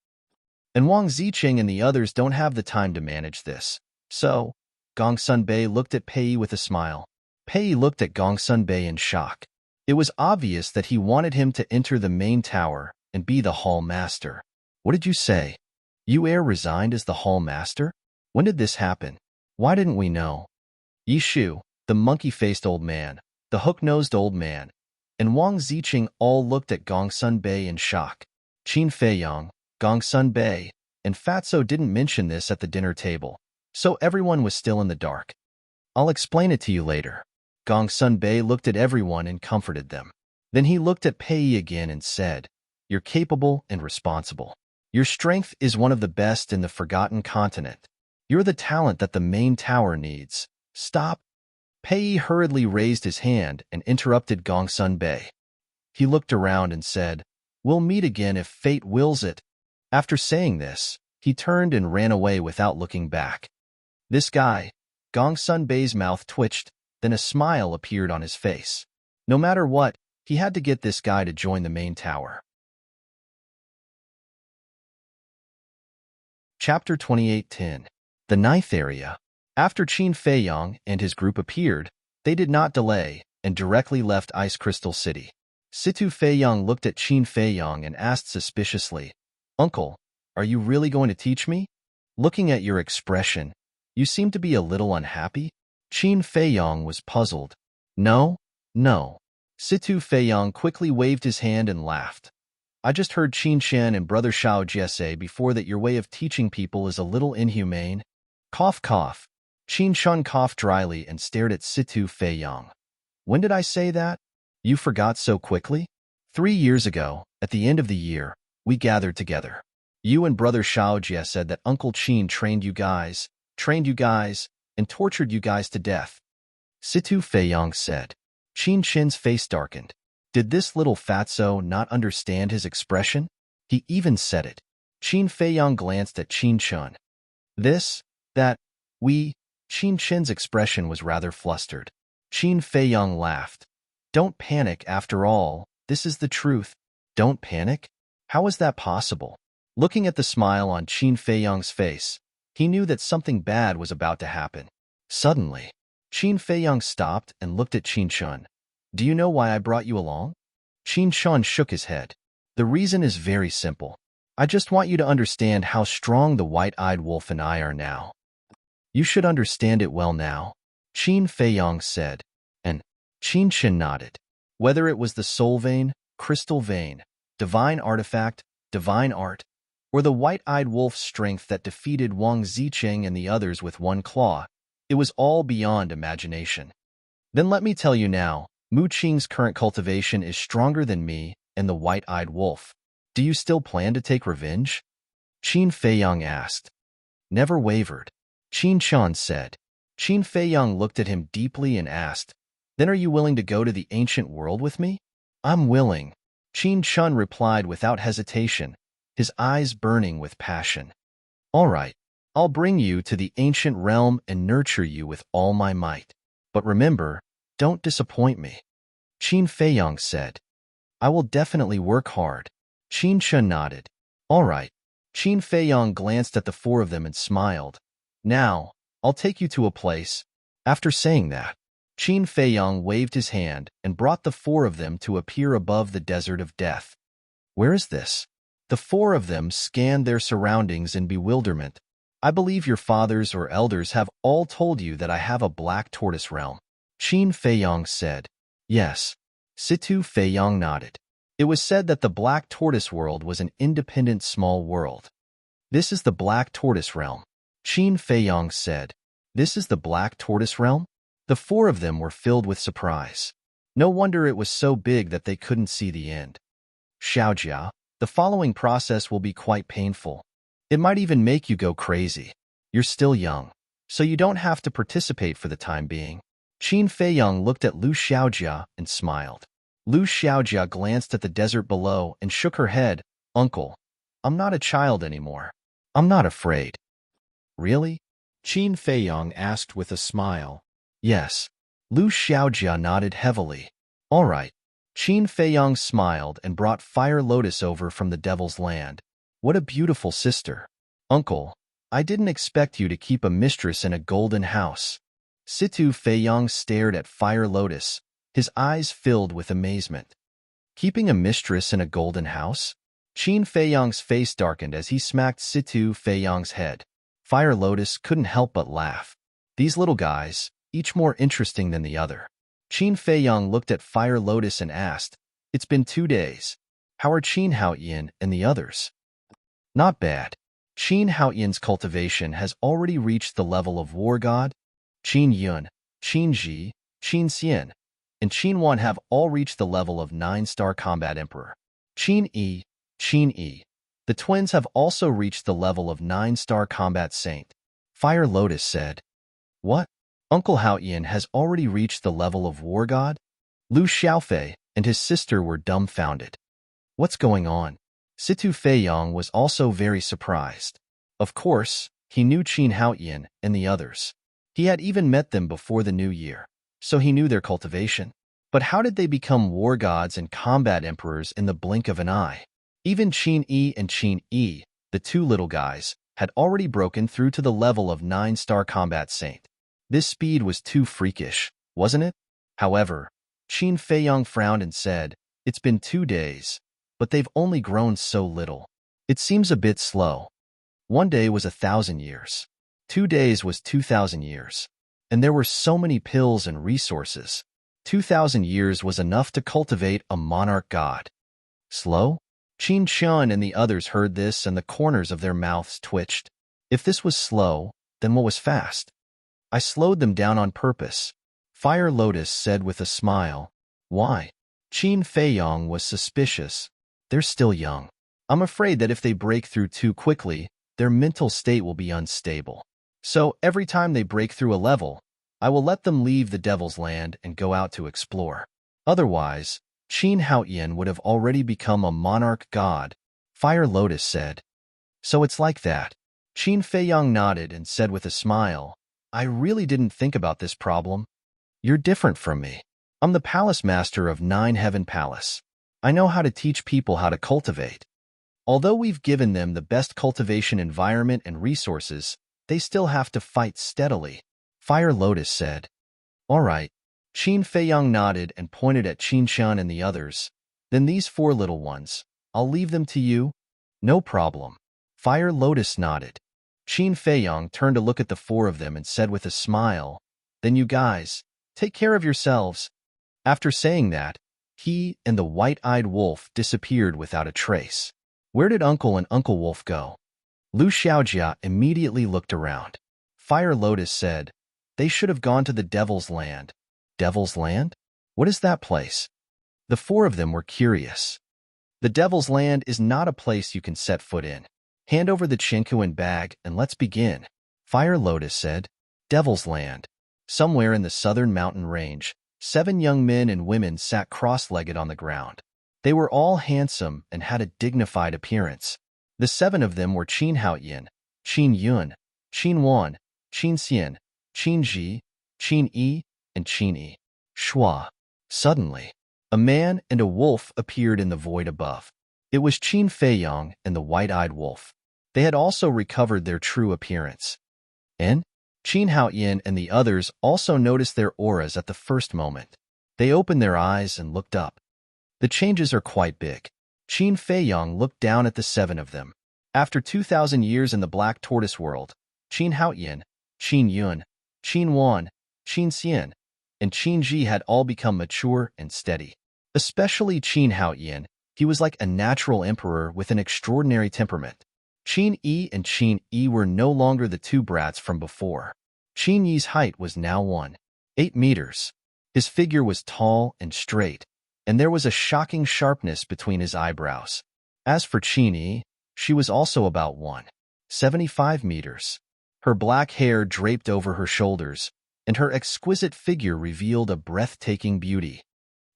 And Wang Ziqing and the others don't have the time to manage this. So, Gongsun Bei looked at Pei with a smile. Pei looked at Gongsun Bei in shock. It was obvious that he wanted him to enter the main tower and be the hall master. What did you say? You resigned as the hall master? When did this happen? Why didn't we know? Yishu, the monkey-faced old man, the hook-nosed old man, and Wang Ziqing all looked at Gongsun Bei in shock. Qin Feiyang, Gongsun Bei, and Fatso didn't mention this at the dinner table, so everyone was still in the dark. I'll explain it to you later. Gongsun Bei looked at everyone and comforted them. Then he looked at Pei again and said, You're capable and responsible. Your strength is one of the best in the Forgotten Continent. You're the talent that the main tower needs. Stop. Pei hurriedly raised his hand and interrupted Gongsun Bei. He looked around and said, We'll meet again if fate wills it. After saying this, he turned and ran away without looking back. This guy, Gongsun Bei's mouth twitched, then a smile appeared on his face. No matter what, he had to get this guy to join the main tower. Chapter 28:10. The ninth area. After Qin Feiyang and his group appeared, they did not delay and directly left Ice Crystal City. Situ Feiyang looked at Qin Feiyang and asked suspiciously, Uncle, are you really going to teach me? Looking at your expression, you seem to be a little unhappy. Qin Feiyang was puzzled. No. Situ Feiyang quickly waved his hand and laughed. I just heard Qin Shen and Brother Shao Jie say before that your way of teaching people is a little inhumane. Cough, cough. Qin Shen coughed dryly and stared at Situ Feiyang. When did I say that? You forgot so quickly? 3 years ago, at the end of the year, we gathered together. You and Brother Shao Jie said that Uncle Qin trained you guys, and tortured you guys to death. Situ Feiyang said. Qin Shen's face darkened. Did this little fatso not understand his expression? He even said it. Qin Feiyang glanced at Qin Shen. Qin Shen's expression was rather flustered. Qin Feiyang laughed. Don't panic, after all, this is the truth. Don't panic? How is that possible? Looking at the smile on Qin Feiyang's face, he knew that something bad was about to happen. Suddenly, Qin Feiyang stopped and looked at Qin Shen. Do you know why I brought you along? Qin Shen shook his head. The reason is very simple. I just want you to understand how strong the white-eyed wolf and I are now. You should understand it well now, Qin Feiyang said, and Qin Shen nodded. Whether it was the soul vein, crystal vein, divine artifact, divine art, or the white-eyed wolf's strength that defeated Wang Ziqing and the others with one claw, it was all beyond imagination. Then let me tell you now, Mu Qing's current cultivation is stronger than me and the white-eyed wolf. Do you still plan to take revenge? Qin Feiyang asked. Never wavered. Qin Shen said. Qin Feiyang looked at him deeply and asked, Then are you willing to go to the ancient world with me? I'm willing. Qin Shen replied without hesitation, his eyes burning with passion. All right, I'll bring you to the ancient realm and nurture you with all my might. But remember, don't disappoint me. Qin Feiyang said. I will definitely work hard. Qin Shun nodded. All right. Qin Feiyang glanced at the four of them and smiled. Now, I'll take you to a place. After saying that, Qin Feiyang waved his hand and brought the four of them to appear above the desert of death. Where is this? The four of them scanned their surroundings in bewilderment. I believe your fathers or elders have all told you that I have a black tortoise realm. Qin Feiyang said. Yes. Situ Feiyang nodded. It was said that the Black Tortoise world was an independent small world. This is the Black Tortoise realm. Qin Feiyang said. This is the Black Tortoise realm? The four of them were filled with surprise. No wonder it was so big that they couldn't see the end. Xiaojia, the following process will be quite painful. It might even make you go crazy. You're still young, so you don't have to participate for the time being. Qin Feiyang looked at Lu Xiaojia and smiled. Lu Xiaojia glanced at the desert below and shook her head. Uncle, I'm not a child anymore. I'm not afraid. Really? Qin Feiyang asked with a smile. Yes. Lu Xiaojia nodded heavily. All right. Qin Feiyang smiled and brought Fire Lotus over from the Devil's Land. What a beautiful sister. Uncle, I didn't expect you to keep a mistress in a golden house. Situ Feiyang stared at Fire Lotus, his eyes filled with amazement. Keeping a mistress in a golden house? Qin Feiyang's face darkened as he smacked Situ Feiyang's head. Fire Lotus couldn't help but laugh. These little guys, each more interesting than the other. Qin Feiyang looked at Fire Lotus and asked, It's been 2 days. How are Qin Haoyin and the others? Not bad. Qin Haoyin's cultivation has already reached the level of War God. Qin Yun, Qin Ji, Qin Xian, and Qin Wan have all reached the level of 9-star combat emperor. Qin Yi, the twins have also reached the level of 9-star combat saint. Fire Lotus said. What? Uncle Haoyin has already reached the level of War God? Lu Xiaofei and his sister were dumbfounded. What's going on? Situ Feiyang was also very surprised. Of course, he knew Qin Haoyin and the others. He had even met them before the new year, so he knew their cultivation. But how did they become war gods and combat emperors in the blink of an eye? Even Qin Yi and Qin Yi, the two little guys, had already broken through to the level of 9-star combat saint. This speed was too freakish, wasn't it? However, Qin Feiyang frowned and said, It's been 2 days, but they've only grown so little. It seems a bit slow. 1 day was 1,000 years. 2 days was 2,000 years. And there were so many pills and resources. 2,000 years was enough to cultivate a monarch god. Slow? Qin Shun and the others heard this and the corners of their mouths twitched. If this was slow, then what was fast? I slowed them down on purpose. Fire Lotus said with a smile. Why? Qin Feiyang was suspicious. They're still young. I'm afraid that if they break through too quickly, their mental state will be unstable. So every time they break through a level, I will let them leave the Devil's Land and go out to explore. Otherwise, Qin Haoyin would have already become a monarch god, Fire Lotus said. So it's like that. Qin Feiyang nodded and said with a smile, I really didn't think about this problem. You're different from me. I'm the palace master of 9 Heaven Palace. I know how to teach people how to cultivate. Although we've given them the best cultivation environment and resources, they still have to fight steadily, Fire Lotus said. All right. Qin Feiyang nodded and pointed at Qin Shan and the others. Then these 4 little ones, I'll leave them to you? No problem. Fire Lotus nodded. Qin Feiyang turned to look at the 4 of them and said with a smile, Then you guys, take care of yourselves. After saying that, he and the white-eyed wolf disappeared without a trace. Where did Uncle and Uncle Wolf go? Lu Xiaojia immediately looked around. Fire Lotus said, They should have gone to the Devil's Land. Devil's Land? What is that place? The 4 of them were curious. The Devil's Land is not a place you can set foot in. Hand over the Chinkuan bag and let's begin, Fire Lotus said. Devil's Land. Somewhere in the southern mountain range, 7 young men and women sat cross-legged on the ground. They were all handsome and had a dignified appearance. The 7 of them were Qin Haoyin, Qin Yun, Qin Wan, Qin Xian, Qin Ji, Qin Yi, and Qin Yi. Shua. Suddenly, a man and a wolf appeared in the void above. It was Qin Feiyang and the white-eyed wolf. They had also recovered their true appearance. And Qin Haoyan and the others also noticed their auras at the first moment. They opened their eyes and looked up. The changes are quite big. Qin Feiyang looked down at the seven of them. After 2,000 years in the Black Tortoise world, Qin Haoyan, Qin Yun, Qin Wan, Qin Xian, and Qin Ji had all become mature and steady. Especially Qin Haoyan, he was like a natural emperor with an extraordinary temperament. Qin Yi and Qin Yi were no longer the two brats from before. Qin Yi's height was now 1.8 meters. His figure was tall and straight, and there was a shocking sharpness between his eyebrows. As for Qin Yi, she was also about 1.75 meters. Her black hair draped over her shoulders, and her exquisite figure revealed a breathtaking beauty.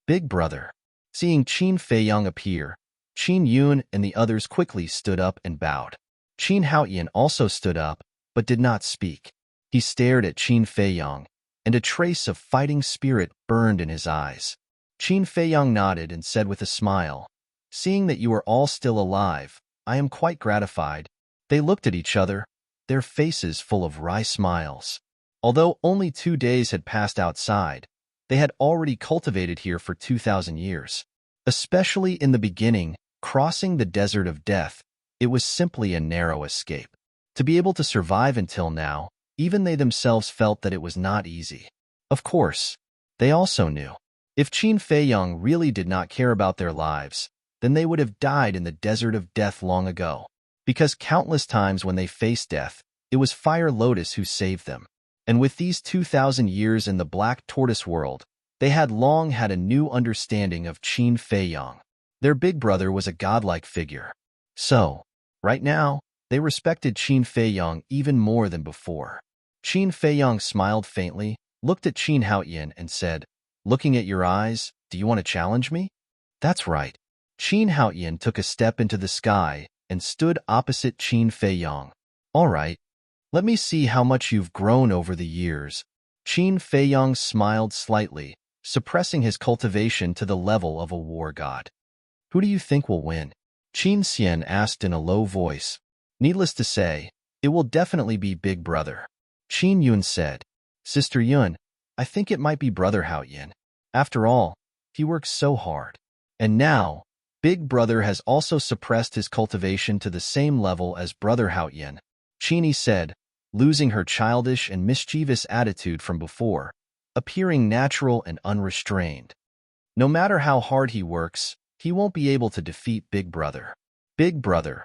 Big brother. Seeing Qin Feiyang appear, Qin Yun and the others quickly stood up and bowed. Qin Haoyan also stood up, but did not speak. He stared at Qin Feiyang, and a trace of fighting spirit burned in his eyes. Qin Feiyang nodded and said with a smile, "Seeing that you are all still alive, I am quite gratified." They looked at each other, their faces full of wry smiles. Although only 2 days had passed outside, they had already cultivated here for 2,000 years. Especially in the beginning, crossing the desert of death, it was simply a narrow escape. To be able to survive until now, even they themselves felt that it was not easy. Of course, they also knew, if Qin Feiyang really did not care about their lives, then they would have died in the desert of death long ago. Because countless times when they faced death, it was Fire Lotus who saved them. And with these 2,000 years in the Black Tortoise world, they had long had a new understanding of Qin Feiyang. Their big brother was a godlike figure. So, right now, they respected Qin Feiyang even more than before. Qin Feiyang smiled faintly, looked at Qin Haoyan and said, "Looking at your eyes, do you want to challenge me?" That's right. Qin Haoyan took a step into the sky and stood opposite Qin Feiyang. All right. Let me see how much you've grown over the years. Qin Feiyang smiled slightly, suppressing his cultivation to the level of a war god. Who do you think will win? Qin Xian asked in a low voice. Needless to say, it will definitely be Big Brother. Qin Yun said, Sister Yun, I think it might be Brother Haoyan. After all, he works so hard. And now, Big Brother has also suppressed his cultivation to the same level as Brother Haoyan. Qin Yi said, losing her childish and mischievous attitude from before, appearing natural and unrestrained. No matter how hard he works, he won't be able to defeat Big Brother. Big Brother.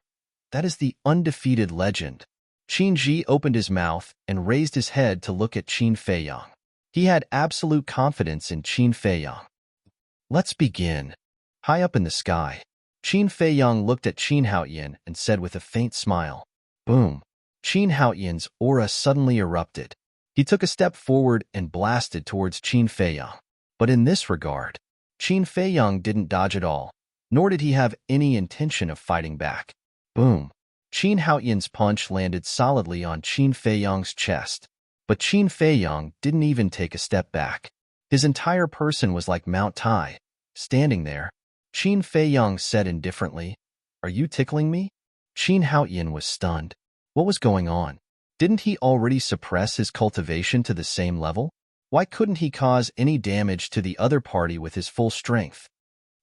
That is the undefeated legend. Qin Ji opened his mouth and raised his head to look at Qin Feiyang. He had absolute confidence in Qin Feiyang. Let's begin. High up in the sky, Qin Feiyang looked at Qin Haoyan and said with a faint smile, Boom. Qin Haoyan's aura suddenly erupted. He took a step forward and blasted towards Qin Feiyang. But in this regard, Qin Feiyang didn't dodge at all, nor did he have any intention of fighting back. Boom. Qin Haoyan's punch landed solidly on Qin Feiyang's chest. But Qin Feiyang didn't even take a step back. His entire person was like Mount Tai, standing there. Qin Feiyang said indifferently, Are you tickling me? Qin Haoyan was stunned. What was going on? Didn't he already suppress his cultivation to the same level? Why couldn't he cause any damage to the other party with his full strength?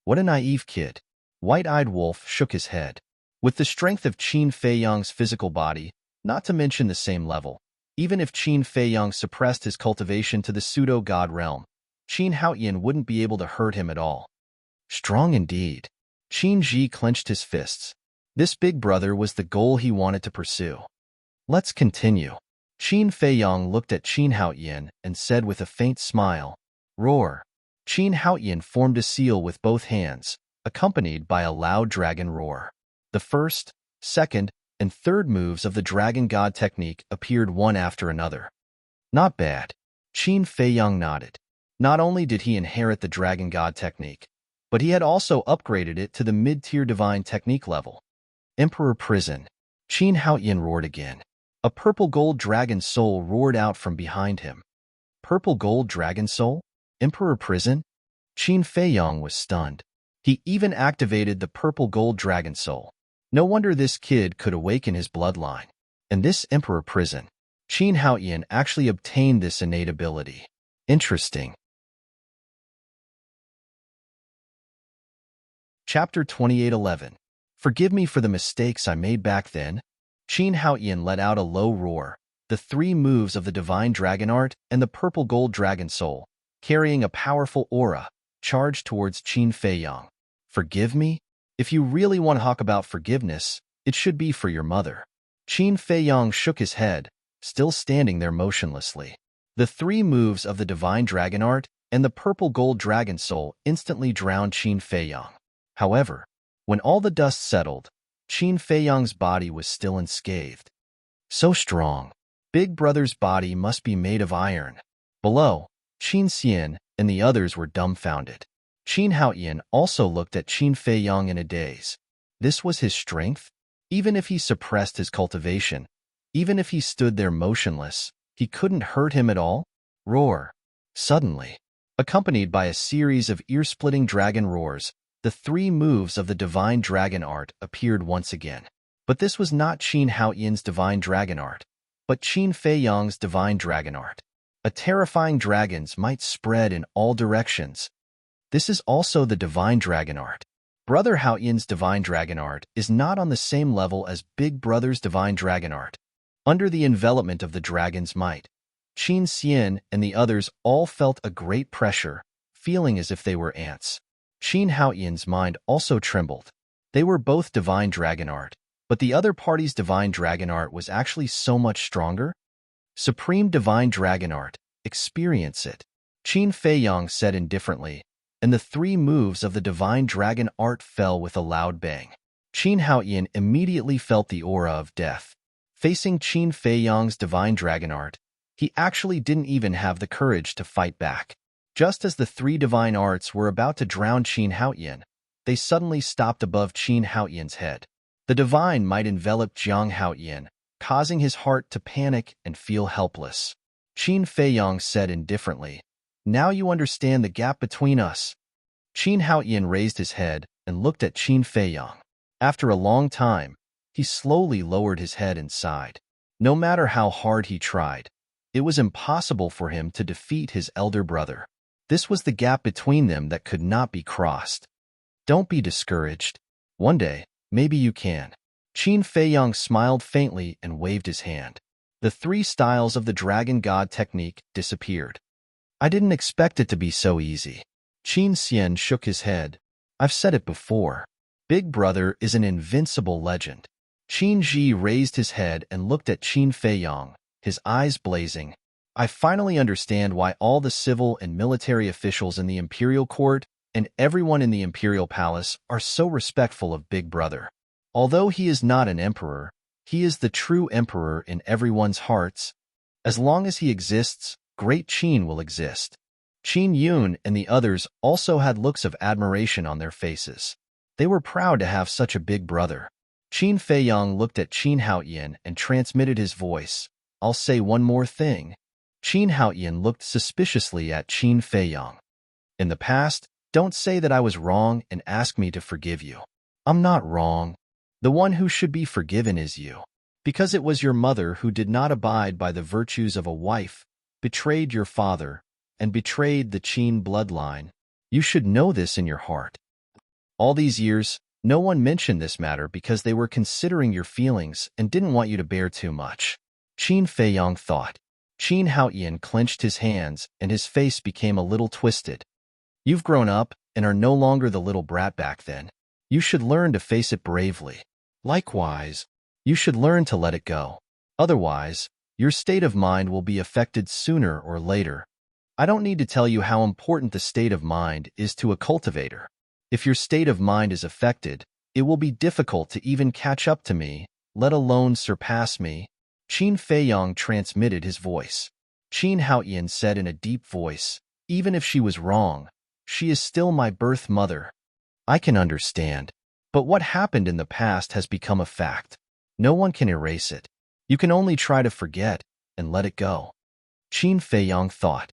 What a naive kid. White-eyed Wolf shook his head. With the strength of Qin Feiyang's physical body, not to mention the same level, even if Qin Feiyang suppressed his cultivation to the pseudo-god realm, Qin Haoyan wouldn't be able to hurt him at all. Strong indeed. Qin Ji clenched his fists. This big brother was the goal he wanted to pursue. Let's continue. Qin Feiyang looked at Qin Haoyan and said with a faint smile, Roar. Qin Haoyan formed a seal with both hands, accompanied by a loud dragon roar. The first, second, and third moves of the Dragon God technique appeared one after another. Not bad. Qin Feiyang nodded. Not only did he inherit the Dragon God technique, but he had also upgraded it to the mid-tier divine technique level. Emperor Prison. Qin Haoyan roared again. A purple gold dragon soul roared out from behind him. Purple gold dragon soul? Emperor prison? Qin Feiyong was stunned. He even activated the purple gold dragon soul. No wonder this kid could awaken his bloodline. And this emperor prison. Qin Haoyan actually obtained this innate ability. Interesting. Chapter 2811. Forgive me for the mistakes I made back then. Qin Haoyan let out a low roar. The three moves of the divine dragon art and the purple gold dragon soul, carrying a powerful aura, charged towards Qin Feiyong. Forgive me? If you really want to talk about forgiveness, it should be for your mother. Qin Feiyong shook his head, still standing there motionlessly. The three moves of the divine dragon art and the purple gold dragon soul instantly drowned Qin Feiyong. However, when all the dust settled, Qin Feiyong's body was still unscathed. So strong. Big Brother's body must be made of iron. Below, Qin Xian and the others were dumbfounded. Qin Haoyan also looked at Qin Feiyong in a daze. This was his strength? Even if he suppressed his cultivation, even if he stood there motionless, he couldn't hurt him at all? Roar. Suddenly, accompanied by a series of ear-splitting dragon roars, the three moves of the divine dragon art appeared once again. But this was not Qin Haoyan's divine dragon art, but Qin Feiyong's divine dragon art. A terrifying dragon's might spread in all directions. This is also the divine dragon art. Brother Haoyan's divine dragon art is not on the same level as Big Brother's divine dragon art. Under the envelopment of the dragon's might, Qin Xian and the others all felt a great pressure, feeling as if they were ants. Qin Haoyan's mind also trembled. They were both divine dragon art, but the other party's divine dragon art was actually so much stronger. Supreme divine dragon art, experience it. Qin Feiyong said indifferently, and the three moves of the divine dragon art fell with a loud bang. Qin Haoyan immediately felt the aura of death. Facing Qin Feiyong's divine dragon art, he actually didn't even have the courage to fight back. Just as the three divine arts were about to drown Qin Haoyan, they suddenly stopped above Qin Haoyan's head. The divine might envelop Jiang Haoyan, causing his heart to panic and feel helpless. Qin Feiyong said indifferently, "Now you understand the gap between us." Qin Haoyan raised his head and looked at Qin Feiyong. After a long time, he slowly lowered his head and sighed. No matter how hard he tried, it was impossible for him to defeat his elder brother. This was the gap between them that could not be crossed. Don't be discouraged. One day, maybe you can. Qin Feiyong smiled faintly and waved his hand. The three styles of the Dragon God technique disappeared. I didn't expect it to be so easy. Qin Xian shook his head. I've said it before. Big Brother is an invincible legend. Qin Ji raised his head and looked at Qin Feiyong, his eyes blazing. I finally understand why all the civil and military officials in the imperial court and everyone in the imperial palace are so respectful of Big Brother. Although he is not an emperor, he is the true emperor in everyone's hearts. As long as he exists, Great Qin will exist. Qin Yun and the others also had looks of admiration on their faces. They were proud to have such a big brother. Qin Feiyong looked at Qin Haoyan and transmitted his voice. I'll say one more thing. Qin Haoyan looked suspiciously at Qin Feiyong. In the past, don't say that I was wrong and ask me to forgive you. I'm not wrong. The one who should be forgiven is you. Because it was your mother who did not abide by the virtues of a wife, betrayed your father, and betrayed the Qin bloodline. You should know this in your heart. All these years, no one mentioned this matter because they were considering your feelings and didn't want you to bear too much. Qin Feiyong thought. Qin Haoyan clenched his hands and his face became a little twisted. You've grown up and are no longer the little brat back then. You should learn to face it bravely. Likewise, you should learn to let it go. Otherwise, your state of mind will be affected sooner or later. I don't need to tell you how important the state of mind is to a cultivator. If your state of mind is affected, it will be difficult to even catch up to me, let alone surpass me. Qin Feiyong transmitted his voice. Qin Haoyan said in a deep voice, even if she was wrong, she is still my birth mother. I can understand. But what happened in the past has become a fact. No one can erase it. You can only try to forget and let it go. Qin Feiyong thought.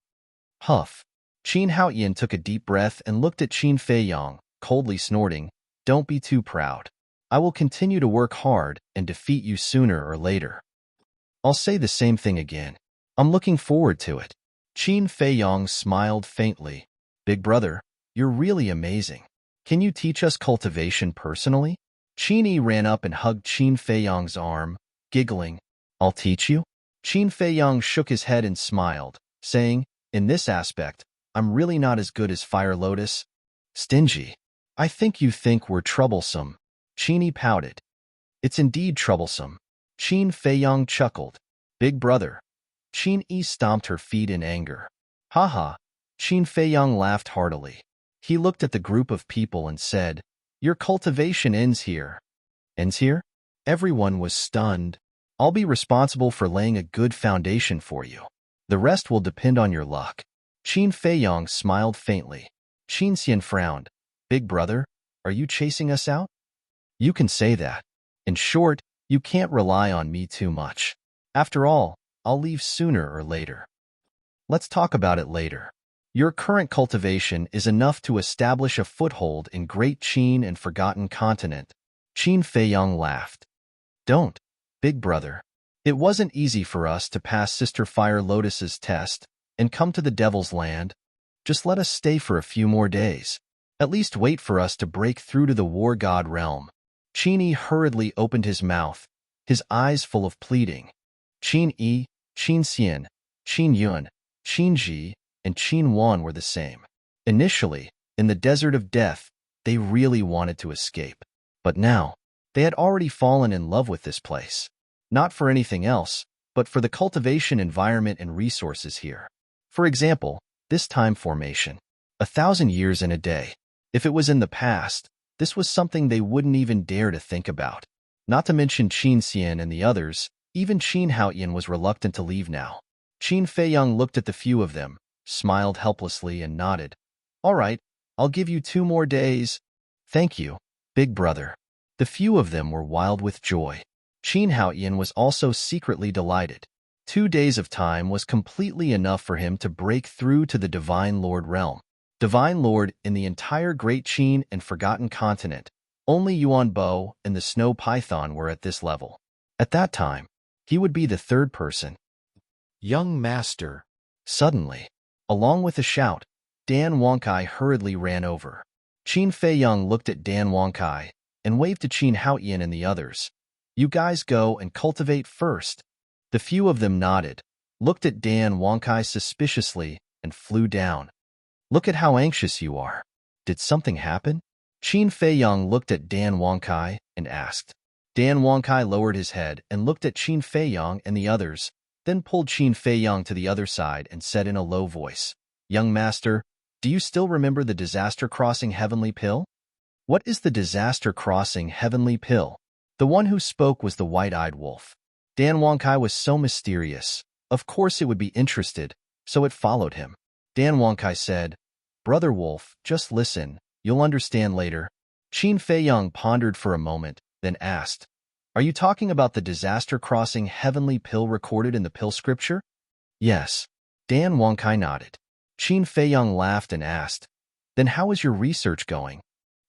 Huff. Qin Haoyan took a deep breath and looked at Qin Feiyong, coldly snorting, "Don't be too proud. I will continue to work hard and defeat you sooner or later." I'll say the same thing again. I'm looking forward to it. Qin Feiyong smiled faintly. Big brother, you're really amazing. Can you teach us cultivation personally? Qin Yi ran up and hugged Qin Feiyong's arm, giggling. I'll teach you? Qin Feiyong shook his head and smiled, saying, in this aspect, I'm really not as good as Fire Lotus. Stingy. I think you think we're troublesome. Qin Yi pouted. It's indeed troublesome. Qin Feiyong chuckled. Big brother. Qin Yi stomped her feet in anger. Ha ha. Qin Feiyong laughed heartily. He looked at the group of people and said, your cultivation ends here. Ends here? Everyone was stunned. I'll be responsible for laying a good foundation for you. The rest will depend on your luck. Qin Feiyong smiled faintly. Qin Xian frowned. Big brother, are you chasing us out? You can say that. In short, you can't rely on me too much. After all, I'll leave sooner or later. Let's talk about it later. Your current cultivation is enough to establish a foothold in Great Qin and Forgotten Continent. Qin Feiyong laughed. Don't, big brother. It wasn't easy for us to pass Sister Fire Lotus's test and come to the Devil's Land. Just let us stay for a few more days. At least wait for us to break through to the War God realm. Qin Yi hurriedly opened his mouth, his eyes full of pleading. Qin Yi, Qin Xian, Qin Yun, Qin Ji, and Qin Wan were the same. Initially, in the Desert of Death, they really wanted to escape. But now, they had already fallen in love with this place. Not for anything else, but for the cultivation environment and resources here. For example, this time formation. 1,000 years in a day. If it was in the past, this was something they wouldn't even dare to think about. Not to mention Qin Xian and the others, even Qin Haoyan was reluctant to leave now. Qin Feiyong looked at the few of them, smiled helplessly and nodded. All right, I'll give you 2 more days. Thank you, big brother. The few of them were wild with joy. Qin Haoyan was also secretly delighted. 2 days of time was completely enough for him to break through to the Divine Lord realm. Divine Lord in the entire Great Qin and Forgotten Continent. Only Yuan Bo and the Snow Python were at this level. At that time, he would be the 3rd person. Young Master. Suddenly, along with a shout, Dan Wonkai hurriedly ran over. Qin Feiyong looked at Dan Wonkai and waved to Qin Haoyan and the others. You guys go and cultivate first. The few of them nodded, looked at Dan Wonkai suspiciously, and flew down. Look at how anxious you are. Did something happen? Qin Feiyong looked at Dan Wonkai and asked. Dan Wonkai lowered his head and looked at Qin Feiyong and the others, then pulled Qin Feiyong to the other side and said in a low voice, Young Master, do you still remember the Disaster Crossing Heavenly Pill? What is the Disaster Crossing Heavenly Pill? The one who spoke was the white-eyed wolf. Dan Wonkai was so mysterious. Of course it would be interested, so it followed him. Dan Wonkai said, Brother Wolf, just listen. You'll understand later. Qin Feiyong pondered for a moment, then asked, Are you talking about the Disaster Crossing Heavenly Pill recorded in the Pill Scripture? Yes. Dan Wonkai nodded. Qin Feiyong laughed and asked, Then how is your research going?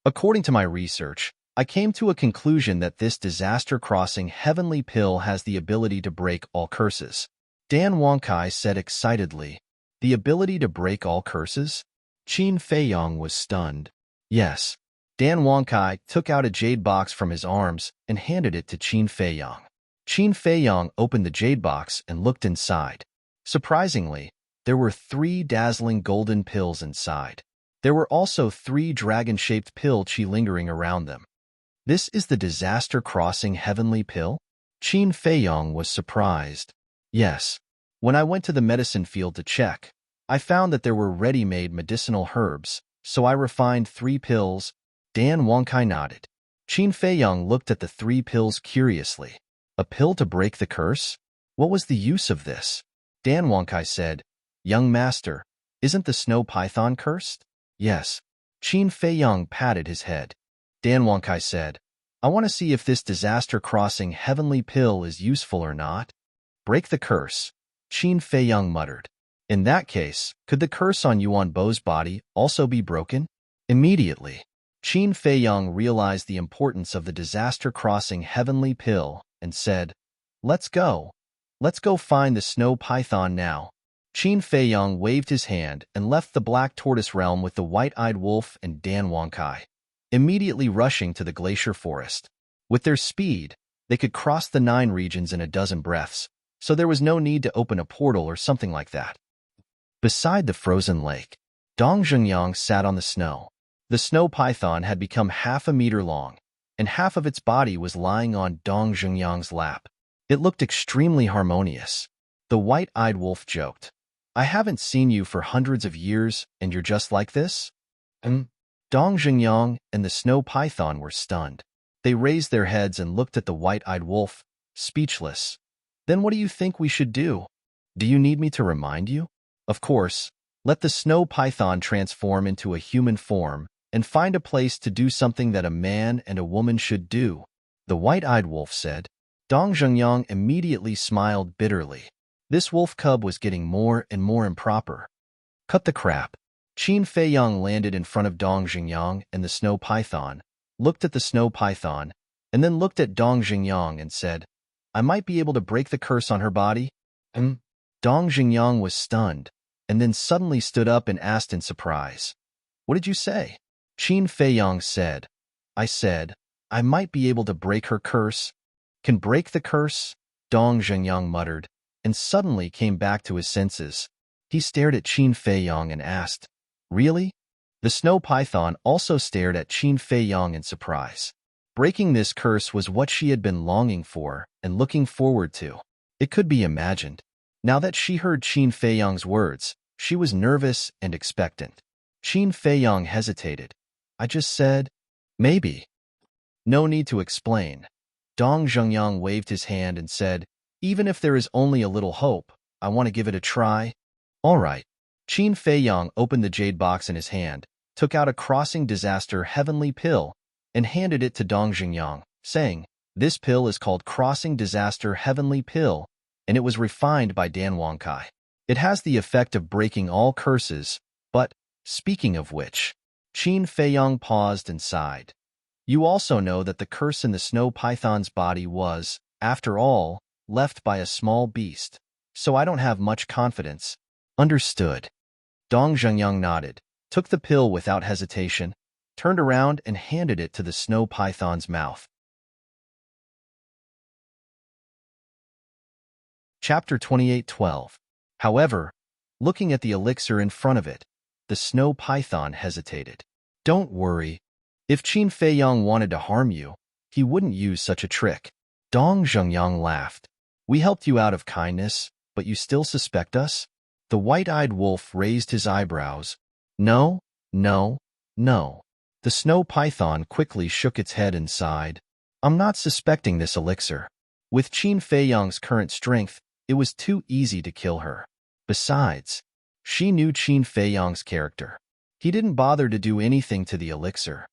According to my research, I came to a conclusion that this Disaster Crossing Heavenly Pill has the ability to break all curses. Dan Wonkai said excitedly, The ability to break all curses? Qin Feiyong was stunned. Yes. Dan Wonkai took out a jade box from his arms and handed it to Qin Feiyong. Qin Feiyong opened the jade box and looked inside. Surprisingly, there were 3 dazzling golden pills inside. There were also 3 dragon-shaped pill chi lingering around them. This is the Disaster Crossing Heavenly Pill? Qin Feiyong was surprised. Yes. When I went to the medicine field to check, I found that there were ready-made medicinal herbs, so I refined 3 pills. Dan Wonkai nodded. Qin Feiyong looked at the 3 pills curiously. A pill to break the curse? What was the use of this? Dan Wonkai said, Young Master, isn't the snow python cursed? Yes. Qin Feiyong patted his head. Dan Wonkai said, I want to see if this disaster-crossing heavenly pill is useful or not. Break the curse, Qin Feiyang muttered. In that case, could the curse on Yuan Bo's body also be broken? Immediately, Qin Feiyang realized the importance of the disaster-crossing heavenly pill and said, Let's go. Let's go find the snow python now. Qin Feiyang waved his hand and left the Black Tortoise realm with the White-Eyed Wolf and Dan Wangkai, immediately rushing to the glacier forest. With their speed, they could cross the 9 regions in a dozen breaths, so there was no need to open a portal or something like that. Beside the frozen lake, Dong Zhengyang sat on the snow. The snow python had become half a meter long, and half of its body was lying on Dong Zhengyang's lap. It looked extremely harmonious. The White-Eyed Wolf joked, I haven't seen you for hundreds of years, and you're just like this? Dong Zhengyang and the snow python were stunned. They raised their heads and looked at the White-Eyed Wolf, speechless. Then what do you think we should do? Do you need me to remind you? Of course, let the snow python transform into a human form and find a place to do something that a man and a woman should do, the White-Eyed Wolf said. Dong Zhengyang immediately smiled bitterly. This wolf cub was getting more and more improper. Cut the crap. Qin Feiyang landed in front of Dong Zhengyang and the snow python, looked at the snow python, and then looked at Dong Zhengyang and said, I might be able to break the curse on her body. Dong Zhengyang was stunned, and then suddenly stood up and asked in surprise, What did you say? Qin Feiyang said, I said, I might be able to break her curse. Can break the curse? Dong Zhengyang muttered, and suddenly came back to his senses. He stared at Qin Feiyang and asked, Really? The snow python also stared at Qin Feiyang in surprise. Breaking this curse was what she had been longing for and looking forward to. It could be imagined. Now that she heard Qin Feiyang's words, she was nervous and expectant. Qin Feiyang hesitated. I just said, maybe. No need to explain. Dong Zhengyang waved his hand and said, Even if there is only a little hope, I want to give it a try. All right. Qin Feiyang opened the jade box in his hand, took out a crossing disaster heavenly pill, and handed it to Dong Zhengyang, saying, This pill is called Crossing Disaster Heavenly Pill, and it was refined by Dan Wangkai. It has the effect of breaking all curses, but, speaking of which, Qin Feiyang paused and sighed. You also know that the curse in the snow python's body was, after all, left by a small beast, so I don't have much confidence. Understood. Dong Zhengyang nodded, took the pill without hesitation, turned around and handed it to the snow python's mouth. Chapter 28:12. However, looking at the elixir in front of it, the snow python hesitated. Don't worry. If Qin Feiyang wanted to harm you, he wouldn't use such a trick. Dong Zhengyang laughed. We helped you out of kindness, but you still suspect us? The White-Eyed Wolf raised his eyebrows. No, no, no. The snow python quickly shook its head and sighed. I'm not suspecting this elixir. With Qin Feiyang's current strength, it was too easy to kill her. Besides, she knew Qin Feiyang's character. He didn't bother to do anything to the elixir.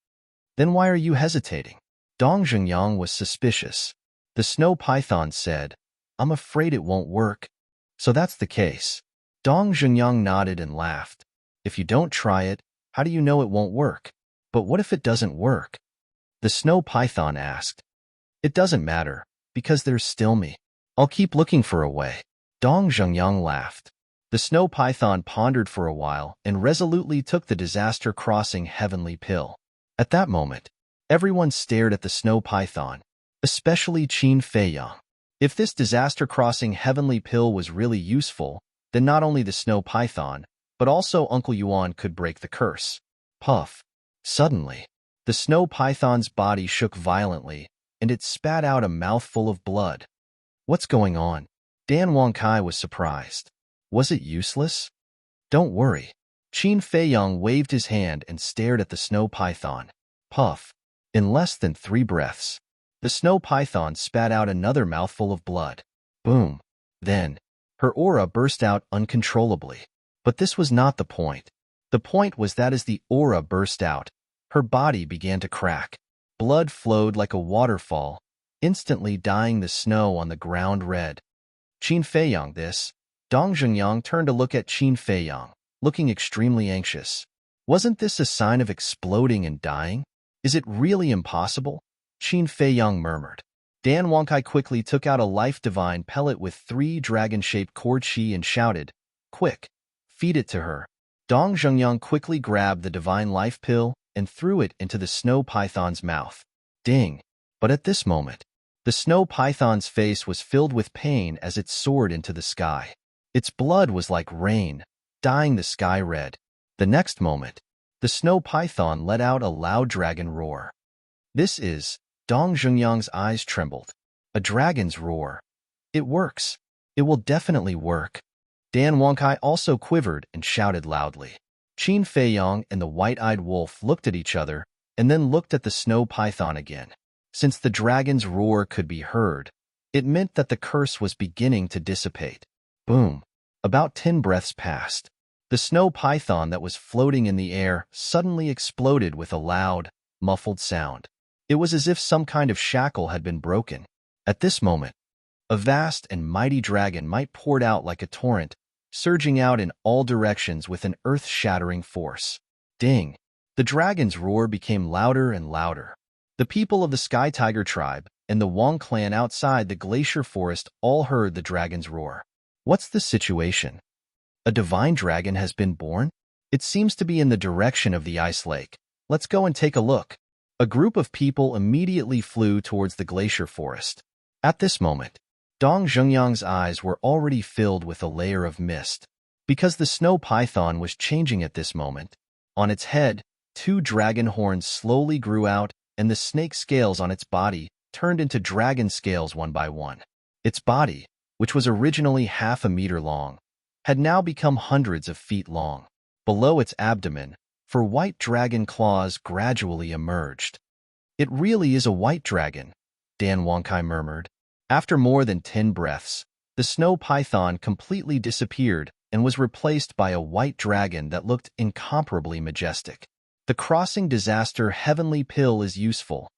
Then why are you hesitating? Dong Zhengyang was suspicious. The snow python said, I'm afraid it won't work. So that's the case. Dong Zhengyang nodded and laughed. If you don't try it, how do you know it won't work? But what if it doesn't work? The snow python asked. It doesn't matter, because there's still me. I'll keep looking for a way. Dong Zhengyang laughed. The snow python pondered for a while and resolutely took the disaster-crossing heavenly pill. At that moment, everyone stared at the snow python, especially Qin Feiyang. If this disaster-crossing heavenly pill was really useful, then not only the snow python, but also Uncle Yuan could break the curse. Puff. Suddenly, the snow python's body shook violently, and it spat out a mouthful of blood. What's going on? Dan Wangkai was surprised. Was it useless? Don't worry. Qin Feiyang waved his hand and stared at the snow python. Puff. In less than 3 breaths, the snow python spat out another mouthful of blood. Boom. Then, her aura burst out uncontrollably. But this was not the point. The point was that as the aura burst out, her body began to crack. blood flowed like a waterfall, instantly dyeing the snow on the ground red. Qin Feiyang, this. Dong Zhengyang turned to look at Qin Feiyang, looking extremely anxious. Wasn't this a sign of exploding and dying? Is it really impossible? Qin Feiyang murmured. Dan Wonkai quickly took out a life divine pellet with 3 dragon-shaped cord chi and shouted, "Quick, feed it to her." Dong Zhengyang quickly grabbed the divine life pill and threw it into the snow python's mouth. Ding! But at this moment, the snow python's face was filled with pain as it soared into the sky. Its blood was like rain, dyeing the sky red. The next moment, the snow python let out a loud dragon roar. This is, Dong Zhengyang's eyes trembled. A dragon's roar. It works. It will definitely work. Dan Wonkai also quivered and shouted loudly. Qin Feiyang and the white-eyed wolf looked at each other and then looked at the snow python again. Since the dragon's roar could be heard, it meant that the curse was beginning to dissipate. Boom! About 10 breaths passed. The snow python that was floating in the air suddenly exploded with a loud, muffled sound. It was as if some kind of shackle had been broken. At this moment, a vast and mighty dragon might poured out like a torrent, surging out in all directions with an earth-shattering force. Ding! The dragon's roar became louder and louder. The people of the Sky Tiger tribe and the Wang clan outside the glacier forest all heard the dragon's roar. What's the situation? A divine dragon has been born? It seems to be in the direction of the ice lake. Let's go and take a look. A group of people immediately flew towards the glacier forest. At this moment, Dong Zhengyang's eyes were already filled with a layer of mist. Because the snow python was changing at this moment, on its head, 2 dragon horns slowly grew out, and the snake scales on its body turned into dragon scales one by one. Its body, which was originally half a meter long, had now become hundreds of feet long. Below its abdomen, 4 white dragon claws gradually emerged. It really is a white dragon, Dan Wonkai murmured. After more than 10 breaths, the snow python completely disappeared and was replaced by a white dragon that looked incomparably majestic. The crossing disaster heavenly pill is useful.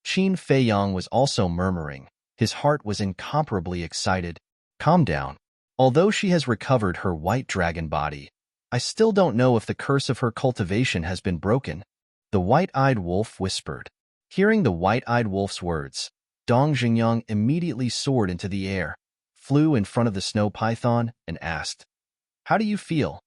Qin Feiyang was also murmuring. His heart was incomparably excited. Calm down. Although she has recovered her white dragon body, I still don't know if the curse of her cultivation has been broken. The white-eyed wolf whispered. Hearing the white-eyed wolf's words, Dong Zhengyang immediately soared into the air, flew in front of the snow python, and asked, "How do you feel?"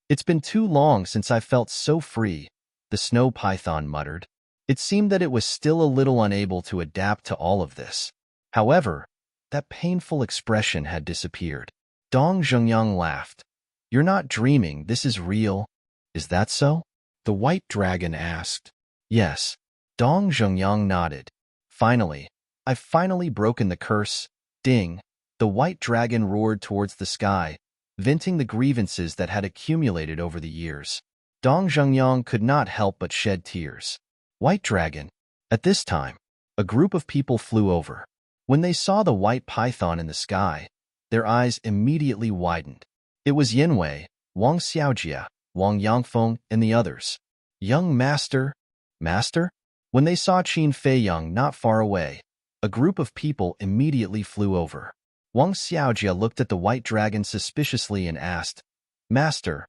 "It's been too long since I felt so free," the snow python muttered. It seemed that it was still a little unable to adapt to all of this. However, that painful expression had disappeared. Dong Zhengyang laughed. "You're not dreaming, this is real. Is that so?" the white dragon asked. "Yes." Dong Zhengyang nodded. "Finally. I've finally broken the curse." Ding! The white dragon roared towards the sky, venting the grievances that had accumulated over the years. Dong Zhengyang could not help but shed tears. White dragon. At this time, a group of people flew over. When they saw the white python in the sky, their eyes immediately widened. It was Yanwei, Wang Xiaojia, Wang Yangfeng, and the others. "Young master? Master?" When they saw Qin Feiyang not far away, a group of people immediately flew over. Wang Xiaojia looked at the white dragon suspiciously and asked, "Master,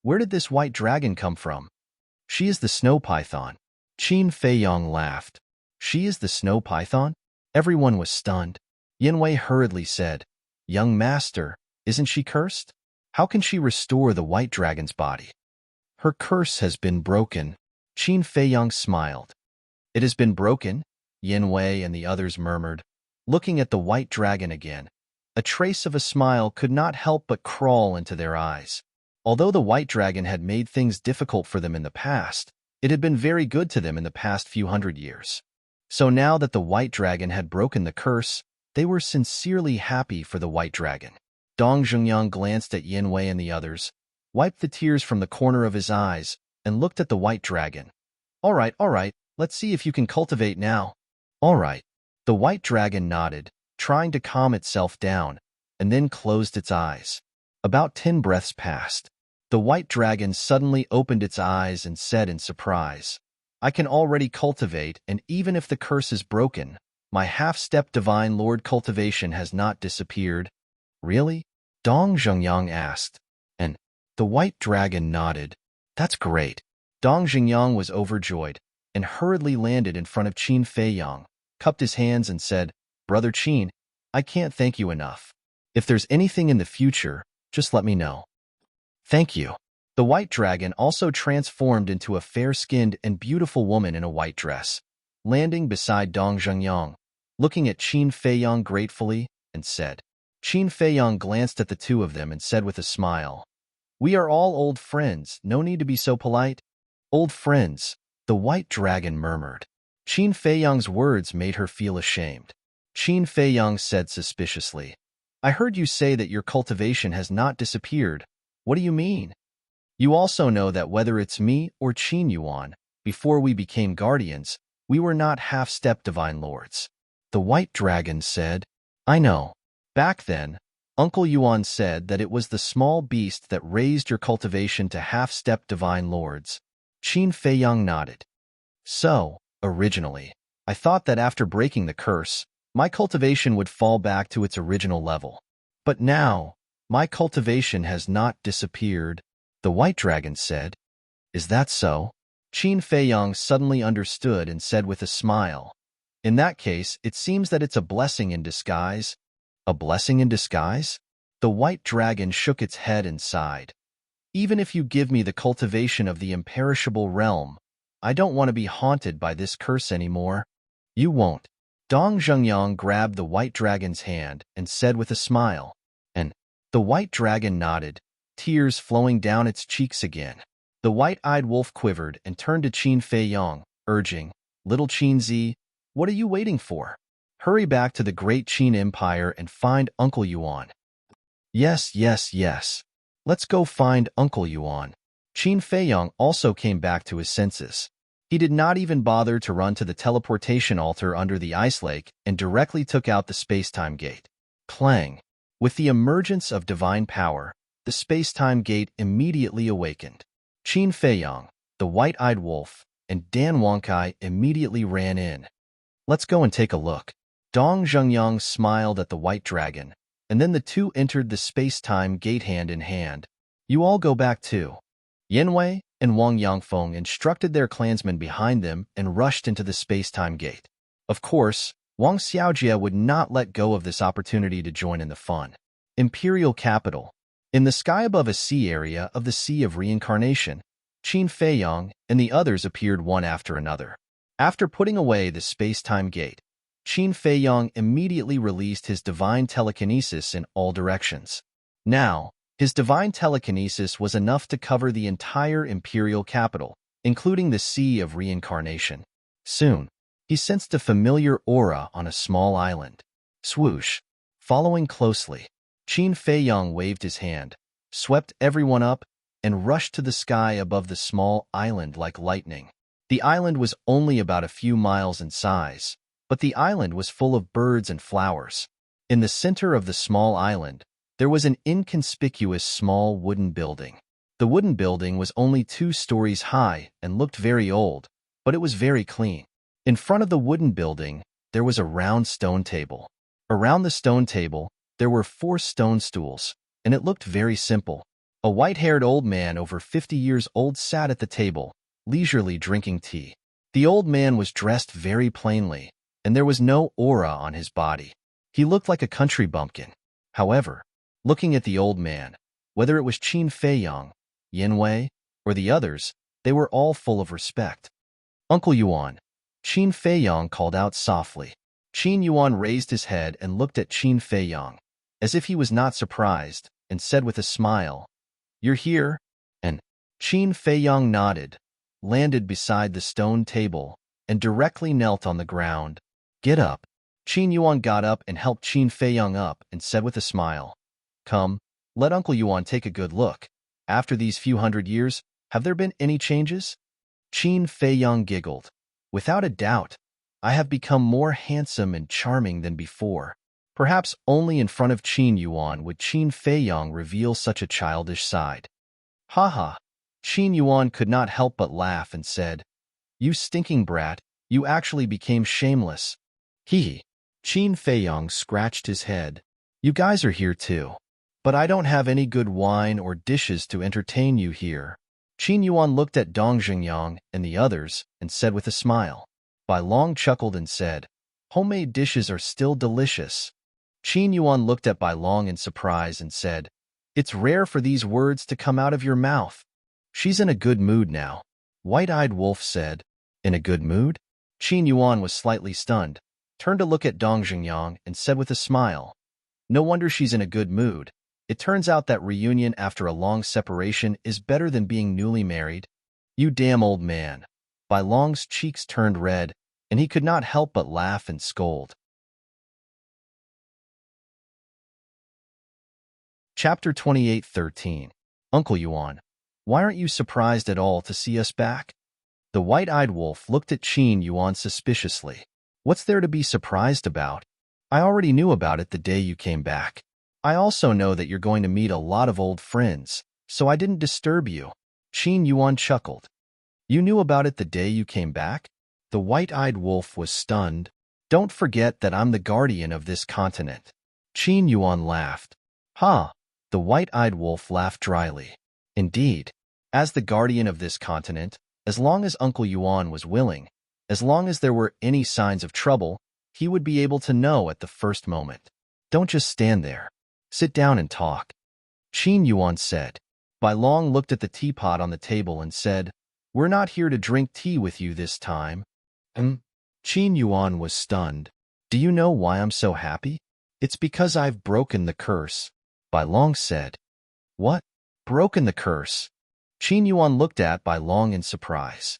where did this white dragon come from?" "She is the snow python." Qin Feiyang laughed. "She is the snow python?" Everyone was stunned. Yanwei hurriedly said, "Young master, isn't she cursed? How can she restore the white dragon's body?" "Her curse has been broken." Qin Feiyang smiled. "It has been broken?" Yanwei and the others murmured, looking at the white dragon again. A trace of a smile could not help but crawl into their eyes. Although the white dragon had made things difficult for them in the past, it had been very good to them in the past few hundred years. So now that the white dragon had broken the curse, they were sincerely happy for the white dragon. Dong Zhengyang glanced at Yanwei and the others, wiped the tears from the corner of his eyes, and looked at the white dragon. All right, let's see if you can cultivate now." "All right." The white dragon nodded, trying to calm itself down, and then closed its eyes. About 10 breaths passed. The white dragon suddenly opened its eyes and said in surprise, I can already cultivate, and even if the curse is broken, my half-step divine lord cultivation has not disappeared. Really? Dong Zhengyang asked. And the white dragon nodded. That's great. Dong Zhengyang was overjoyed and hurriedly landed in front of Qin Feiyang, cupped his hands and said, Brother Qin, I can't thank you enough. If there's anything in the future, just let me know. Thank you. The white dragon also transformed into a fair-skinned and beautiful woman in a white dress, landing beside Dong Zhengyang, looking at Qin Feiyang gratefully, and said. Qin Feiyang glanced at the two of them and said with a smile, We are all old friends, no need to be so polite. Old friends, the white dragon murmured. Qin Feiyang's words made her feel ashamed. Qin Feiyang said suspiciously, I heard you say that your cultivation has not disappeared. What do you mean? You also know that whether it's me or Qin Yuan, before we became guardians, we were not half-step divine lords. The white dragon said, I know. Back then, Uncle Yuan said that it was the small beast that raised your cultivation to half-step divine lords. Qin Feiyang nodded. So, originally, I thought that after breaking the curse, my cultivation would fall back to its original level. But now, my cultivation has not disappeared. The white dragon said, Is that so? Qin Feiyang suddenly understood and said with a smile, In that case, it seems that it's a blessing in disguise. A blessing in disguise? The white dragon shook its head and sighed. Even if you give me the cultivation of the imperishable realm, I don't want to be haunted by this curse anymore. You won't. Dong Zhengyang grabbed the white dragon's hand and said with a smile, and the white dragon nodded, tears flowing down its cheeks again. The white-eyed wolf quivered and turned to Qin Feiyang, urging, Little Qin Zi, what are you waiting for? Hurry back to the great Qin Empire and find Uncle Yuan. Yes, yes, yes. Let's go find Uncle Yuan. Qin Feiyang also came back to his senses. He did not even bother to run to the teleportation altar under the ice lake and directly took out the space-time gate. Clang! With the emergence of divine power, the space-time gate immediately awakened. Qin Feiyang, the white-eyed wolf, and Dan Wangkai immediately ran in. Let's go and take a look. Dong Zhengyang smiled at the white dragon, and then the two entered the space-time gate hand in hand. You all go back too. Yanwei and Wang Yangfeng instructed their clansmen behind them and rushed into the space-time gate. Of course, Wang Xiaojie would not let go of this opportunity to join in the fun. Imperial capital. In the sky above a sea area of the Sea of Reincarnation, Qin Feiyang and the others appeared one after another. After putting away the space-time gate, Qin Feiyang immediately released his divine telekinesis in all directions. Now, his divine telekinesis was enough to cover the entire imperial capital, including the Sea of Reincarnation. Soon, he sensed a familiar aura on a small island. Swoosh! Following closely, Qin Feiyang waved his hand, swept everyone up, and rushed to the sky above the small island like lightning. The island was only about a few miles in size, but the island was full of birds and flowers. In the center of the small island, there was an inconspicuous small wooden building. The wooden building was only 2 stories high and looked very old, but it was very clean. In front of the wooden building, there was a round stone table. Around the stone table, there were 4 stone stools, and it looked very simple. A white-haired old man over 50 years old sat at the table, leisurely drinking tea. The old man was dressed very plainly, and there was no aura on his body. He looked like a country bumpkin. However, looking at the old man, whether it was Qin Feiyang, Yanwei, or the others, they were all full of respect. Uncle Yuan, Qin Feiyang called out softly. Qin Yuan raised his head and looked at Qin Feiyang, as if he was not surprised, and said with a smile, You're here? And Qin Feiyang nodded, landed beside the stone table, and directly knelt on the ground. Get up. Qin Yuan got up and helped Qin Feiyang up and said with a smile, Come, let Uncle Yuan take a good look. After these few hundred years, have there been any changes? Qin Feiyang giggled. Without a doubt, I have become more handsome and charming than before. Perhaps only in front of Qin Yuan would Qin Feiyang reveal such a childish side. Ha ha! Qin Yuan could not help but laugh and said, You stinking brat, you actually became shameless. Hee. Qin Feiyang scratched his head. You guys are here too. But I don't have any good wine or dishes to entertain you here. Qin Yuan looked at Dong Xingyang and the others and said with a smile. Bai Long chuckled and said, homemade dishes are still delicious. Qin Yuan looked at Bai Long in surprise and said, it's rare for these words to come out of your mouth. She's in a good mood now. White-eyed Wolf said, in a good mood? Qin Yuan was slightly stunned, turned to look at Dong Xingyang and said with a smile, no wonder she's in a good mood. It turns out that reunion after a long separation is better than being newly married. You damn old man. Bai Long's cheeks turned red, and he could not help but laugh and scold. Chapter 28:13. Uncle Yuan, why aren't you surprised at all to see us back? The white-eyed wolf looked at Qin Yuan suspiciously. What's there to be surprised about? I already knew about it the day you came back. I also know that you're going to meet a lot of old friends, so I didn't disturb you. Qin Yuan chuckled. You knew about it the day you came back? The white-eyed wolf was stunned. Don't forget that I'm the guardian of this continent. Qin Yuan laughed. Ha! The white-eyed wolf laughed dryly. Indeed, as the guardian of this continent, as long as Uncle Yuan was willing, as long as there were any signs of trouble, he would be able to know at the first moment. Don't just stand there. Sit down and talk. Qin Yuan said. Bai Long looked at the teapot on the table and said, we're not here to drink tea with you this time. Qin Yuan was stunned. Do you know why I'm so happy? It's because I've broken the curse. Bai Long said. What? Broken the curse? Qin Yuan looked at Bai Long in surprise.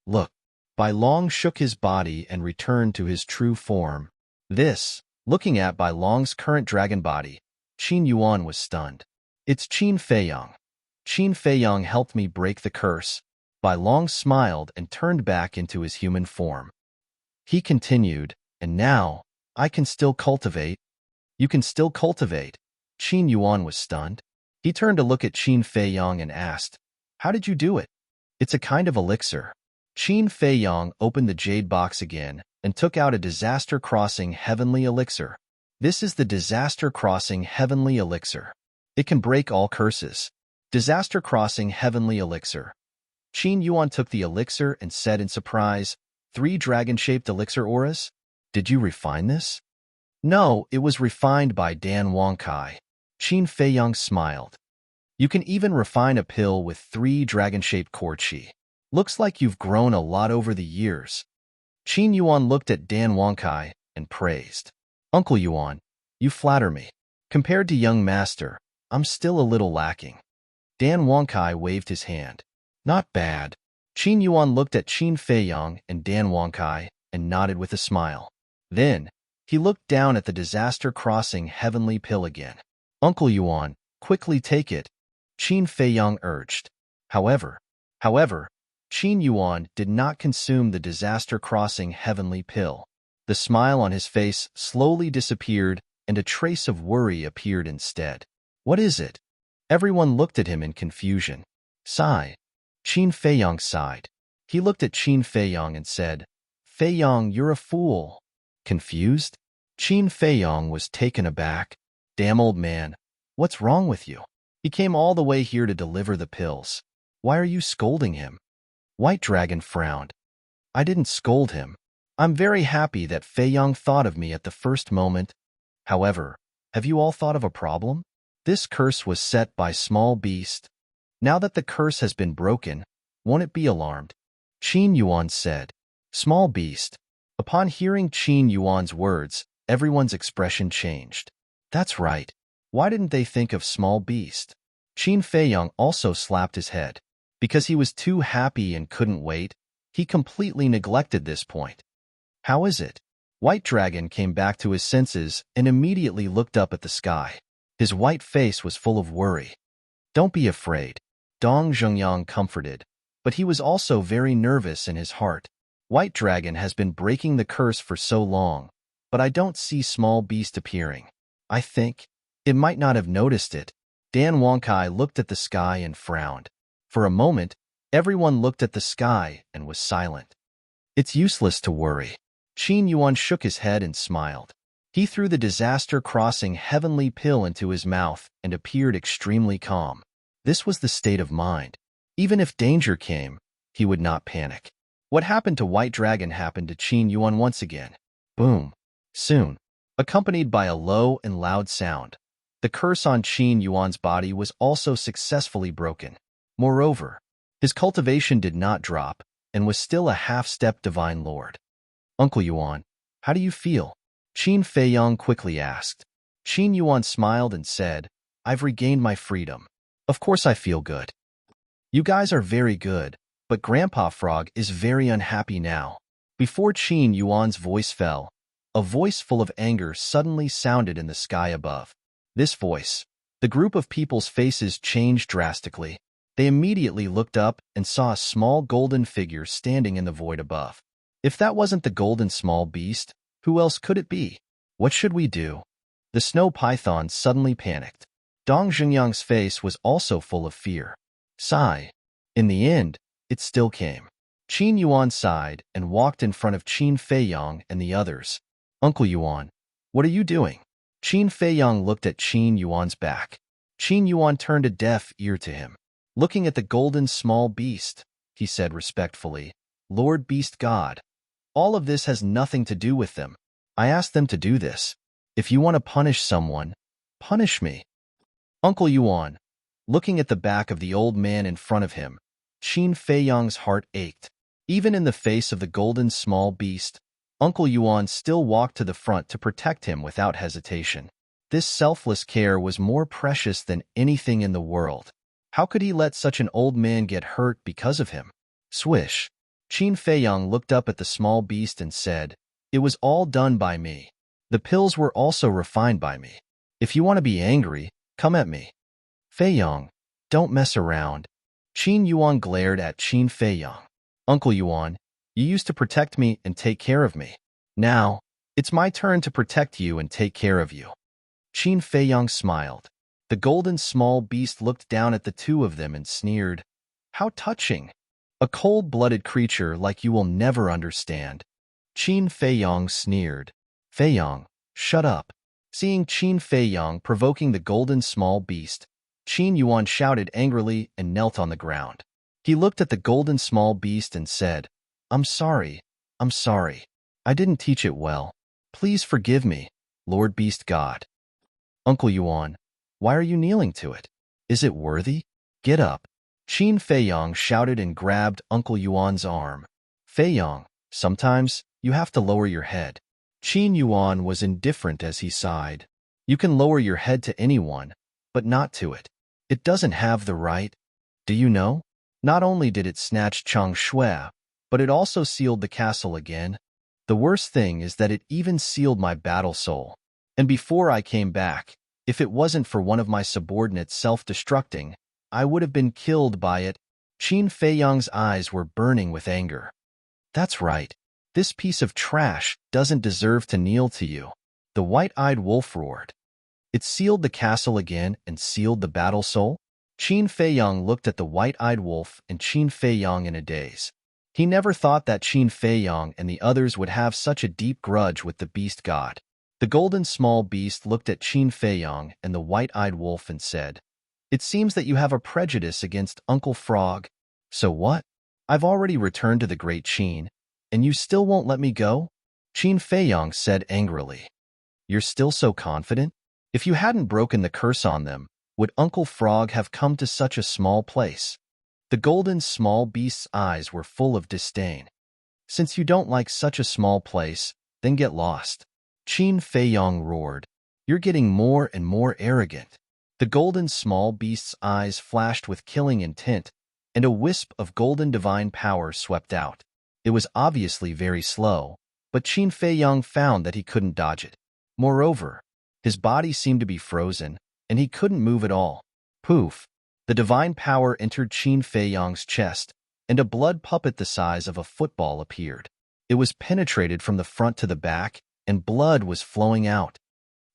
Look. Bai Long shook his body and returned to his true form. Looking at Bai Long's current dragon body, Qin Yuan was stunned. It's Qin Feiyang. Qin Feiyang helped me break the curse. Bai Long smiled and turned back into his human form. He continued, and now, I can still cultivate. You can still cultivate. Qin Yuan was stunned. He turned to look at Qin Feiyang and asked, how did you do it? It's a kind of elixir. Qin Feiyang opened the jade box again and took out a disaster crossing heavenly elixir. This is the disaster crossing heavenly elixir. It can break all curses. Disaster crossing heavenly elixir. Qin Yuan took the elixir and said in surprise, 3 dragon-shaped elixir auras? Did you refine this? No, it was refined by Dan Wangkai. Qin Feiyang smiled. You can even refine a pill with 3 dragon-shaped core qi. Looks like you've grown a lot over the years. Qin Yuan looked at Dan Wangkai and praised. Uncle Yuan, you flatter me. Compared to young master, I'm still a little lacking. Dan Wangkai waved his hand. Not bad. Qin Yuan looked at Qin Feiyang and Dan Wangkai and nodded with a smile. Then, he looked down at the disaster crossing heavenly pill again. Uncle Yuan, quickly take it, Qin Feiyang urged. However, Qin Yuan did not consume the disaster crossing heavenly pill. The smile on his face slowly disappeared and a trace of worry appeared instead. What is it? Everyone looked at him in confusion. Sigh. Qin Feiyang sighed. He looked at Qin Feiyang and said, Feiyang, you're a fool. Confused? Qin Feiyang was taken aback. Damn old man, what's wrong with you? He came all the way here to deliver the pills. Why are you scolding him? White Dragon frowned. I didn't scold him. I'm very happy that Feiyang thought of me at the first moment. However, have you all thought of a problem? This curse was set by small beast. Now that the curse has been broken, won't it be alarmed? Qin Yuan said. Small beast. Upon hearing Qin Yuan's words, everyone's expression changed. That's right. Why didn't they think of small beast? Qin Feiyang also slapped his head. Because he was too happy and couldn't wait, he completely neglected this point. How is it? White Dragon came back to his senses and immediately looked up at the sky. His white face was full of worry. Don't be afraid. Dong Zhengyang comforted, but he was also very nervous in his heart. White Dragon has been breaking the curse for so long, but I don't see small beast appearing. I think it might not have noticed it. Dan Wangkai looked at the sky and frowned. For a moment, everyone looked at the sky and was silent. It's useless to worry. Qin Yuan shook his head and smiled. He threw the disaster-crossing heavenly pill into his mouth and appeared extremely calm. This was the state of mind. Even if danger came, he would not panic. What happened to White Dragon happened to Qin Yuan once again. Boom. Soon, accompanied by a low and loud sound, the curse on Qin Yuan's body was also successfully broken. Moreover, his cultivation did not drop and was still a half-step divine lord. Uncle Yuan, how do you feel? Qin Feiyang quickly asked. Qin Yuan smiled and said, I've regained my freedom. Of course I feel good. You guys are very good, but Grandpa Frog is very unhappy now. Before Qin Yuan's voice fell, a voice full of anger suddenly sounded in the sky above. This voice, the group of people's faces changed drastically. They immediately looked up and saw a small golden figure standing in the void above. If that wasn't the golden small beast, who else could it be? What should we do? The snow python suddenly panicked. Dong Zhengyang's face was also full of fear. Sigh. In the end, it still came. Qin Yuan sighed and walked in front of Qin Feiyang and the others. Uncle Yuan, what are you doing? Qin Feiyang looked at Qin Yuan's back. Qin Yuan turned a deaf ear to him. Looking at the golden small beast, he said respectfully, Lord Beast God, all of this has nothing to do with them. I asked them to do this. If you want to punish someone, punish me. Uncle Yuan, looking at the back of the old man in front of him, Qin Feiyang's heart ached. Even in the face of the golden small beast, Uncle Yuan still walked to the front to protect him without hesitation. This selfless care was more precious than anything in the world. How could he let such an old man get hurt because of him? Swish. Qin Feiyang looked up at the small beast and said, It was all done by me. The pills were also refined by me. If you want to be angry, come at me. Feiyang, don't mess around. Qin Yuan glared at Qin Feiyang. Uncle Yuan, you used to protect me and take care of me. Now, it's my turn to protect you and take care of you. Qin Feiyang smiled. The golden small beast looked down at the two of them and sneered. How touching! A cold-blooded creature like you will never understand. Qin Feiyang sneered. Feiyang, shut up. Seeing Qin Feiyang provoking the golden small beast, Qin Yuan shouted angrily and knelt on the ground. He looked at the golden small beast and said, I'm sorry. I didn't teach it well. Please forgive me, Lord Beast God. Uncle Yuan, why are you kneeling to it? Is it worthy? Get up. Qin Feiyang shouted and grabbed Uncle Yuan's arm. Feiyang, sometimes you have to lower your head. Qin Yuan was indifferent as he sighed. You can lower your head to anyone, but not to it. It doesn't have the right. Do you know? Not only did it snatch Chang Shui, but it also sealed the castle again. The worst thing is that it even sealed my battle soul. And before I came back, if it wasn't for one of my subordinates self-destructing, I would have been killed by it. Qin Feiyang's eyes were burning with anger. That's right. This piece of trash doesn't deserve to kneel to you. The white-eyed wolf roared. It sealed the castle again and sealed the battle soul? Qin Feiyang looked at the white-eyed wolf and Qin Feiyang in a daze. He never thought that Qin Feiyang and the others would have such a deep grudge with the beast god. The golden small beast looked at Qin Feiyang and the white-eyed wolf and said, It seems that you have a prejudice against Uncle Frog. So what? I've already returned to the great Qin, and you still won't let me go? Qin Feiyang said angrily. You're still so confident? If you hadn't broken the curse on them, would Uncle Frog have come to such a small place? The golden small beast's eyes were full of disdain. Since you don't like such a small place, then get lost. Qin Feiyang roared. You're getting more and more arrogant. The golden small beast's eyes flashed with killing intent, and a wisp of golden divine power swept out. It was obviously very slow, but Qin Feiyang found that he couldn't dodge it. Moreover, his body seemed to be frozen, and he couldn't move at all. Poof! The divine power entered Qin Feiyang's chest, and a blood puppet the size of a football appeared. It was penetrated from the front to the back, and blood was flowing out.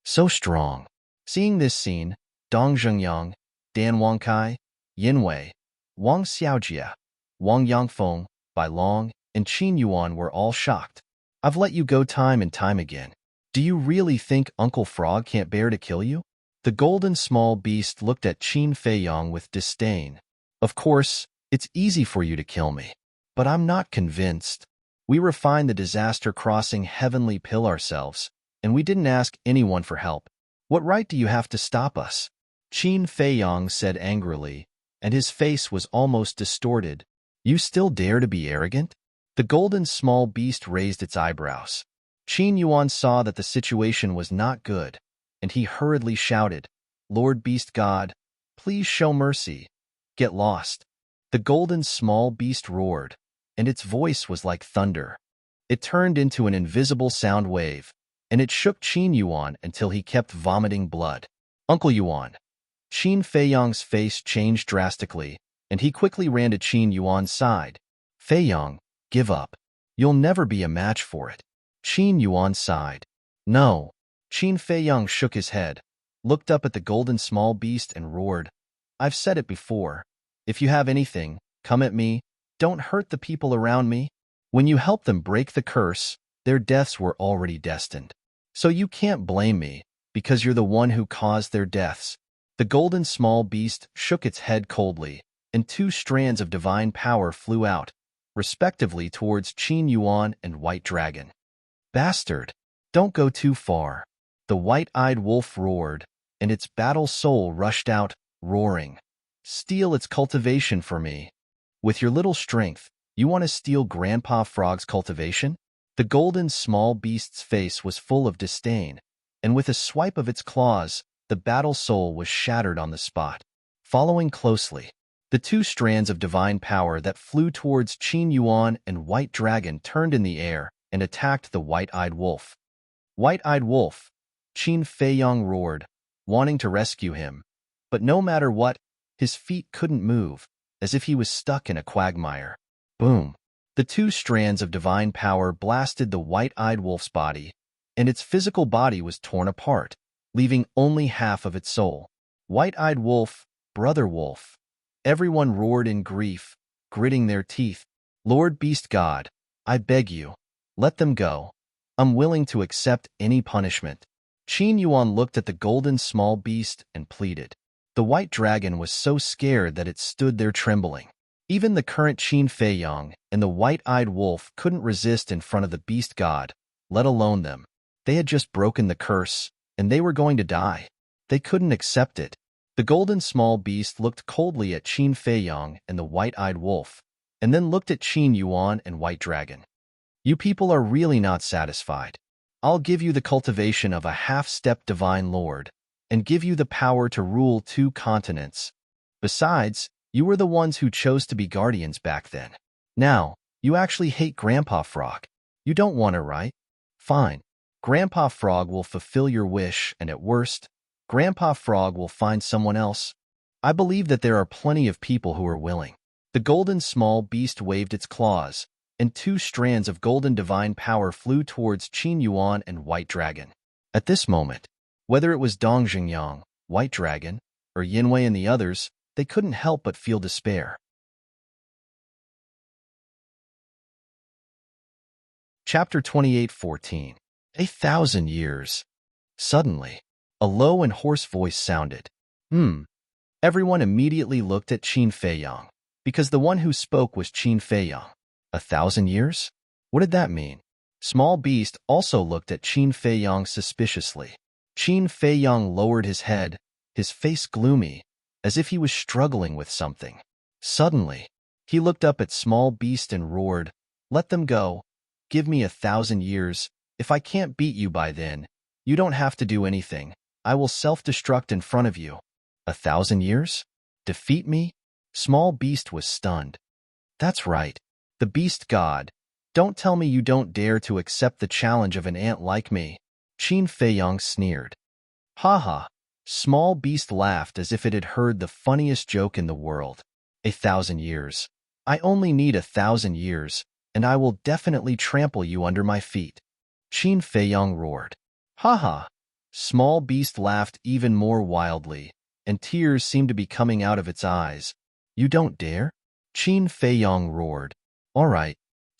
So strong. Seeing this scene, Dong Zhengyang, Dan Wangkai, Yin Wei, Wang Xiaojia, Wang Yangfeng, Bai Long, and Qin Yuan were all shocked. I've let you go time and time again. Do you really think Uncle Frog can't bear to kill you? The golden small beast looked at Qin Feiyong with disdain. Of course, it's easy for you to kill me, but I'm not convinced. We refined the disaster-crossing heavenly pill ourselves, and we didn't ask anyone for help. What right do you have to stop us? Qin Feiyong said angrily, and his face was almost distorted. You still dare to be arrogant? The golden small beast raised its eyebrows. Qin Yuan saw that the situation was not good, and he hurriedly shouted, Lord Beast God, please show mercy. Get lost. The golden small beast roared, and its voice was like thunder. It turned into an invisible sound wave, and it shook Qin Yuan until he kept vomiting blood. Uncle Yuan. Qin Feiyong's face changed drastically, and he quickly ran to Qin Yuan's side. Feiyong, give up. You'll never be a match for it. Qin Yuan sighed. No. Qin Feiyong shook his head, looked up at the golden small beast and roared. I've said it before. If you have anything, come at me. Don't hurt the people around me. When you helped them break the curse, their deaths were already destined. So you can't blame me, because you're the one who caused their deaths. The golden small beast shook its head coldly, and two strands of divine power flew out, respectively towards Qin Yuan and White Dragon. Bastard! Don't go too far. The white-eyed wolf roared, and its battle soul rushed out, roaring. Steal its cultivation for me. With your little strength, you want to steal Grandpa Frog's cultivation? The golden small beast's face was full of disdain, and with a swipe of its claws, the battle soul was shattered on the spot. Following closely, the two strands of divine power that flew towards Qin Yuan and White Dragon turned in the air and attacked the white-eyed wolf. White-eyed wolf, Qin Feiyong roared, wanting to rescue him, but no matter what, his feet couldn't move, as if he was stuck in a quagmire. Boom! The two strands of divine power blasted the white-eyed wolf's body, and its physical body was torn apart, leaving only half of its soul. White-eyed wolf, brother wolf. Everyone roared in grief, gritting their teeth. Lord Beast God, I beg you, let them go. I'm willing to accept any punishment. Qin Yuan looked at the golden small beast and pleaded. The white dragon was so scared that it stood there trembling. Even the current Qin Feiyong and the white-eyed wolf couldn't resist in front of the beast god, let alone them. They had just broken the curse, and they were going to die. They couldn't accept it. The golden small beast looked coldly at Qin Feiyong and the white-eyed wolf, and then looked at Qin Yuan and White Dragon. You people are really not satisfied. I'll give you the cultivation of a half-step divine lord, and give you the power to rule 2 continents. Besides, you were the ones who chose to be guardians back then. Now, you actually hate Grandpa Frog. You don't want to, right? Fine. Grandpa Frog will fulfill your wish, and at worst, Grandpa Frog will find someone else. I believe that there are plenty of people who are willing. The golden small beast waved its claws, and 2 strands of golden divine power flew towards Qin Yuan and White Dragon. At this moment, whether it was Dong Xingyang, White Dragon, or Yinwei and the others, they couldn't help but feel despair. Chapter 28:14. 1,000 years. Suddenly, a low and hoarse voice sounded. Everyone immediately looked at Qin Feiyong, because the one who spoke was Qin Feiyong. 1,000 years? What did that mean? Small Beast also looked at Qin Feiyong suspiciously. Qin Feiyong lowered his head, his face gloomy, as if he was struggling with something. Suddenly, he looked up at Small Beast and roared, "Let them go. Give me 1,000 years. If I can't beat you by then, you don't have to do anything. I will self-destruct in front of you." 1,000 years? Defeat me? Small Beast was stunned. That's right. The Beast God. Don't tell me you don't dare to accept the challenge of an ant like me. Qin Feiyong sneered. Ha ha. Small Beast laughed as if it had heard the funniest joke in the world. 1,000 years. I only need 1,000 years, and I will definitely trample you under my feet. Qin Feiyong roared. Ha ha. Small Beast laughed even more wildly, and tears seemed to be coming out of its eyes. You don't dare? Qin Feiyong roared. All right.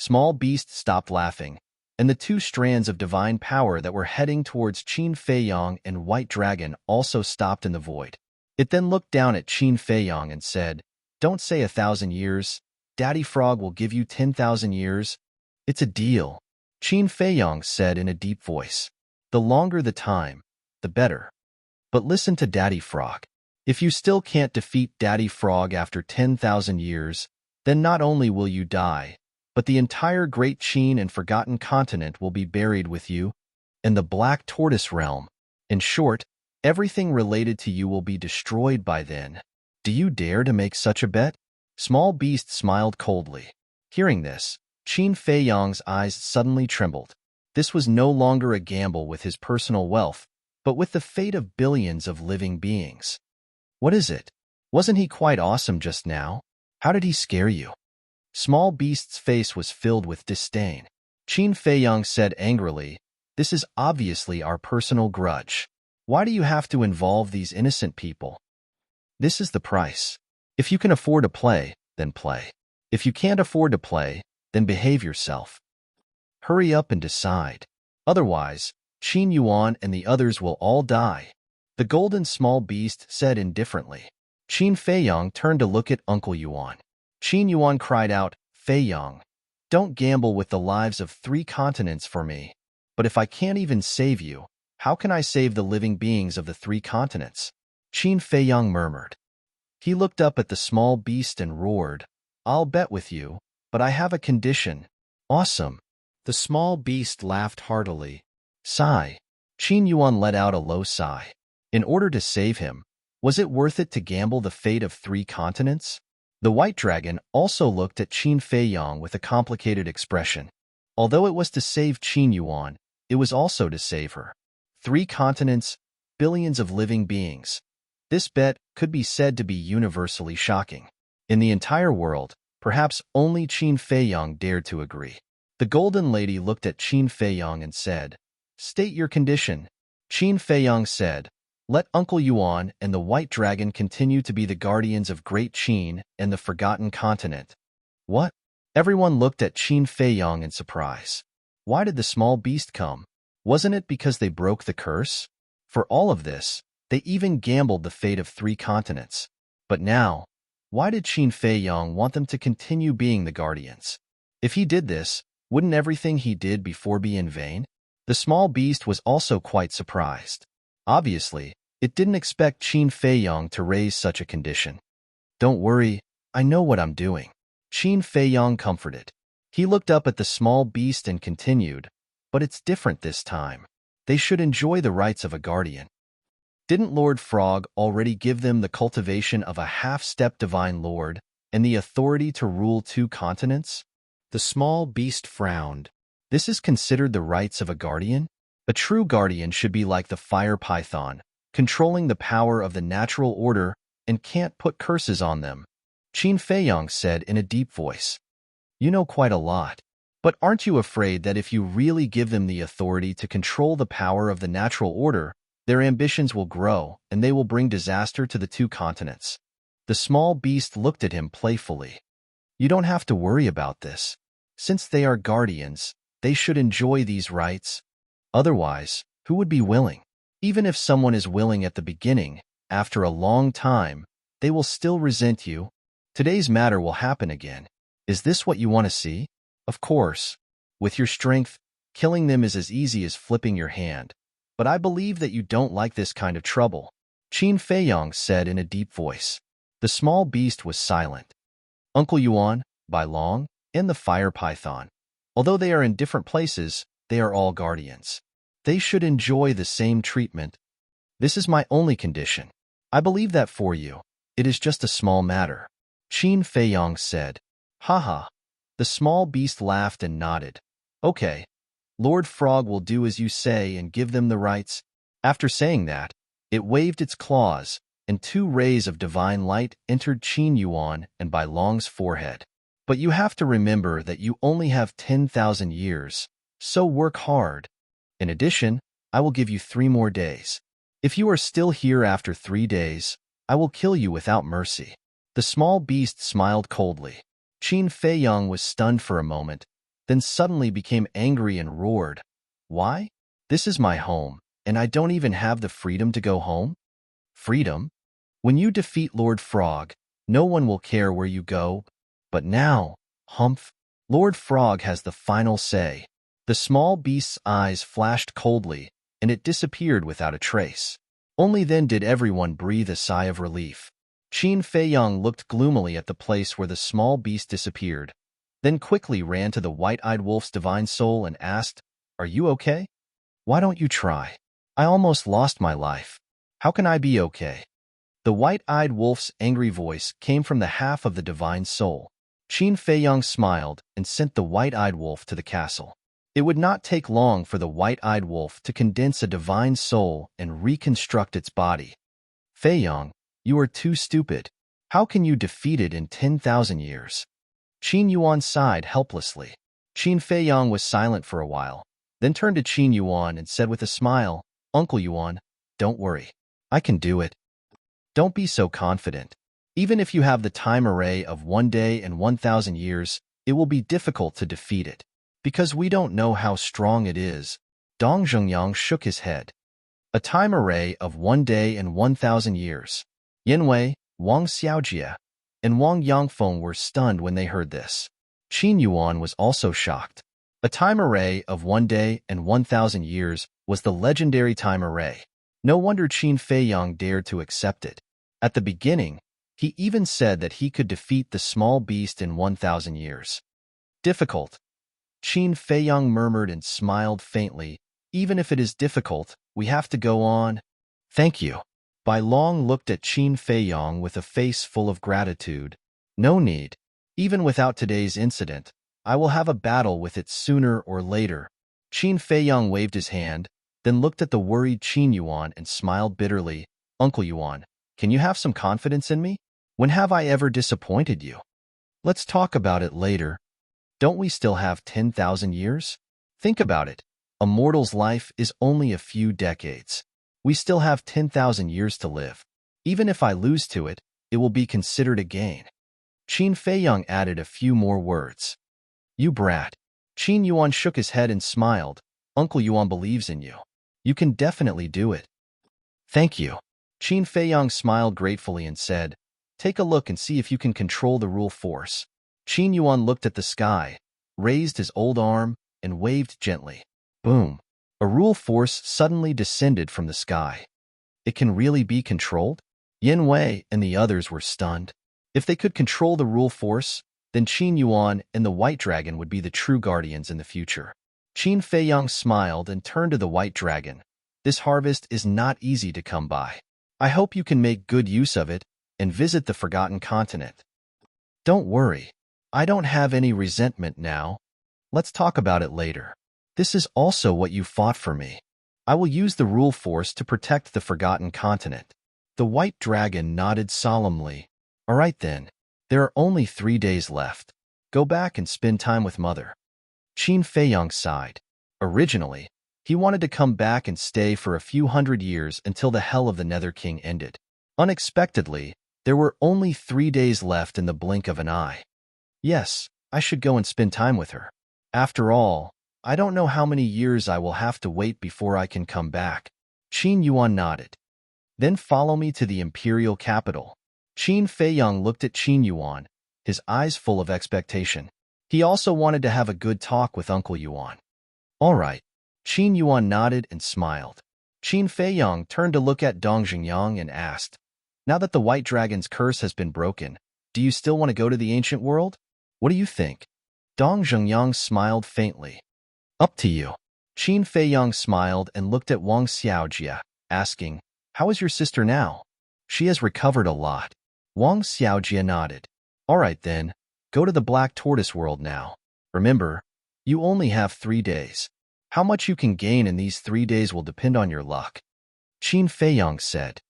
Small Beast stopped laughing, and the two strands of divine power that were heading towards Qin Feiyang and White Dragon also stopped in the void. It then looked down at Qin Feiyang and said, "Don't say 1,000 years. Daddy Frog will give you 10,000 years. It's a deal," Qin Feiyang said in a deep voice. "The longer the time, the better. But listen to Daddy Frog. If you still can't defeat Daddy Frog after 10,000 years, then not only will you die, but the entire Great Qin and Forgotten Continent will be buried with you, and the Black Tortoise Realm. In short, everything related to you will be destroyed by then. Do you dare to make such a bet?" Small Beast smiled coldly. Hearing this, Qin Feiyang's eyes suddenly trembled. This was no longer a gamble with his personal wealth, but with the fate of billions of living beings. "What is it? Wasn't he quite awesome just now? How did he scare you?" Small Beast's face was filled with disdain. Qin Feiyang said angrily, "This is obviously our personal grudge. Why do you have to involve these innocent people? This is the price. If you can afford to play, then play. If you can't afford to play, then behave yourself. Hurry up and decide. Otherwise, Qin Yuan and the others will all die." The golden small beast said indifferently. Qin Feiyang turned to look at Uncle Yuan. Qin Yuan cried out, "Feiyang, don't gamble with the lives of 3 continents for me. But if I can't even save you, how can I save the living beings of the 3 continents?" Qin Feiyang murmured. He looked up at the small beast and roared, "I'll bet with you, but I have a condition." "Awesome." The small beast laughed heartily. Sigh. Qin Yuan let out a low sigh. In order to save him, was it worth it to gamble the fate of 3 continents? The White Dragon also looked at Qin Feiyang with a complicated expression. Although it was to save Qin Yuan, it was also to save her. 3 continents, billions of living beings. This bet could be said to be universally shocking. In the entire world, perhaps only Qin Feiyang dared to agree. The Golden Lady looked at Qin Feiyang and said, "State your condition." Qin Feiyang said, "Let Uncle Yuan and the White Dragon continue to be the guardians of Great Qin and the Forgotten Continent." What? Everyone looked at Qin Feiyang in surprise. Why did the small beast come? Wasn't it because they broke the curse? For all of this, they even gambled the fate of 3 continents. But now, why did Qin Feiyang want them to continue being the guardians? If he did this, wouldn't everything he did before be in vain? The small beast was also quite surprised. Obviously, it didn't expect Qin Feiyang to raise such a condition. "Don't worry, I know what I'm doing," Qin Feiyang comforted. He looked up at the small beast and continued, "But it's different this time. They should enjoy the rights of a guardian. Didn't Lord Frog already give them the cultivation of a half-step divine lord and the authority to rule 2 continents?" The small beast frowned. This is considered the rights of a guardian? A true guardian should be like the fire python, controlling the power of the natural order and can't put curses on them, Qin Feiyang said in a deep voice. "You know quite a lot. But aren't you afraid that if you really give them the authority to control the power of the natural order, their ambitions will grow and they will bring disaster to the 2 continents?" The small beast looked at him playfully. "You don't have to worry about this. Since they are guardians, they should enjoy these rights. Otherwise, who would be willing? Even if someone is willing at the beginning, after a long time, they will still resent you. Today's matter will happen again. Is this what you want to see? Of course. With your strength, killing them is as easy as flipping your hand. But I believe that you don't like this kind of trouble," Qin Feiyang said in a deep voice. The small beast was silent. Uncle Yuan, Bai Long, and the fire python. Although they are in different places, they are all guardians. They should enjoy the same treatment. This is my only condition. I believe that for you. It is just a small matter," Qin Feiyang said. "Haha." The small beast laughed and nodded. "Okay. Lord Frog will do as you say and give them the rights." After saying that, it waved its claws, and 2 rays of divine light entered Qin Yuan and Bai Long's forehead. "But you have to remember that you only have 10,000 years, so work hard. In addition, I will give you 3 more days. If you are still here after 3 days, I will kill you without mercy." The small beast smiled coldly. Qin Feiyang was stunned for a moment, then suddenly became angry and roared. Why? This is my home, and I don't even have the freedom to go home? Freedom? When you defeat Lord Frog, no one will care where you go. But now, Humph, Lord Frog has the final say. The small beast's eyes flashed coldly, and it disappeared without a trace. Only then did everyone breathe a sigh of relief. Qin Feiyang looked gloomily at the place where the small beast disappeared, then quickly ran to the white-eyed wolf's divine soul and asked, "Are you okay? Why don't you try? I almost lost my life. How can I be okay?" The white-eyed wolf's angry voice came from the half of the divine soul. Qin Feiyang smiled and sent the white-eyed wolf to the castle. It would not take long for the white-eyed wolf to condense a divine soul and reconstruct its body. Feiyang, you are too stupid. How can you defeat it in 10,000 years? Qin Yuan sighed helplessly. Qin Feiyang was silent for a while, then turned to Qin Yuan and said with a smile, "Uncle Yuan, don't worry. I can do it. Don't be so confident. Even if you have the time array of 1 day and 1,000 years, it will be difficult to defeat it. Because we don't know how strong it is." Dong Zhengyang shook his head. A time array of 1 day and 1,000 years. Yin Wei, Wang Xiaojie, and Wang Yangfeng were stunned when they heard this. Qin Yuan was also shocked. A time array of 1 day and 1,000 years was the legendary time array. No wonder Qin Feiyang dared to accept it. At the beginning, he even said that he could defeat the small beast in 1,000 years. Difficult. Qin Feiyang murmured and smiled faintly. Even if it is difficult, we have to go on. Thank you. Bai Long looked at Qin Feiyang with a face full of gratitude. No need. Even without today's incident, I will have a battle with it sooner or later. Qin Feiyang waved his hand, then looked at the worried Qin Yuan and smiled bitterly. Uncle Yuan, can you have some confidence in me? When have I ever disappointed you? Let's talk about it later. Don't we still have 10,000 years? Think about it. A mortal's life is only a few decades. We still have 10,000 years to live. Even if I lose to it, it will be considered a gain. Qin Feiyang added a few more words. You brat. Qin Yuan shook his head and smiled. Uncle Yuan believes in you. You can definitely do it. Thank you. Qin Feiyang smiled gratefully and said, take a look and see if you can control the rule force. Qin Yuan looked at the sky, raised his old arm, and waved gently. Boom. A rule force suddenly descended from the sky. It can really be controlled? Yin Wei and the others were stunned. If they could control the rule force, then Qin Yuan and the White Dragon would be the true guardians in the future. Qin Feiyang smiled and turned to the White Dragon. This harvest is not easy to come by. I hope you can make good use of it and visit the Forgotten Continent. Don't worry. I don't have any resentment now. Let's talk about it later. This is also what you fought for me. I will use the rule force to protect the Forgotten Continent. The White Dragon nodded solemnly. All right then. There are only 3 days left. Go back and spend time with Mother. Qin Feiyang sighed. Originally, he wanted to come back and stay for a few hundred years until the hell of the Nether King ended. Unexpectedly, there were only 3 days left in the blink of an eye. Yes, I should go and spend time with her. After all, I don't know how many years I will have to wait before I can come back. Qin Yuan nodded. Then follow me to the imperial capital. Qin Feiyang looked at Qin Yuan, his eyes full of expectation. He also wanted to have a good talk with Uncle Yuan. All right. Qin Yuan nodded and smiled. Qin Feiyang turned to look at Dong Zhengyang and asked, now that the White Dragon's curse has been broken, do you still want to go to the ancient world? What do you think? Dong Zhengyang smiled faintly. Up to you. Qin Feiyang smiled and looked at Wang Xiaojie, asking, how is your sister now? She has recovered a lot. Wang Xiaojie nodded. All right then, go to the Black Tortoise world now. Remember, you only have 3 days. How much you can gain in these 3 days will depend on your luck. Qin Feiyang said.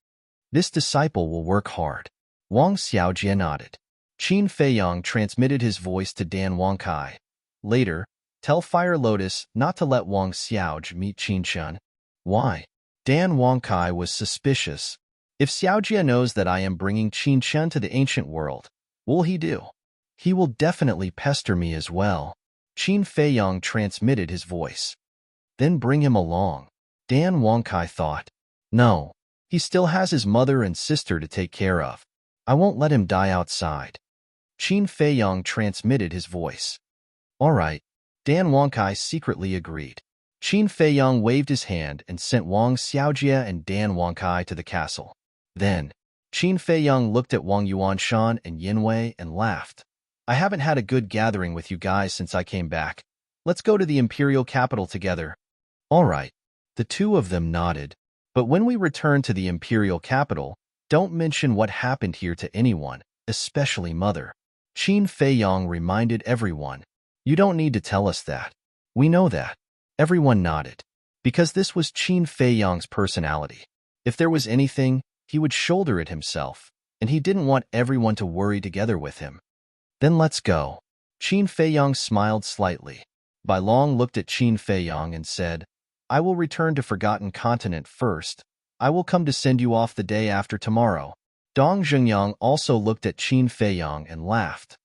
This disciple will work hard. Wang Xiaojie nodded. Qin Feiyang transmitted his voice to Dan Wangkai. Later, tell Fire Lotus not to let Wang Xiaojie meet Qin Shen. Why? Dan Wangkai was suspicious. If Xiaojie knows that I am bringing Qin Shen to the ancient world, what will he do? He will definitely pester me as well. Qin Feiyang transmitted his voice. Then bring him along. Dan Wangkai thought. No, he still has his mother and sister to take care of. I won't let him die outside. Qin Feiyang transmitted his voice. All right. Dan Wangkai secretly agreed. Qin Feiyang waved his hand and sent Wang Xiaojie and Dan Wangkai to the castle. Then, Qin Feiyang looked at Wang Yuanshan and Yinwei and laughed. I haven't had a good gathering with you guys since I came back. Let's go to the imperial capital together. All right. The two of them nodded. But when we return to the imperial capital, don't mention what happened here to anyone, especially Mother. Qin Feiyang reminded everyone. You don't need to tell us that. We know that. Everyone nodded. Because this was Qin Feiyang's personality. If there was anything, he would shoulder it himself, and he didn't want everyone to worry together with him. Then let's go. Qin Feiyang smiled slightly. Bai Long looked at Qin Feiyang and said, I will return to Forgotten Continent first. I will come to send you off the day after tomorrow. Dong Zhengyang also looked at Qin Feiyang and laughed.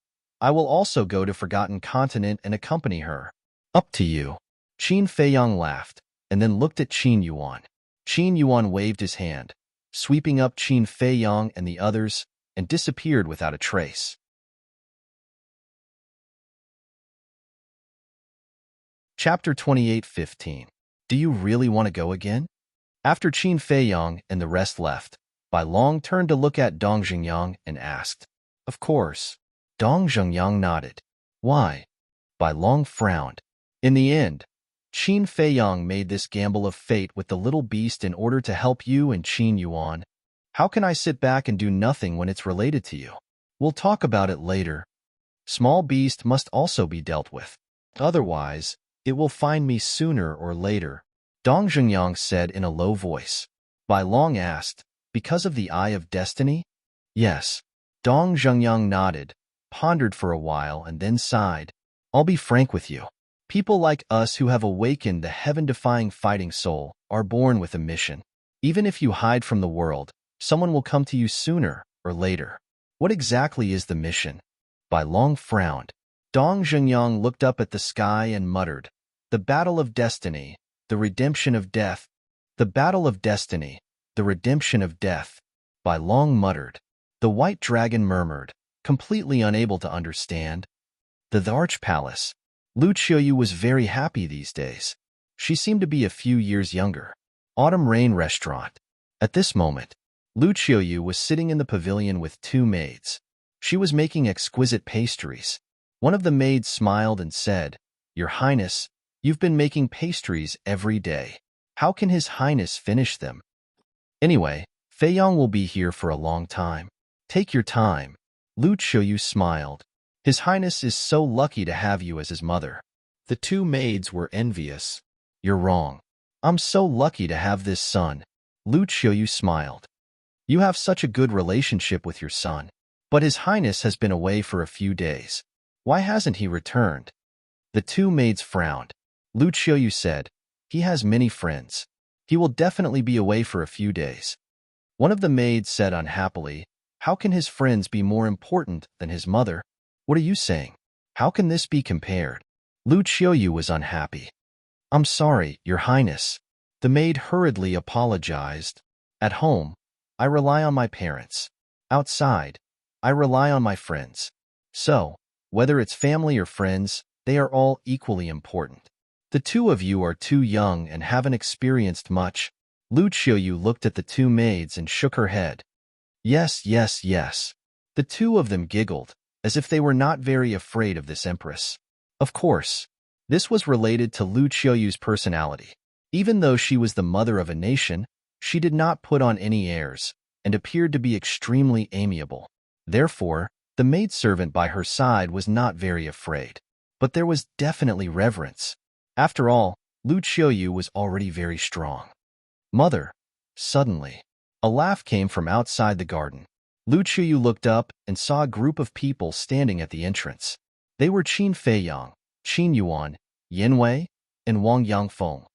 I will also go to Forgotten Continent and accompany her. Up to you. Qin Feiyang laughed, and then looked at Qin Yuan. Qin Yuan waved his hand, sweeping up Qin Feiyang and the others, and disappeared without a trace. Chapter 28:15. Do you really want to go again? After Qin Feiyang and the rest left, Bai Long turned to look at Dong Zhengyang and asked. Of course. Dong Zhengyang nodded. Why? Bai Long frowned. In the end, Qin Feiyang made this gamble of fate with the little beast in order to help you and Qin Yuan. How can I sit back and do nothing when it's related to you? We'll talk about it later. Small beast must also be dealt with. Otherwise, it will find me sooner or later, Dong Zhengyang said in a low voice. Bai Long asked, because of the Eye of Destiny? Yes. Dong Zhengyang nodded, pondered for a while, and then sighed. I'll be frank with you. People like us who have awakened the heaven-defying fighting soul are born with a mission. Even if you hide from the world, someone will come to you sooner or later. What exactly is the mission? Bai Long frowned. Dong Zhengyang looked up at the sky and muttered, The battle of destiny, the redemption of death. The battle of destiny, the redemption of death. Bai Long muttered. The white dragon murmured, completely unable to understand. The Arch Palace. Lu Qiuyu was very happy these days. She seemed to be a few years younger. Autumn Rain Restaurant. At this moment, Lu Qiuyu was sitting in the pavilion with two maids. She was making exquisite pastries. One of the maids smiled and said, Your Highness, you've been making pastries every day. How can His Highness finish them? Anyway, Feiyang will be here for a long time. Take your time. Lu Qiuyu smiled. His Highness is so lucky to have you as his mother. The two maids were envious. You're wrong. I'm so lucky to have this son. Lu Qiuyu smiled. You have such a good relationship with your son. But His Highness has been away for a few days. Why hasn't he returned? The two maids frowned. Lu Qiuyu said, He has many friends. He will definitely be away for a few days. One of the maids said unhappily, How can his friends be more important than his mother? What are you saying? How can this be compared? Lu Qiuyu was unhappy. I'm sorry, Your Highness. The maid hurriedly apologized. At home, I rely on my parents. Outside, I rely on my friends. So, whether it's family or friends, they are all equally important. The two of you are too young and haven't experienced much. Lu Qiuyu looked at the two maids and shook her head. Yes, yes, yes. The two of them giggled, as if they were not very afraid of this empress. Of course, this was related to Lu Qiuyu's personality. Even though she was the mother of a nation, she did not put on any airs, and appeared to be extremely amiable. Therefore, the maidservant by her side was not very afraid. But there was definitely reverence. After all, Lu Qiuyu was already very strong. Mother, suddenly, a laugh came from outside the garden. Lu Qiuyu looked up and saw a group of people standing at the entrance. They were Qin Feiyang, Qin Yuan, Yinwei, and Wang Yangfeng.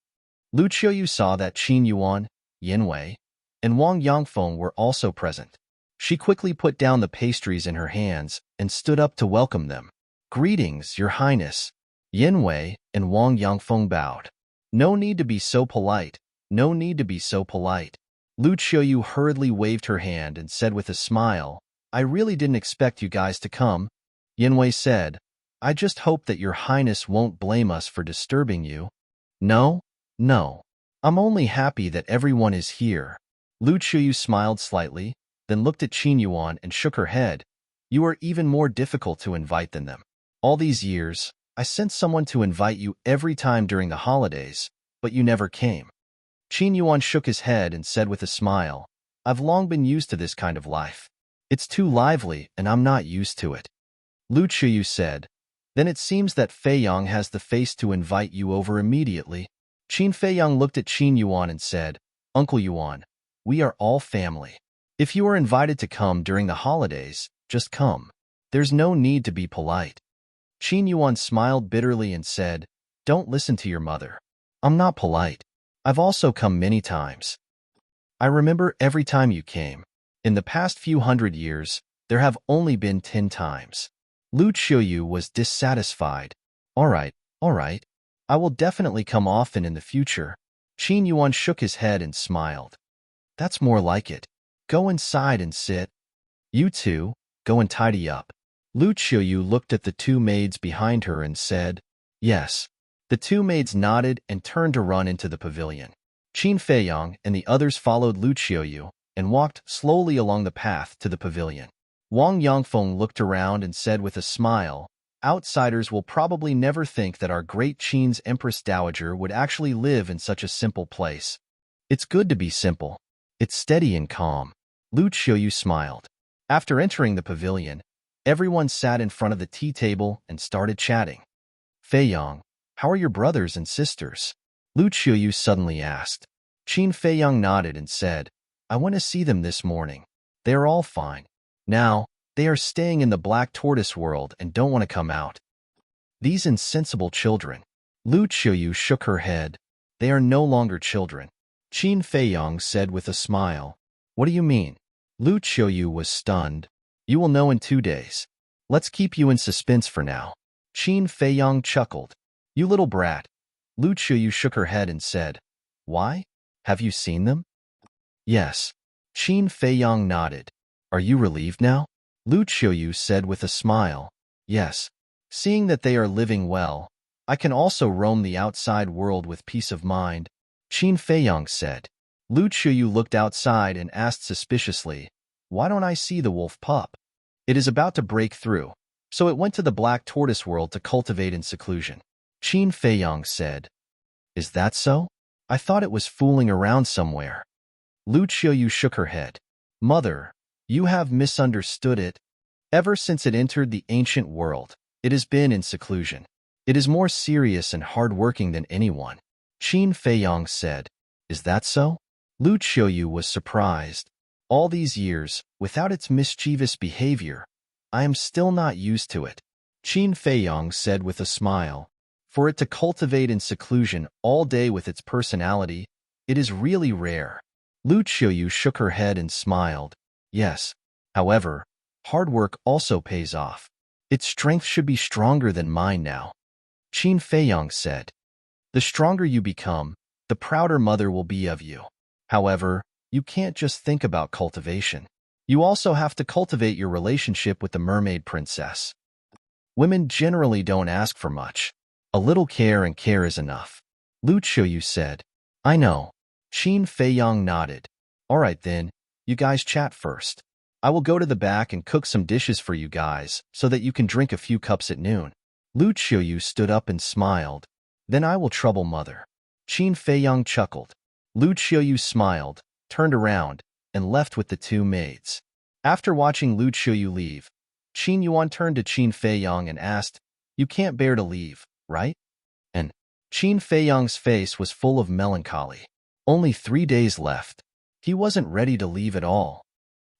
Lu Qiuyu saw that Qin Yuan, Yinwei, and Wang Yangfeng were also present. She quickly put down the pastries in her hands and stood up to welcome them. Greetings, Your Highness. Yin Wei and Wang Yangfeng bowed. No need to be so polite. No need to be so polite. Lu Qiuyu hurriedly waved her hand and said with a smile, I really didn't expect you guys to come. Yin Wei said, I just hope that your highness won't blame us for disturbing you. No, no. I'm only happy that everyone is here. Lu Qiuyu smiled slightly, then looked at Qin Yuan and shook her head. You are even more difficult to invite than them. All these years, I sent someone to invite you every time during the holidays, but you never came. Qin Yuan shook his head and said with a smile, I've long been used to this kind of life. It's too lively and I'm not used to it. Lu Qiuyu said, Then it seems that Fei Yang has the face to invite you over immediately. Qin Fei Yang looked at Qin Yuan and said, Uncle Yuan, we are all family. If you are invited to come during the holidays, just come. There's no need to be polite. Qin Yuan smiled bitterly and said, Don't listen to your mother. I'm not polite. I've also come many times. I remember every time you came. In the past few hundred years, there have only been 10 times. Lu Qiuyu was dissatisfied. All right. I will definitely come often in the future. Qin Yuan shook his head and smiled. That's more like it. Go inside and sit. You two, go and tidy up. Lu Qiuyu looked at the two maids behind her and said, Yes. The two maids nodded and turned to run into the pavilion. Qin Feiyang and the others followed Lu Qiuyu and walked slowly along the path to the pavilion. Wang Yangfeng looked around and said with a smile, Outsiders will probably never think that our great Qin's Empress Dowager would actually live in such a simple place. It's good to be simple. It's steady and calm. Lu Qiuyu smiled. After entering the pavilion, everyone sat in front of the tea table and started chatting. Feiyang, how are your brothers and sisters? Lu Qiuyu suddenly asked. Qin Feiyang nodded and said, I went to see them this morning. They are all fine. Now, they are staying in the Black Tortoise world and don't want to come out. These insensible children. Lu Qiuyu shook her head. They are no longer children. Qin Feiyang said with a smile. What do you mean? Lu Qiuyu was stunned. You will know in 2 days. Let's keep you in suspense for now. Qin Feiyang chuckled. You little brat. Lu Qiuyu shook her head and said, Why? Have you seen them? Yes. Qin Feiyang nodded. Are you relieved now? Lu Qiuyu said with a smile. Yes. Seeing that they are living well, I can also roam the outside world with peace of mind. Qin Feiyang said. Lu Qiuyu looked outside and asked suspiciously, Why don't I see the wolf pup? It is about to break through, so it went to the Black Tortoise world to cultivate in seclusion. Qin Feiyang said, Is that so? I thought it was fooling around somewhere. Lu Qiuyu shook her head. Mother, you have misunderstood it. Ever since it entered the ancient world, it has been in seclusion. It is more serious and hard-working than anyone. Qin Feiyang said, Is that so? Lu Qiuyu was surprised. All these years, without its mischievous behavior, I am still not used to it. Qin Feiyang said with a smile, For it to cultivate in seclusion all day with its personality, it is really rare. Lu Qiuyu shook her head and smiled. Yes. However, hard work also pays off. Its strength should be stronger than mine now. Qin Feiyang said. The stronger you become, the prouder mother will be of you. However, you can't just think about cultivation. You also have to cultivate your relationship with the mermaid princess. Women generally don't ask for much. A little care and care is enough. Lu Qiuyu said. I know. Qin Feiyang nodded. All right then, you guys chat first. I will go to the back and cook some dishes for you guys so that you can drink a few cups at noon. Lu Qiuyu stood up and smiled. Then I will trouble mother. Qin Feiyang chuckled. Lu Qiuyu smiled, turned around, and left with the two maids. After watching Lu Qiuyu leave, Qin Yuan turned to Qin Feiyang and asked, You can't bear to leave, right? And Qin Feiyang's face was full of melancholy. Only 3 days left. He wasn't ready to leave at all.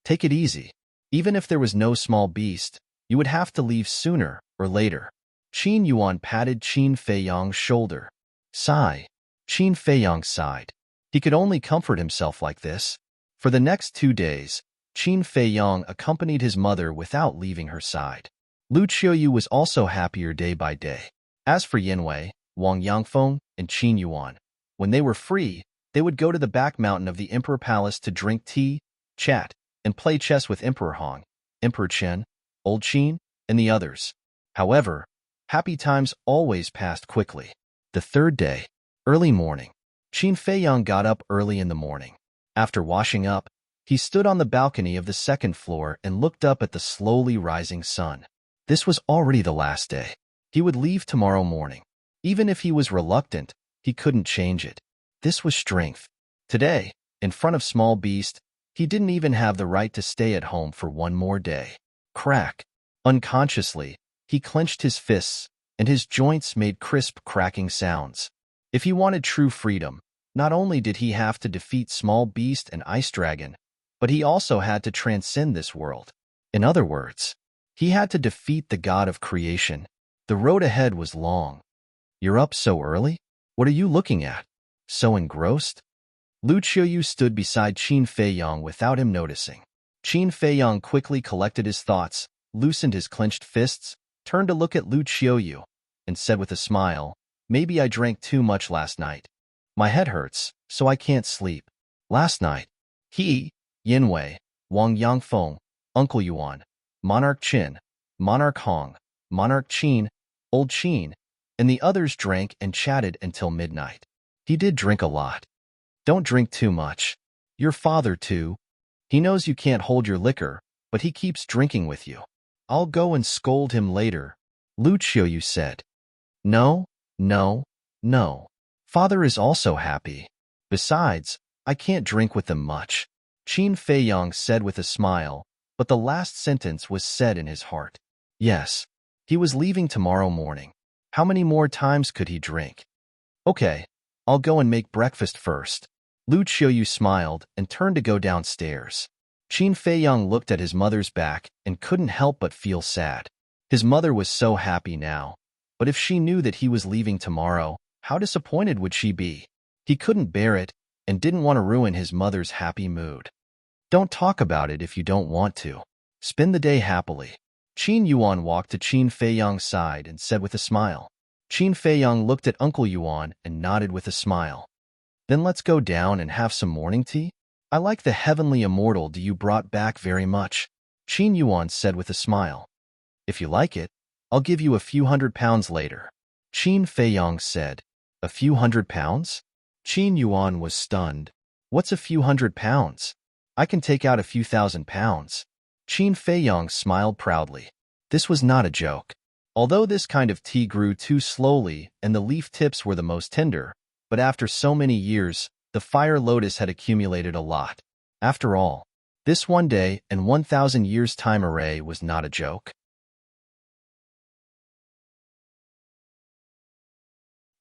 Take it easy. Even if there was no small beast, you would have to leave sooner or later. Qin Yuan patted Qin Feiyang's shoulder. Sigh. Qin Feiyang sighed. He could only comfort himself like this. For the next 2 days, Qin Feiyang accompanied his mother without leaving her side. Lu Qiuyu was also happier day by day. As for Yinwei, Wang Yangfeng, and Qin Yuan, when they were free, they would go to the back mountain of the Emperor Palace to drink tea, chat, and play chess with Emperor Hong, Emperor Chen, Old Qin, and the others. However, happy times always passed quickly. The third day, early morning, Qin Feiyang got up early in the morning. After washing up, he stood on the balcony of the second floor and looked up at the slowly rising sun. This was already the last day. He would leave tomorrow morning. Even if he was reluctant, he couldn't change it. This was strength. Today, in front of Small Beast, he didn't even have the right to stay at home for one more day. Crack. Unconsciously, he clenched his fists, and his joints made crisp cracking sounds. If he wanted true freedom, not only did he have to defeat Small Beast and Ice Dragon, but he also had to transcend this world. In other words, he had to defeat the god of creation. The road ahead was long. You're up so early? What are you looking at? So engrossed? Lu Qiuyu stood beside Qin Feiyang without him noticing. Qin Feiyang quickly collected his thoughts, loosened his clenched fists, turned to look at Lu Qiuyu, and said with a smile, "Maybe I drank too much last night. My head hurts, so I can't sleep." Last night, he, Yinwei, Wang Yangfeng, Uncle Yuan, Monarch Qin, Monarch Hong, Monarch Qin, Old Qin, and the others drank and chatted until midnight. He did drink a lot. Don't drink too much. Your father, too. He knows you can't hold your liquor, but he keeps drinking with you. I'll go and scold him later, Lu Qiuyu said. No, no, no. Father is also happy. Besides, I can't drink with them much, Qin Feiyang said with a smile, but the last sentence was said in his heart. Yes, he was leaving tomorrow morning. How many more times could he drink? Okay, I'll go and make breakfast first. Lu Qiuyu smiled and turned to go downstairs. Qin Feiyang looked at his mother's back and couldn't help but feel sad. His mother was so happy now, but if she knew that he was leaving tomorrow, how disappointed would she be? He couldn't bear it and didn't want to ruin his mother's happy mood. Don't talk about it if you don't want to. Spend the day happily. Qin Yuan walked to Qin Feiyang's side and said with a smile. Qin Feiyang looked at Uncle Yuan and nodded with a smile. Then let's go down and have some morning tea? I like the heavenly immortal you brought back very much, Qin Yuan said with a smile. If you like it, I'll give you a few £100 later, Qin Feiyang said. A few £100? Qin Yuan was stunned. What's a few £100? I can take out a few £1,000. Qin Feiyang smiled proudly. This was not a joke. Although this kind of tea grew too slowly and the leaf tips were the most tender, but after so many years, the fire lotus had accumulated a lot. After all, this one day and 1,000 years' time array was not a joke.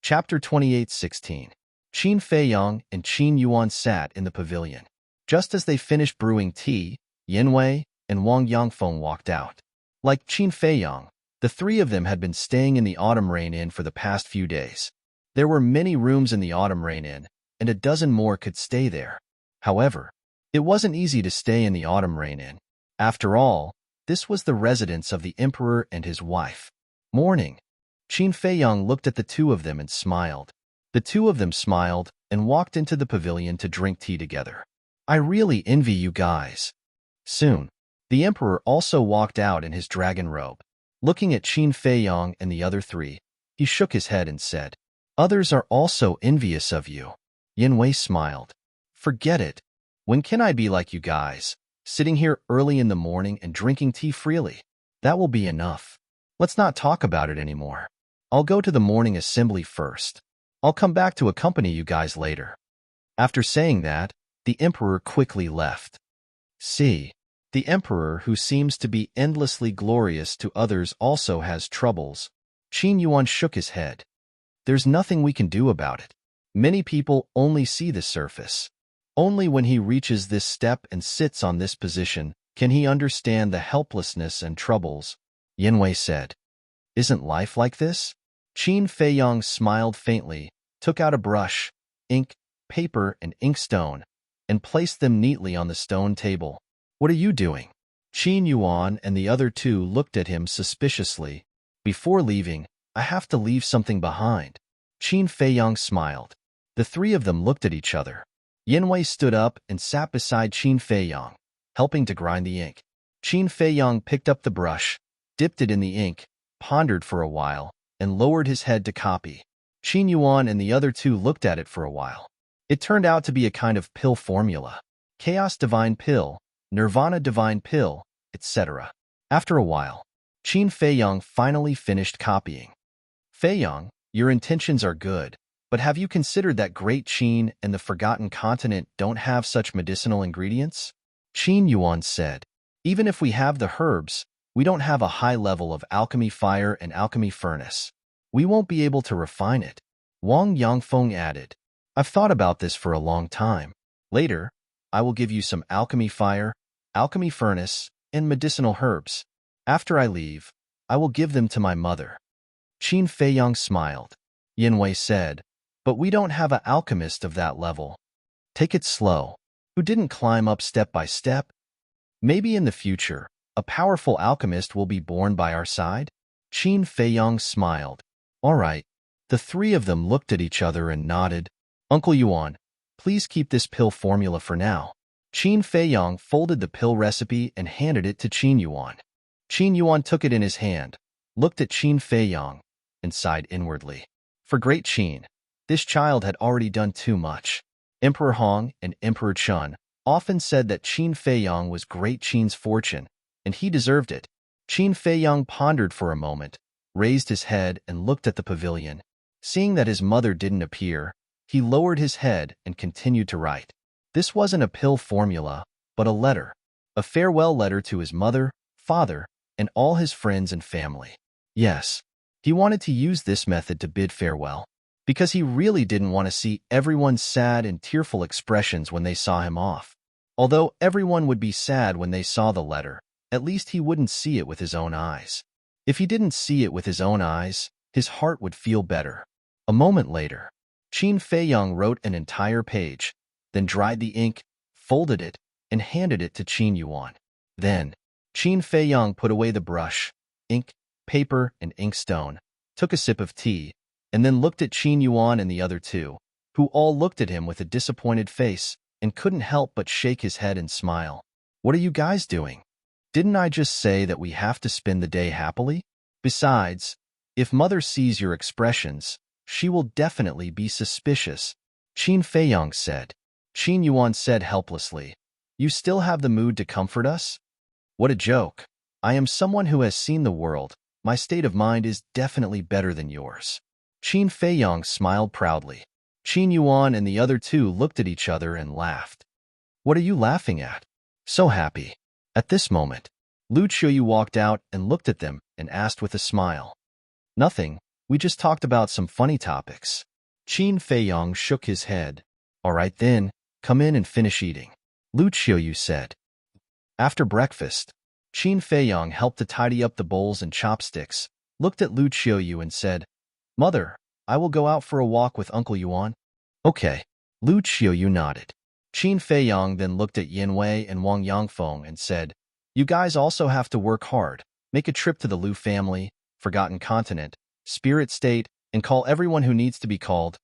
Chapter 28:16. Qin Feiyang and Qin Yuan sat in the pavilion. Just as they finished brewing tea, Yinwei and Wang Yangfeng walked out. Like Qin Feiyang, the three of them had been staying in the Autumn Rain Inn for the past few days. There were many rooms in the Autumn Rain Inn, and a dozen more could stay there. However, it wasn't easy to stay in the Autumn Rain Inn. After all, this was the residence of the emperor and his wife. Morning. Qin Feiyang looked at the two of them and smiled. The two of them smiled and walked into the pavilion to drink tea together. I really envy you guys. Soon, the emperor also walked out in his dragon robe. Looking at Qin Feiyang and the other three, he shook his head and said, Others are also envious of you. Yinwei smiled. Forget it. When can I be like you guys, sitting here early in the morning and drinking tea freely? That will be enough. Let's not talk about it anymore. I'll go to the morning assembly first. I'll come back to accompany you guys later. After saying that, the emperor quickly left. See, the emperor who seems to be endlessly glorious to others also has troubles. Qin Yuan shook his head. There's nothing we can do about it. Many people only see the surface. Only when he reaches this step and sits on this position can he understand the helplessness and troubles, Yinwei said. Isn't life like this? Qin Feiyang smiled faintly, took out a brush, ink, paper, and inkstone, and placed them neatly on the stone table. What are you doing? Qin Yuan and the other two looked at him suspiciously. Before leaving, I have to leave something behind. Qin Feiyang smiled. The three of them looked at each other. Yanwei stood up and sat beside Qin Feiyang, helping to grind the ink. Qin Feiyang picked up the brush, dipped it in the ink, pondered for a while, and lowered his head to copy. Qin Yuan and the other two looked at it for a while. It turned out to be a kind of pill formula. Chaos Divine Pill, Nirvana Divine Pill, etc. After a while, Qin Feiyang finally finished copying. Feiyang, your intentions are good, but have you considered that Great Qin and the Forgotten Continent don't have such medicinal ingredients? Qin Yuan said, even if we have the herbs, we don't have a high level of alchemy fire and alchemy furnace. We won't be able to refine it. Wang Yangfeng added, I've thought about this for a long time. Later, I will give you some alchemy fire, alchemy furnace, and medicinal herbs. After I leave, I will give them to my mother. Qin Feiyang smiled. Yanwei said, but we don't have an alchemist of that level. Take it slow. Who didn't climb up step by step? Maybe in the future, a powerful alchemist will be born by our side? Qin Feiyang smiled. All right. The three of them looked at each other and nodded. Uncle Yuan, please keep this pill formula for now. Qin Feiyang folded the pill recipe and handed it to Qin Yuan. Qin Yuan took it in his hand, looked at Qin Feiyang, and sighed inwardly. For Great Qin, this child had already done too much. Emperor Hong and Emperor Chun often said that Qin Feiyang was Great Qin's fortune, and he deserved it. Qin Feiyang pondered for a moment, raised his head and looked at the pavilion. Seeing that his mother didn't appear, he lowered his head and continued to write. This wasn't a pill formula, but a letter. A farewell letter to his mother, father, and all his friends and family. Yes, he wanted to use this method to bid farewell, because he really didn't want to see everyone's sad and tearful expressions when they saw him off. Although everyone would be sad when they saw the letter, at least he wouldn't see it with his own eyes. If he didn't see it with his own eyes, his heart would feel better. A moment later, Qin Feiyang wrote an entire page, then dried the ink, folded it, and handed it to Qin Yuan. Then, Qin Feiyang put away the brush, ink, paper, and inkstone, took a sip of tea, and then looked at Qin Yuan and the other two, who all looked at him with a disappointed face and couldn't help but shake his head and smile. What are you guys doing? Didn't I just say that we have to spend the day happily? Besides, if Mother sees your expressions, she will definitely be suspicious, Qin Feiyang said. Qin Yuan said helplessly, You still have the mood to comfort us? What a joke. I am someone who has seen the world. My state of mind is definitely better than yours. Qin Feiyang smiled proudly. Qin Yuan and the other two looked at each other and laughed. What are you laughing at? So happy. At this moment, Lu Qiuyu walked out and looked at them and asked with a smile. Nothing, we just talked about some funny topics. Qin Feiyang shook his head. All right then, come in and finish eating, Lu Qiuyu said. After breakfast, Qin Feiyang helped to tidy up the bowls and chopsticks, looked at Lu Qiuyu and said, Mother, I will go out for a walk with Uncle Yuan. Okay, Lu Qiuyu nodded. Qin Feiyang then looked at Yanwei and Wang Yangfeng and said, You guys also have to work hard, make a trip to the Lu family, Forgotten Continent, Spirit State, and call everyone who needs to be called.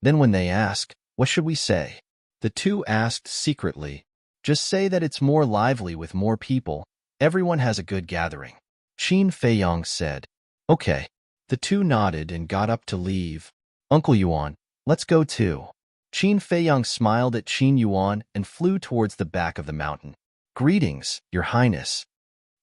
Then when they ask, what should we say? The two asked secretly, Just say that it's more lively with more people. Everyone has a good gathering. Qin Feiyang said, Okay. The two nodded and got up to leave. Uncle Yuan, let's go too. Qin Feiyang smiled at Qin Yuan and flew towards the back of the mountain. Greetings, Your Highness.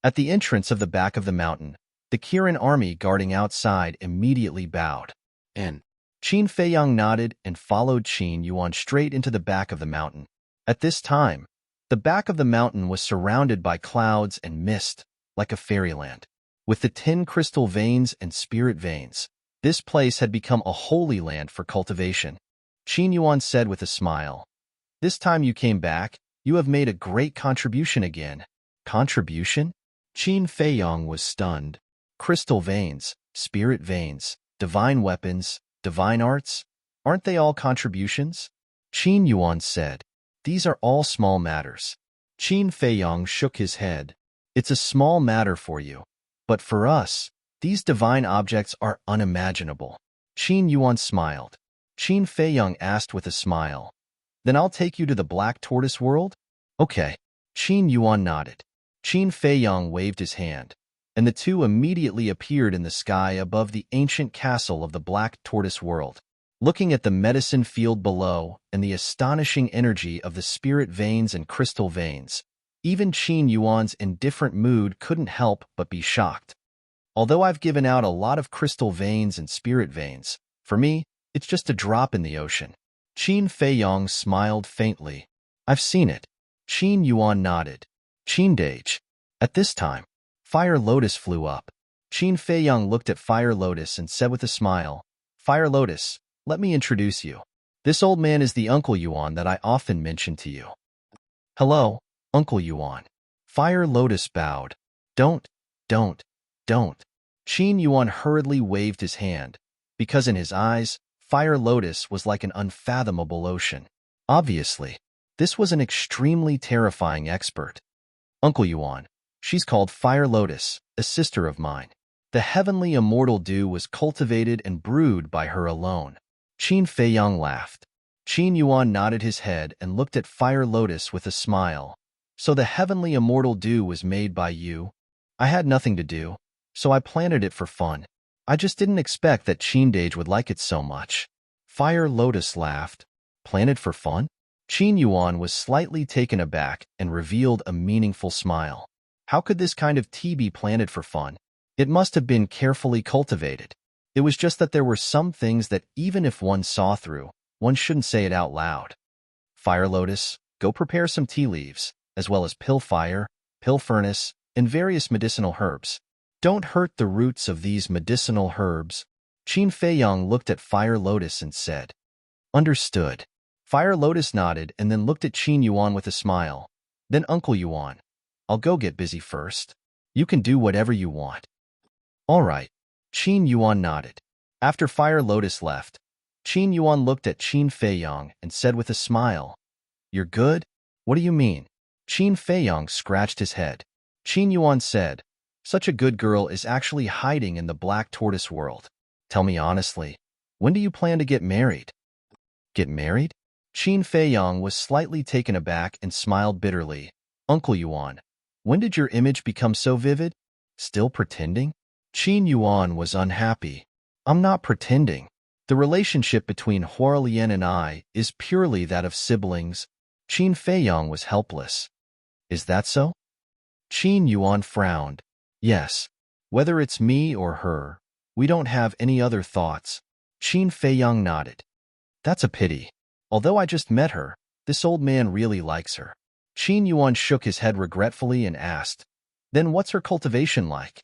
At the entrance of the back of the mountain, the Kirin army guarding outside immediately bowed. And Qin Feiyang nodded and followed Qin Yuan straight into the back of the mountain. At this time, the back of the mountain was surrounded by clouds and mist, like a fairyland. With the 10 crystal veins and spirit veins, this place had become a holy land for cultivation. Qin Yuan said with a smile, This time you came back, you have made a great contribution again. Contribution? Qin Feiyang was stunned. Crystal veins, spirit veins, divine weapons, divine arts, aren't they all contributions? Qin Yuan said, These are all small matters. Qin Feiyang shook his head. It's a small matter for you, but for us, These divine objects are unimaginable. Qin Yuan smiled. Qin Feiyang asked with a smile, "Then I'll take you to the Black Tortoise world?" "Okay." Qin Yuan nodded. Qin Feiyang waved his hand, and the two immediately appeared in the sky above the ancient castle of the Black Tortoise world. Looking at the medicine field below and the astonishing energy of the spirit veins and crystal veins, even Qin Yuan's indifferent mood couldn't help but be shocked. Although I've given out a lot of crystal veins and spirit veins, for me, it's just a drop in the ocean. Qin Feiyang smiled faintly. "I've seen it." Qin Yuan nodded. "Qin Dage." At this time, Fire Lotus flew up. Qin Feiyang looked at Fire Lotus and said with a smile, "Fire Lotus, let me introduce you. This old man is the Uncle Yuan that I often mention to you." "Hello, Uncle Yuan." Fire Lotus bowed. Don't. Qin Yuan hurriedly waved his hand, because in his eyes, Fire Lotus was like an unfathomable ocean. Obviously, this was an extremely terrifying expert. "Uncle Yuan, she's called Fire Lotus, a sister of mine. The heavenly immortal dew was cultivated and brewed by her alone." Qin Feiyang laughed. Qin Yuan nodded his head and looked at Fire Lotus with a smile. "So the heavenly immortal dew was made by you? I had nothing to do, so I planted it for fun. I just didn't expect that Qin Dage would like it so much." Fire Lotus laughed. "Planted for fun?" Qin Yuan was slightly taken aback and revealed a meaningful smile. How could this kind of tea be planted for fun? It must have been carefully cultivated. It was just that there were some things that even if one saw through, one shouldn't say it out loud. "Fire Lotus, go prepare some tea leaves, as well as pill fire, pill furnace, and various medicinal herbs. Don't hurt the roots of these medicinal herbs." Qin Feiyang looked at Fire Lotus and said, "Understood." Fire Lotus nodded and then looked at Qin Yuan with a smile. "Then Uncle Yuan, I'll go get busy first. You can do whatever you want." "All right." Qin Yuan nodded. After Fire Lotus left, Qin Yuan looked at Qin Feiyang and said with a smile, "You're good? What do you mean?" Qin Feiyang scratched his head. Qin Yuan said, "Such a good girl is actually hiding in the Black Tortoise world. Tell me honestly, when do you plan to get married?" "Get married?" Qin Feiyang was slightly taken aback and smiled bitterly. "Uncle Yuan, when did your image become so vivid? Still pretending?" Qin Yuan was unhappy. "I'm not pretending. The relationship between Huarlian and I is purely that of siblings." Qin Feiyang was helpless. "Is that so?" Qin Yuan frowned. "Yes. Whether it's me or her, we don't have any other thoughts." Qin Feiyang nodded. "That's a pity. Although I just met her, this old man really likes her." Qin Yuan shook his head regretfully and asked, "Then what's her cultivation like?"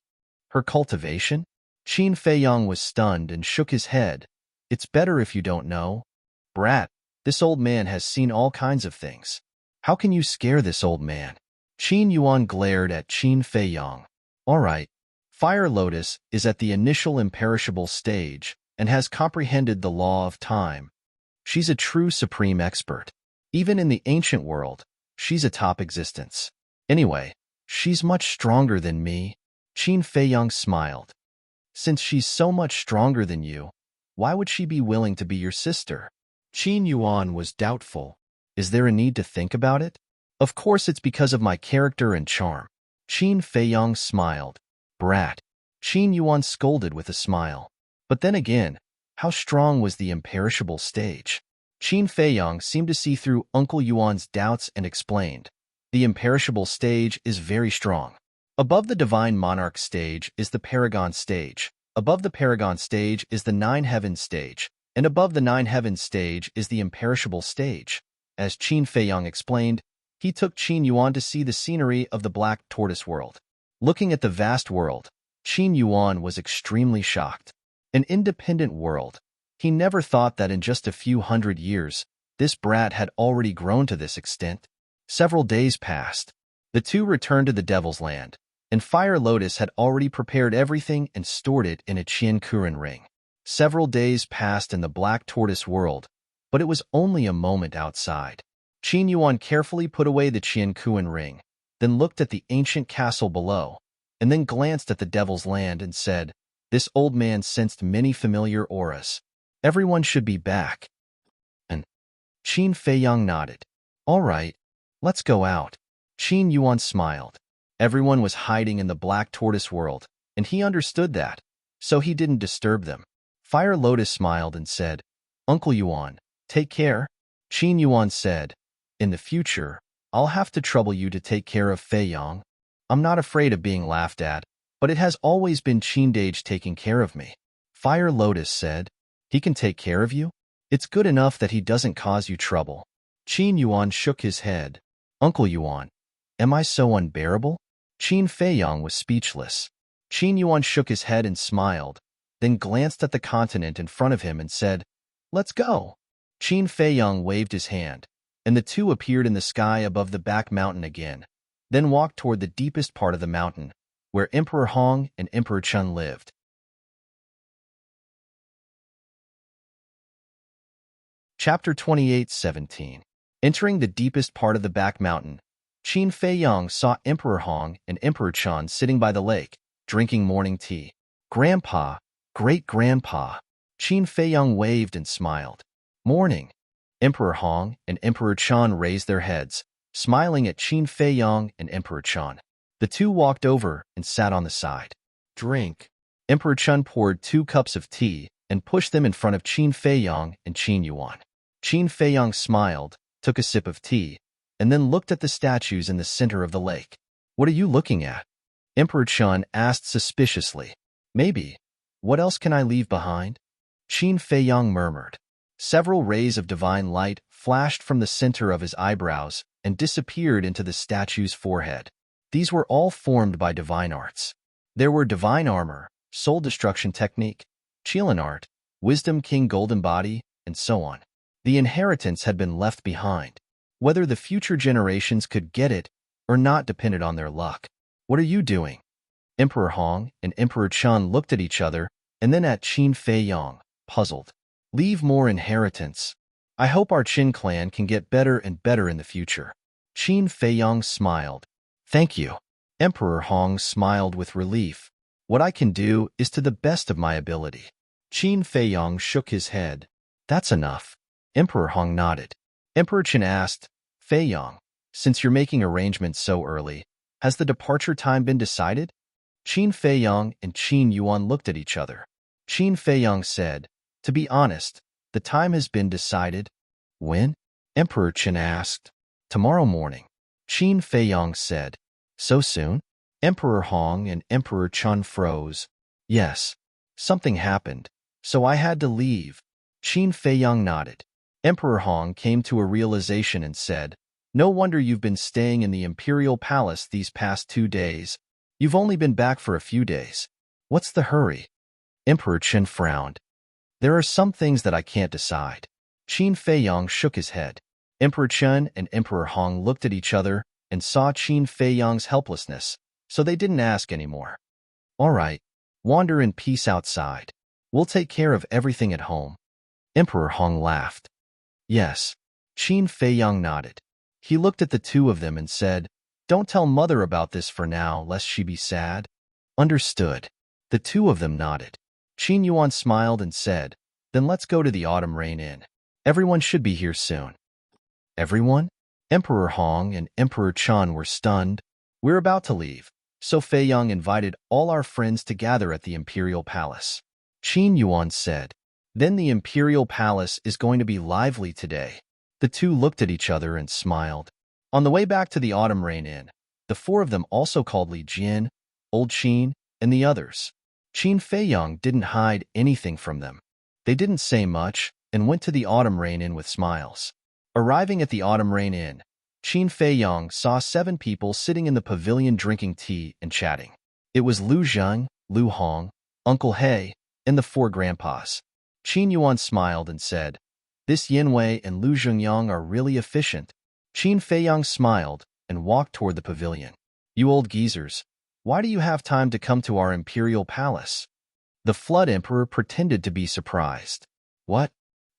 "Her cultivation?" Qin Feiyang was stunned and shook his head. "It's better if you don't know. Brat, this old man has seen all kinds of things. How can you scare this old man?" Qin Yuan glared at Qin Feiyang. "All right. Fire Lotus is at the initial imperishable stage and has comprehended the law of time. She's a true supreme expert. Even in the ancient world, she's a top existence. Anyway, she's much stronger than me." Qin Feiyang smiled. "Since she's so much stronger than you, why would she be willing to be your sister?" Qin Yuan was doubtful. "Is there a need to think about it?" "Of course it's because of my character and charm." Qin Feiyang smiled. "Brat." Qin Yuan scolded with a smile. But then again, how strong was the imperishable stage? Qin Feiyang seemed to see through Uncle Yuan's doubts and explained, "The imperishable stage is very strong. Above the Divine Monarch stage is the Paragon stage. Above the Paragon stage is the Nine Heavens stage. And above the Nine Heavens stage is the imperishable stage." As Qin Feiyang explained, he took Qin Yuan to see the scenery of the Black Tortoise world. Looking at the vast world, Qin Yuan was extremely shocked. An independent world. He never thought that in just a few hundred years, this brat had already grown to this extent. Several days passed. The two returned to the Devil's Land, and Fire Lotus had already prepared everything and stored it in a Qiankuren ring. Several days passed in the Black Tortoise world, but it was only a moment outside. Qin Yuan carefully put away the Qiankuren ring, then looked at the ancient castle below, and then glanced at the Devil's Land and said, This old man sensed many familiar auras. Everyone should be back. And Qin Feiyang nodded. All right, let's go out. Qin Yuan smiled. Everyone was hiding in the Black Tortoise world, and he understood that, so he didn't disturb them. Fire Lotus smiled and said, Uncle Yuan, take care. Qin Yuan said, in the future, I'll have to trouble you to take care of Feiyang. I'm not afraid of being laughed at, but it has always been Qin Dage taking care of me. Fire Lotus said, he can take care of you? It's good enough that he doesn't cause you trouble. Qin Yuan shook his head. Uncle Yuan, am I so unbearable? Qin Feiyang was speechless. Qin Yuan shook his head and smiled, then glanced at the continent in front of him and said, Let's go. Qin Feiyang waved his hand, and the two appeared in the sky above the back mountain again, then walked toward the deepest part of the mountain, where Emperor Hong and Emperor Chun lived. Chapter 28:17. Entering the deepest part of the back mountain, Qin Feiyang saw Emperor Hong and Emperor Chun sitting by the lake, drinking morning tea. Grandpa, great-grandpa. Qin Feiyang waved and smiled. Morning. Emperor Hong and Emperor Chun raised their heads, smiling at Qin Feiyang and Emperor Chun. The two walked over and sat on the side. Drink. Emperor Chun poured 2 cups of tea and pushed them in front of Qin Feiyang and Qin Yuan. Qin Feiyang smiled, took a sip of tea, and then looked at the statues in the center of the lake. What are you looking at? Emperor Chun asked suspiciously. Maybe. What else can I leave behind? Qin Feiyang murmured. Several rays of divine light flashed from the center of his eyebrows and disappeared into the statue's forehead. These were all formed by divine arts. There were divine armor, soul destruction technique, Qilin art, wisdom king golden body, and so on. The inheritance had been left behind. Whether the future generations could get it or not depended on their luck. What are you doing? Emperor Hong and Emperor Chun looked at each other and then at Qin Feiyang, puzzled. Leave more inheritance. I hope our Qin clan can get better and better in the future. Qin Feiyang smiled. Thank you. Emperor Hong smiled with relief. What I can do is to the best of my ability. Qin Feiyang shook his head. That's enough. Emperor Hong nodded. Emperor Qin asked, Feiyang, since you're making arrangements so early, has the departure time been decided? Qin Feiyang and Qin Yuan looked at each other. Qin Feiyang said, To be honest, the time has been decided. When? Emperor Qin asked. Tomorrow morning. Qin Feiyang said. So soon? Emperor Hong and Emperor Chun froze. Yes. Something happened, so I had to leave. Qin Feiyang nodded. Emperor Hong came to a realization and said, No wonder you've been staying in the Imperial Palace these past 2 days. You've only been back for a few days. What's the hurry? Emperor Qin frowned. There are some things that I can't decide. Qin Feiyang shook his head. Emperor Chun and Emperor Hong looked at each other and saw Qin Feiyang's helplessness, so they didn't ask anymore. All right, wander in peace outside. We'll take care of everything at home. Emperor Hong laughed. Yes. Qin Feiyang nodded. He looked at the two of them and said, Don't tell Mother about this for now, lest she be sad. Understood. The two of them nodded. Qin Yuan smiled and said, Then let's go to the Autumn Rain Inn. Everyone should be here soon. Everyone? Emperor Hong and Emperor Chun were stunned. We're about to leave, so Feiyang invited all our friends to gather at the Imperial Palace. Qin Yuan said, Then the Imperial Palace is going to be lively today. The two looked at each other and smiled. On the way back to the Autumn Rain Inn, the 4 of them also called Li Jin, Old Qin, and the others. Qin Feiyang didn't hide anything from them. They didn't say much and went to the Autumn Rain Inn with smiles. Arriving at the Autumn Rain Inn, Qin Feiyang saw 7 people sitting in the pavilion drinking tea and chatting. It was Lu Zheng, Lu Hong, Uncle He, and the 4 grandpas. Qin Yuan smiled and said, This Yin Wei and Lu Zhengyang are really efficient. Qin Feiyang smiled and walked toward the pavilion. You old geezers, why do you have time to come to our imperial palace? The Flood Emperor pretended to be surprised. What?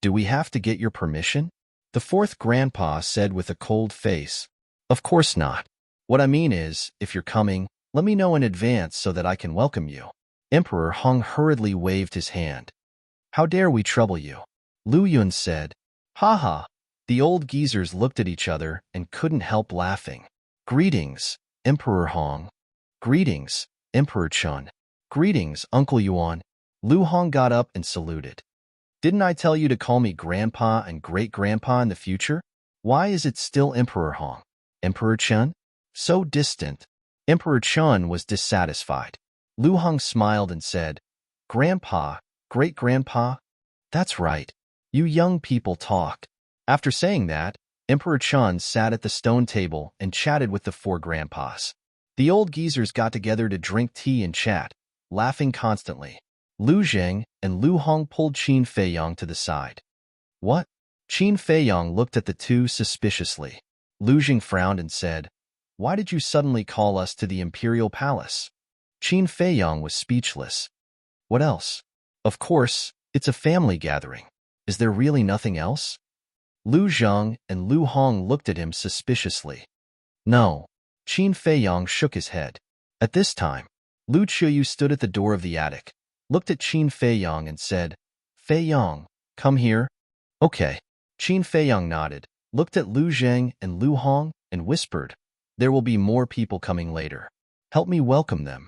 Do we have to get your permission? The 4th grandpa said with a cold face. Of course not. What I mean is, if you're coming, let me know in advance so that I can welcome you. Emperor Hong hurriedly waved his hand. How dare we trouble you? Lu Yun said. Ha ha. The old geezers looked at each other and couldn't help laughing. Greetings, Emperor Hong. Greetings, Emperor Chun. Greetings, Uncle Yuan. Lu Hong got up and saluted. Didn't I tell you to call me Grandpa and Great-Grandpa in the future? Why is it still Emperor Hong? Emperor Chun? So distant. Emperor Chun was dissatisfied. Lu Hong smiled and said, Grandpa, Great-Grandpa? That's right. You young people talk. After saying that, Emperor Chun sat at the stone table and chatted with the 4 grandpas. The old geezers got together to drink tea and chat, laughing constantly. Lu Zheng and Lu Hong pulled Qin Feiyong to the side. What? Qin Feiyong looked at the two suspiciously. Lu Zheng frowned and said, Why did you suddenly call us to the imperial palace? Qin Feiyong was speechless. What else? Of course, it's a family gathering. Is there really nothing else? Lu Zheng and Lu Hong looked at him suspiciously. No. Qin Feiyong shook his head. At this time, Lu Chuyu stood at the door of the attic, looked at Qin Feiyong and said, Feiyong, come here. Okay. Qin Feiyong nodded, looked at Lu Zheng and Lu Hong, and whispered, There will be more people coming later. Help me welcome them.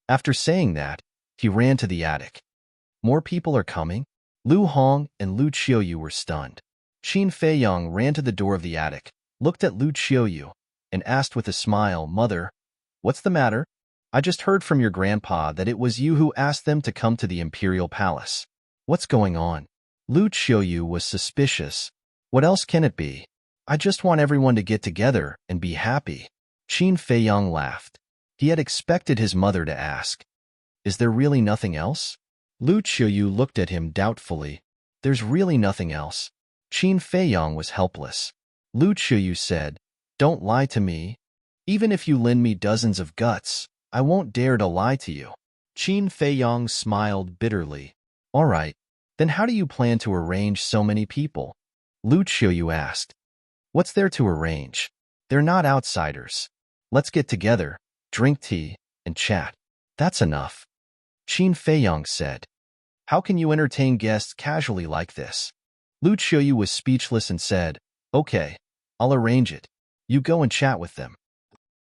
After saying that, he ran to the attic. More people are coming? Lu Hong and Lu Qiuyu were stunned. Qin Feiyong ran to the door of the attic, looked at Lu Qiuyu, and asked with a smile, Mother, what's the matter? I just heard from your grandpa that it was you who asked them to come to the imperial palace. What's going on? Lu Qiuyu was suspicious. What else can it be? I just want everyone to get together and be happy. Qin Feiyong laughed. He had expected his mother to ask, Is there really nothing else? Lu Qiuyu looked at him doubtfully. There's really nothing else. Qin Feiyong was helpless. Lu Qiuyu said, Don't lie to me. Even if you lend me dozens of guts, I won't dare to lie to you. Qin Feiyong smiled bitterly. All right, then how do you plan to arrange so many people? Lu Qiuyu asked. What's there to arrange? They're not outsiders. Let's get together, drink tea, and chat. That's enough. Qin Feiyong said. How can you entertain guests casually like this? Lu Qiuyu was speechless and said, Okay, I'll arrange it. You go and chat with them.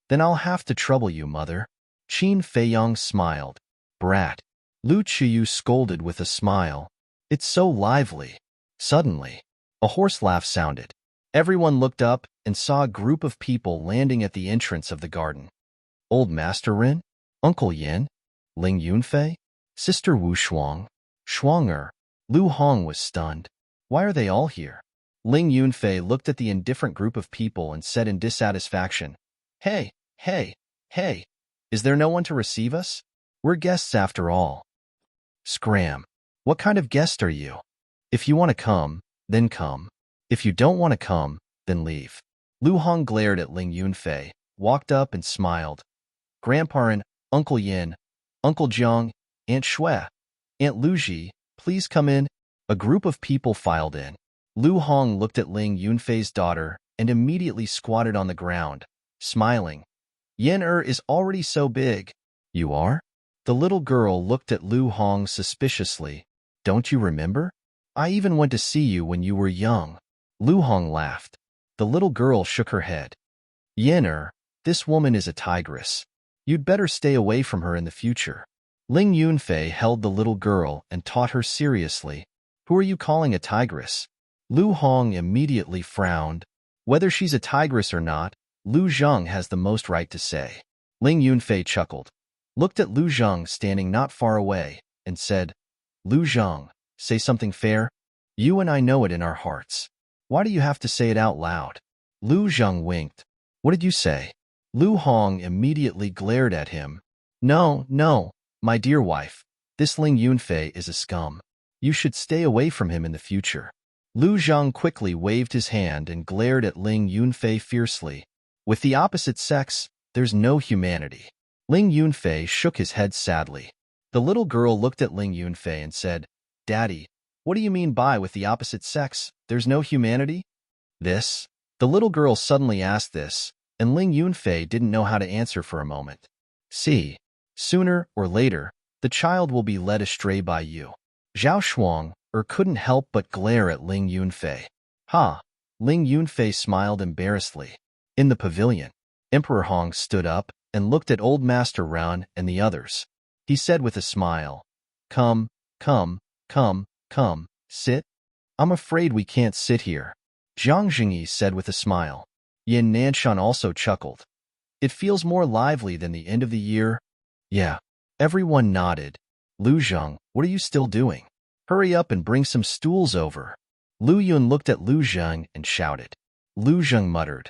Then I'll have to trouble you, Mother. Qin Feiyong smiled. Brat. Lu Qiuyu scolded with a smile. It's so lively. Suddenly, a horse laugh sounded. Everyone looked up and saw a group of people landing at the entrance of the garden. Old Master Rin? Uncle Yin? Ling Yunfei? Sister Wu Shuang? Shuang-er. Lu Hong was stunned. Why are they all here? Ling Yunfei looked at the indifferent group of people and said in dissatisfaction, Hey, hey, hey, is there no one to receive us? We're guests after all. Scram. What kind of guest are you? If you want to come, then come. If you don't want to come, then leave. Lu Hong glared at Ling Yunfei, walked up and smiled. Grandpa and Uncle Yin, Uncle Jiang, Aunt Shui, Aunt Luji, please come in. A group of people filed in. Lu Hong looked at Ling Yunfei's daughter and immediately squatted on the ground, smiling. Yin-er is already so big. You are? The little girl looked at Lu Hong suspiciously. Don't you remember? I even went to see you when you were young. Lu Hong laughed. The little girl shook her head. Yin-er, this woman is a tigress. You'd better stay away from her in the future. Ling Yunfei held the little girl and taught her seriously. Who are you calling a tigress? Lu Hong immediately frowned. Whether she's a tigress or not, Lu Zheng has the most right to say. Ling Yunfei chuckled, looked at Lu Zheng standing not far away, and said, Lu Zheng, say something fair. You and I know it in our hearts. Why do you have to say it out loud? Lu Zheng winked. What did you say? Lu Hong immediately glared at him. No, no, my dear wife. This Ling Yunfei is a scum. You should stay away from him in the future. Lu Zheng quickly waved his hand and glared at Ling Yunfei fiercely. With the opposite sex, there's no humanity. Ling Yunfei shook his head sadly. The little girl looked at Ling Yunfei and said, Daddy, what do you mean by with the opposite sex, there's no humanity? This? The little girl suddenly asked this, and Ling Yunfei didn't know how to answer for a moment. See, sooner or later, the child will be led astray by you. Zhao Shuang couldn't help but glare at Ling Yunfei. Ha! Ling Yunfei smiled embarrassedly. In the pavilion, Emperor Hong stood up and looked at Old Master Ran and the others. He said with a smile, Come, come, come, come, sit. I'm afraid we can't sit here. Jiang Jingyi said with a smile. Yin Nanshan also chuckled. It feels more lively than the end of the year. Yeah. Everyone nodded. Lu Zheng, what are you still doing? Hurry up and bring some stools over. Lu Yun looked at Lu Zheng and shouted. Lu Zheng muttered.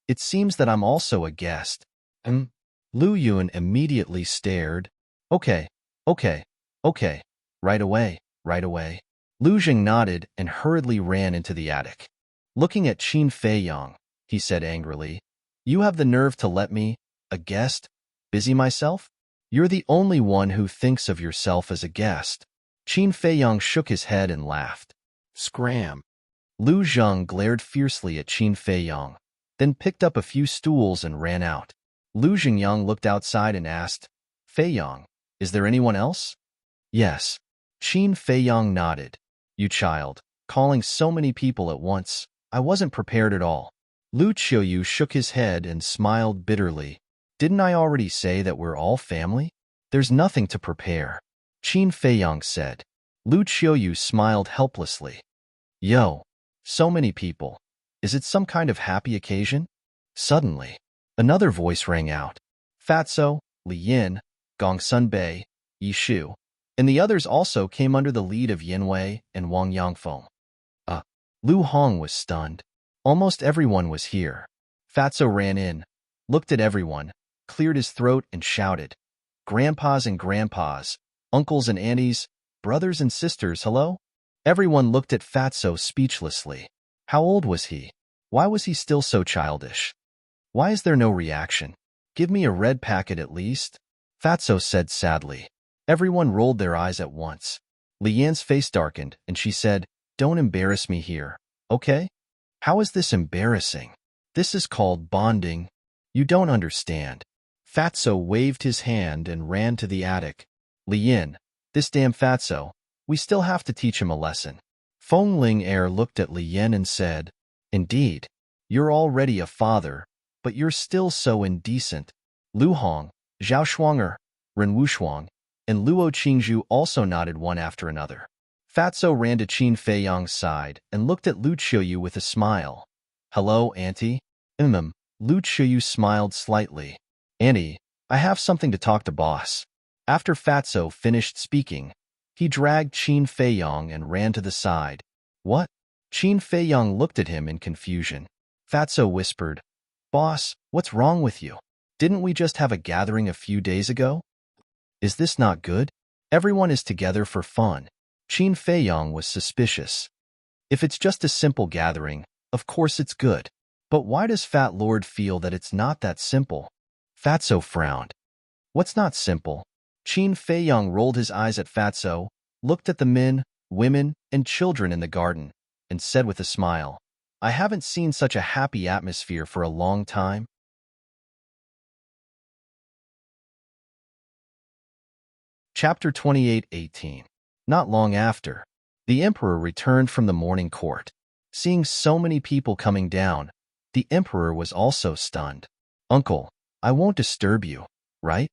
It seems that I'm also a guest. Lu Yun immediately stared. Okay, okay, okay. Right away, right away. Lu Zheng nodded and hurriedly ran into the attic. Looking at Qin Feiyang, he said angrily, You have the nerve to let me, a guest, busy myself? You're the only one who thinks of yourself as a guest. Qin Feiyang shook his head and laughed. Scram. Lu Zheng glared fiercely at Qin Feiyang, then picked up a few stools and ran out. Lu Xingyang looked outside and asked, Feiyang, is there anyone else? Yes. Qin Feiyang nodded. You child, calling so many people at once. I wasn't prepared at all. Lu Qiuyu shook his head and smiled bitterly. Didn't I already say that we're all family? There's nothing to prepare. Qin Feiyang said. Lu Qiuyu smiled helplessly. Yo, so many people. Is it some kind of happy occasion? Suddenly, another voice rang out. Fatso, Li Yin, Gongsun Bei, Yi Shu, and the others also came under the lead of Yin Wei and Wang Yangfeng. Lu Hong was stunned. Almost everyone was here. Fatso ran in, looked at everyone, cleared his throat and shouted, Grandpas and grandpas, uncles and aunties, brothers and sisters, hello? Everyone looked at Fatso speechlessly. How old was he? Why was he still so childish? Why is there no reaction? Give me a red packet at least. Fatso said sadly. Everyone rolled their eyes at once. Lian's face darkened, and she said, Don't embarrass me here, okay? How is this embarrassing? This is called bonding. You don't understand. Fatso waved his hand and ran to the attic. Lian, this damn Fatso, we still have to teach him a lesson. Feng Ling Er looked at Lian and said, Indeed, you're already a father, but you're still so indecent. Lu Hong, Zhao Shuanger, Ren Wushuang, and Luo Qingzhu also nodded one after another. Fatso ran to Qin Feiyang's side and looked at Lu Qiuyu with a smile. Hello, Auntie? Lu Qiuyu smiled slightly. Auntie, I have something to talk to boss. After Fatso finished speaking, he dragged Qin Feiyang and ran to the side. What? Qin Feiyang looked at him in confusion. Fatso whispered, Boss, what's wrong with you? Didn't we just have a gathering a few days ago? Is this not good? Everyone is together for fun. Qin Feiyang was suspicious. If it's just a simple gathering, of course it's good. But why does Fat Lord feel that it's not that simple? Fatso frowned. What's not simple? Qin Feiyang rolled his eyes at Fatso, looked at the men, women, and children in the garden, and said with a smile, I haven't seen such a happy atmosphere for a long time. Chapter 28:18. Not long after, the emperor returned from the morning court. Seeing so many people coming down, the emperor was also stunned. Uncle, I won't disturb you, right?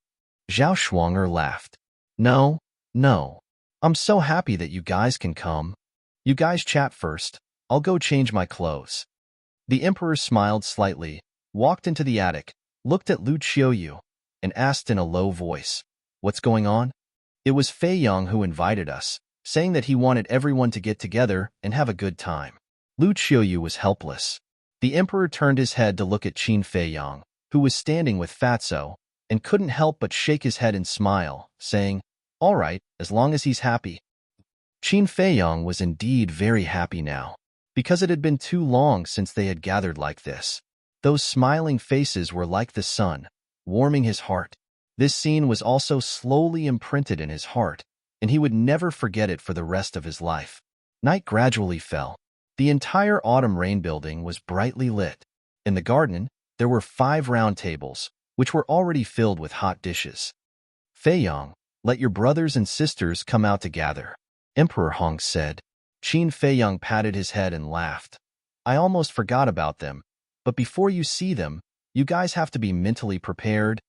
Zhao Shuanger laughed. No, no. I'm so happy that you guys can come. You guys chat first. I'll go change my clothes. The emperor smiled slightly, walked into the attic, looked at Lu Qiuyu, and asked in a low voice, What's going on? It was Feiyang who invited us, saying that he wanted everyone to get together and have a good time. Lu Qiuyu was helpless. The emperor turned his head to look at Qin Feiyang, who was standing with Fatso, and couldn't help but shake his head and smile, saying, All right, as long as he's happy. Qin Feiyang was indeed very happy now, because it had been too long since they had gathered like this. Those smiling faces were like the sun, warming his heart. This scene was also slowly imprinted in his heart, and he would never forget it for the rest of his life. Night gradually fell. The entire autumn rain building was brightly lit. In the garden, there were 5 round tables, which were already filled with hot dishes. Feiyang, Let your brothers and sisters come out to gather. Emperor Hong said. Qin Feiyang patted his head and laughed. I almost forgot about them, but before you see them, you guys have to be mentally prepared.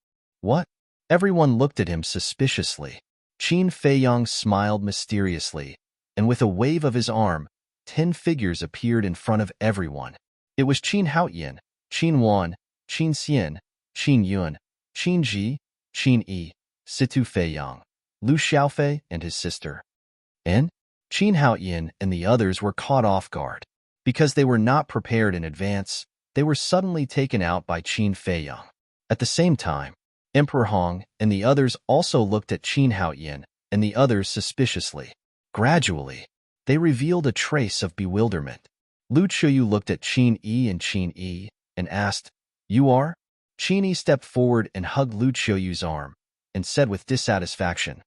What? Everyone looked at him suspiciously. Qin Feiyang smiled mysteriously, and with a wave of his arm, 10 figures appeared in front of everyone. It was Qin Haoyan, Qin Wan, Qin Xian, Qin Yuan, Qin Ji, Qin Yi, Situ Feiyang, Lu Xiaofei and his sister. And Qin Haoyan and the others were caught off guard. Because they were not prepared in advance, they were suddenly taken out by Qin Feiyang. At the same time, Emperor Hong and the others also looked at Qin Haoyan and the others suspiciously. Gradually, they revealed a trace of bewilderment. Lu Chuyu looked at Qin Yi and asked, You are? Qin Yi stepped forward and hugged Lu Chuyu's arm and said with dissatisfaction,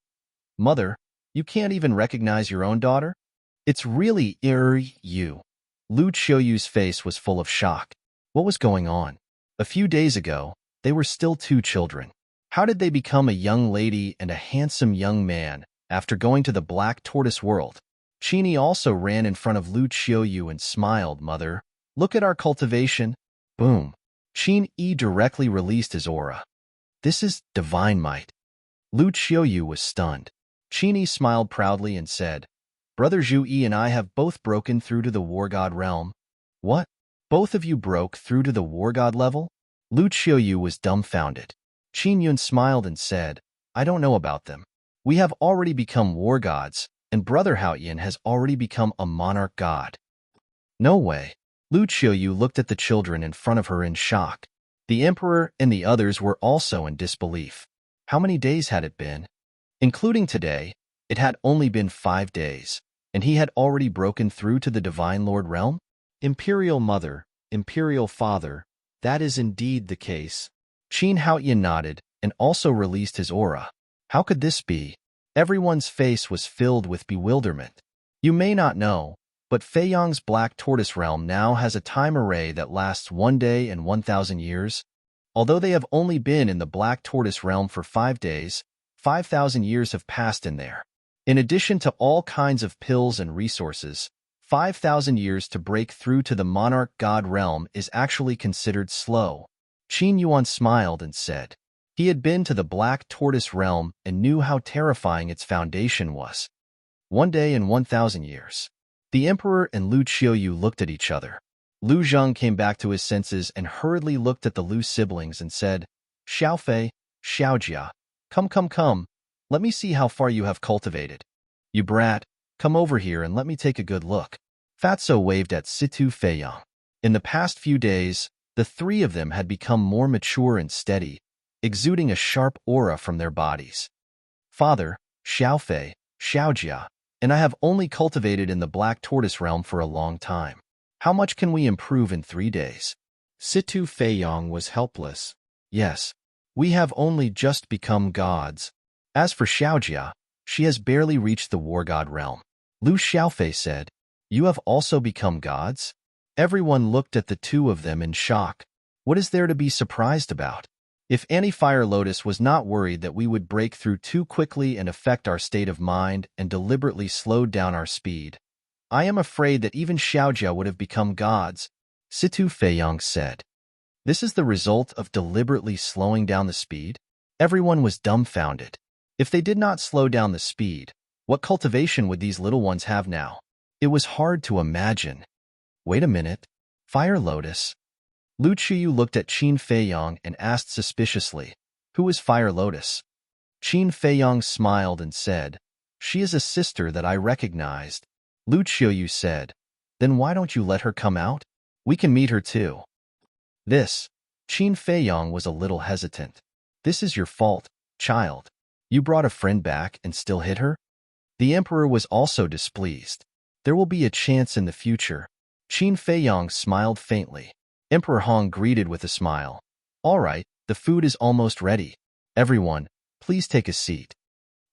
Mother, you can't even recognize your own daughter? It's really you. Lu Chuyu's face was full of shock. What was going on? A few days ago, they were still 2 children. How did they become a young lady and a handsome young man after going to the Black Tortoise world? Qin Yi also ran in front of Lu Chuyu and smiled, Mother. Look at our cultivation. Boom. Qin Yi directly released his aura. This is divine might. Lu Chuyu was stunned. Qin Yi smiled proudly and said, Brother Zhu Yi and I have both broken through to the War God realm. What? Both of you broke through to the War God level? Lu Chuyu was dumbfounded. Qin Yun smiled and said, I don't know about them. We have already become war gods, and Brother Haoyan has already become a monarch god. No way. Lu Chuyu looked at the children in front of her in shock. The emperor and the others were also in disbelief. How many days had it been? Including today, it had only been 5 days, and he had already broken through to the Divine Lord realm? Imperial Mother, Imperial Father, that is indeed the case. Qin Haoyan nodded and also released his aura. How could this be? Everyone's face was filled with bewilderment. You may not know, but Feiyang's Black Tortoise realm now has a time array that lasts 1 day and 1,000 years. Although they have only been in the Black Tortoise realm for 5 days, 5,000 years have passed in there. In addition to all kinds of pills and resources, 5,000 years to break through to the monarch god realm is actually considered slow. Qin Yuan smiled and said, he had been to the Black Tortoise realm and knew how terrifying its foundation was. 1 day and 1,000 years. The emperor and Lu Chuyu looked at each other. Lu Zheng came back to his senses and hurriedly looked at the Lu siblings and said, Xiaofei, Xiaojia, come. Let me see how far you have cultivated. You brat, come over here and let me take a good look. Fatso waved at Situ Feiyang. In the past few days, the 3 of them had become more mature and steady, exuding a sharp aura from their bodies. Father, Xiaofei, Xiaojia, and I have only cultivated in the Black Tortoise realm for a long time. How much can we improve in 3 days? Situ Feiyang was helpless. Yes, we have only just become gods. As for Xiaojia, she has barely reached the war god realm. Lu Xiaofei said, you have also become gods? Everyone looked at the 2 of them in shock. What is there to be surprised about? If Annie Fire Lotus was not worried that we would break through too quickly and affect our state of mind and deliberately slowed down our speed, I am afraid that even Xiaojia would have become gods, Situ Feiyang said. This is the result of deliberately slowing down the speed? Everyone was dumbfounded. If they did not slow down the speed, what cultivation would these little ones have now? It was hard to imagine. Wait a minute. Fire Lotus. Lu Chuyu looked at Qin Feiyang and asked suspiciously, who is Fire Lotus? Qin Feiyang smiled and said, she is a sister that I recognized. Lu Chuyu said, then why don't you let her come out? We can meet her too. Qin Feiyang was a little hesitant. This is your fault, child. You brought a friend back and still hit her? The emperor was also displeased. There will be a chance in the future. Qin Feiyang smiled faintly. Emperor Hong greeted with a smile. All right, the food is almost ready. Everyone, please take a seat.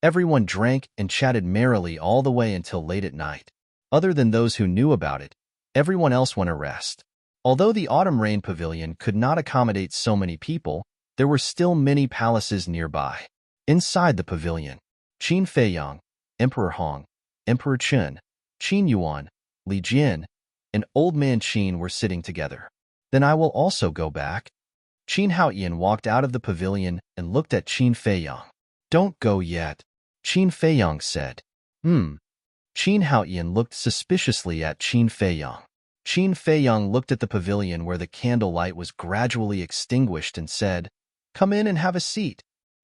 Everyone drank and chatted merrily all the way until late at night. Other than those who knew about it, everyone else went to rest. Although the Autumn Rain Pavilion could not accommodate so many people, there were still many palaces nearby. Inside the pavilion, Qin Feiyang, Emperor Hong, Emperor Chen, Qin Yuan, Li Jian, and Old Man Qin were sitting together. Then I will also go back. Qin Haoyan walked out of the pavilion and looked at Qin Feiyang. Don't go yet, Qin Feiyang said. Qin Haoyan looked suspiciously at Qin Feiyang. Qin Feiyang looked at the pavilion where the candlelight was gradually extinguished and said, Come in and have a seat.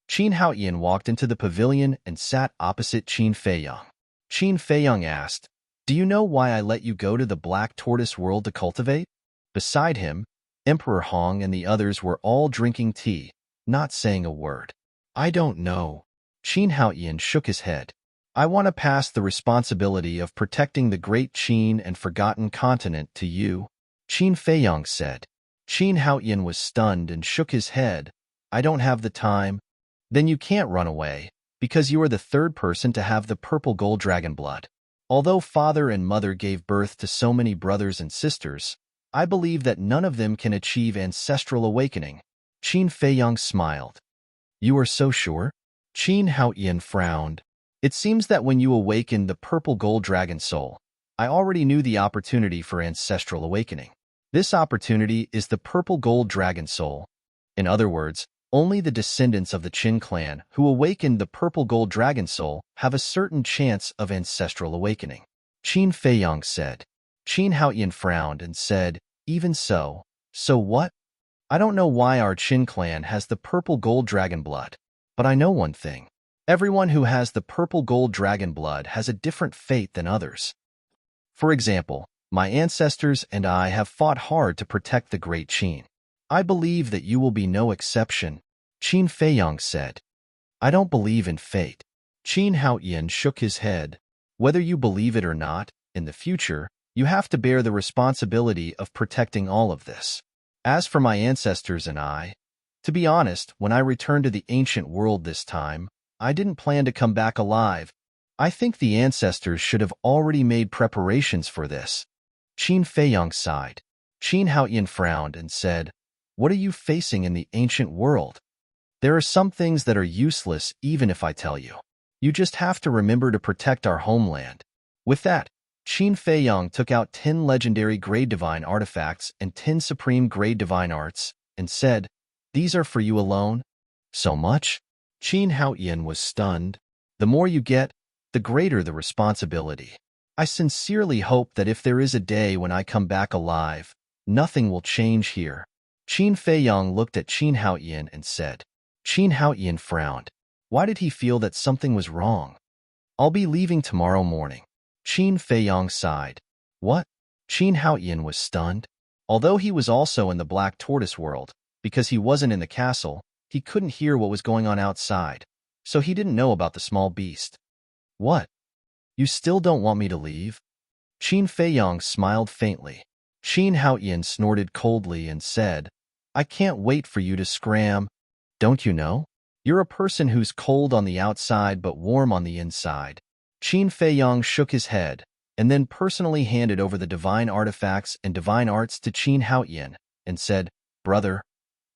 Qin Haoyan walked into the pavilion and sat opposite Qin Feiyang. Qin Feiyang asked, Do you know why I let you go to the Black Tortoise world to cultivate? Beside him, Emperor Hong and the others were all drinking tea, not saying a word. I don't know. Qin Haoyan shook his head. I want to pass the responsibility of protecting the great Qin and forgotten continent to you, Qin Feiyang said. Qin Haoyan was stunned and shook his head. I don't have the time. Then you can't run away, because you are the third person to have the purple gold dragon blood. Although father and mother gave birth to so many brothers and sisters, I believe that none of them can achieve ancestral awakening. Qin Feiyang smiled. You are so sure? Qin Haoyan frowned. It seems that when you awakened the purple gold dragon soul, I already knew the opportunity for ancestral awakening. This opportunity is the purple gold dragon soul. In other words, only the descendants of the Qin clan who awakened the purple gold dragon soul have a certain chance of ancestral awakening. Qin Feiyang said. Qin Haoyan frowned and said, Even so. So what? I don't know why our Qin clan has the purple gold dragon blood, but I know one thing. Everyone who has the purple gold dragon blood has a different fate than others. For example, my ancestors and I have fought hard to protect the great Qin. I believe that you will be no exception, Qin Feiyang said. I don't believe in fate. Qin Haoyan shook his head. Whether you believe it or not, in the future, you have to bear the responsibility of protecting all of this. As for my ancestors and I, to be honest, when I returned to the ancient world this time, I didn't plan to come back alive. I think the ancestors should have already made preparations for this. Qin Feiyang sighed. Qin Haoyan frowned and said, What are you facing in the ancient world? There are some things that are useless even if I tell you. You just have to remember to protect our homeland. With that, Qin Feiyang took out 10 legendary grade divine artifacts and 10 supreme grade divine arts, and said, These are for you alone? So much? Qin Haoyan was stunned. The more you get, the greater the responsibility. I sincerely hope that if there is a day when I come back alive, nothing will change here. Qin Feiyang looked at Qin Haoyan and said. Qin Haoyan frowned. Why did he feel that something was wrong? I'll be leaving tomorrow morning. Qin Feiyang sighed. What? Qin Haoyan was stunned. Although he was also in the Black Tortoise world, because he wasn't in the castle, he couldn't hear what was going on outside, so he didn't know about the small beast. What? You still don't want me to leave? Qin Feiyang smiled faintly. Qin Haoyan snorted coldly and said, I can't wait for you to scram. Don't you know? You're a person who's cold on the outside but warm on the inside. Qin Feiyang shook his head, and then personally handed over the divine artifacts and divine arts to Qin Haoyan, and said, Brother,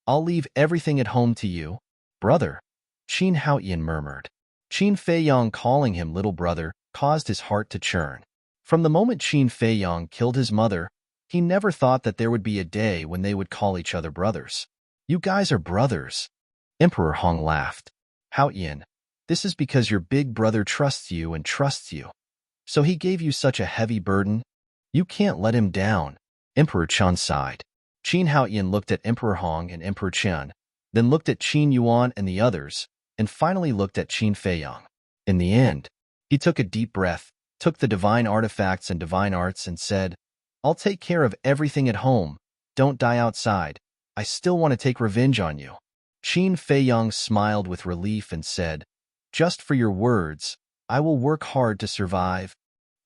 I'll leave everything at home to you. Brother, Qin Haoyan murmured. Qin Feiyang calling him little brother caused his heart to churn. From the moment Qin Feiyang killed his mother, he never thought that there would be a day when they would call each other brothers. You guys are brothers. Emperor Hong laughed. Haoyan, this is because your big brother trusts you and trusts you. So he gave you such a heavy burden? You can't let him down. Emperor Chen sighed. Qin Haoyan looked at Emperor Hong and Emperor Chen, then looked at Qin Yuan and the others, and finally looked at Qin Feiyang. In the end, he took a deep breath, took the divine artifacts and divine arts and said, I'll take care of everything at home. Don't die outside. I still want to take revenge on you. Qin Feiyang smiled with relief and said, Just for your words, I will work hard to survive.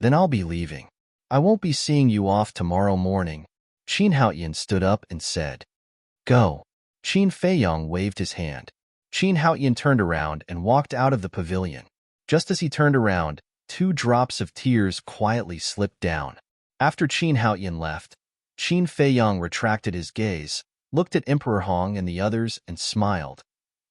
Then I'll be leaving. I won't be seeing you off tomorrow morning. Qin Haoyan stood up and said, Go. Qin Feiyang waved his hand. Qin Haoyan turned around and walked out of the pavilion. Just as he turned around, 2 drops of tears quietly slipped down. After Qin Haoyan left, Qin Feiyang retracted his gaze, looked at Emperor Hong and the others, and smiled.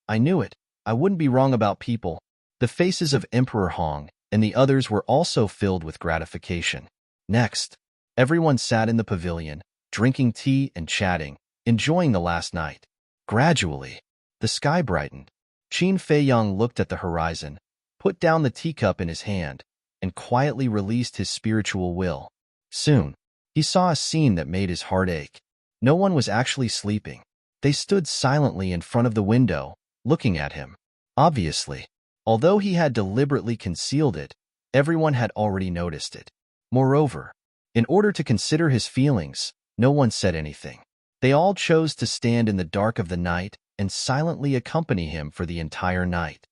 I knew it. I wouldn't be wrong about people. The faces of Emperor Hong and the others were also filled with gratification. Next, everyone sat in the pavilion, drinking tea and chatting, enjoying the last night. Gradually, the sky brightened. Qin Feiyang looked at the horizon, put down the teacup in his hand, and quietly released his spiritual will. Soon, he saw a scene that made his heart ache. No one was actually sleeping. They stood silently in front of the window, looking at him. Obviously, although he had deliberately concealed it, everyone had already noticed it. Moreover, in order to consider his feelings, no one said anything. They all chose to stand in the dark of the night and silently accompany him for the entire night.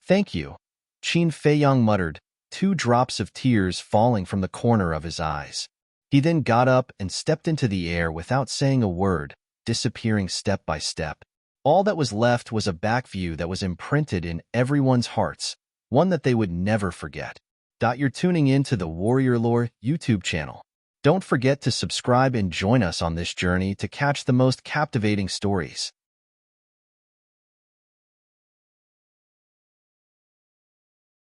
"Thank you," Qin Feiyang muttered, 2 drops of tears falling from the corner of his eyes. He then got up and stepped into the air without saying a word, disappearing step by step. All that was left was a back view that was imprinted in everyone's hearts, one that they would never forget. You're tuning in to the Warrior Lore YouTube channel. Don't forget to subscribe and join us on this journey to catch the most captivating stories.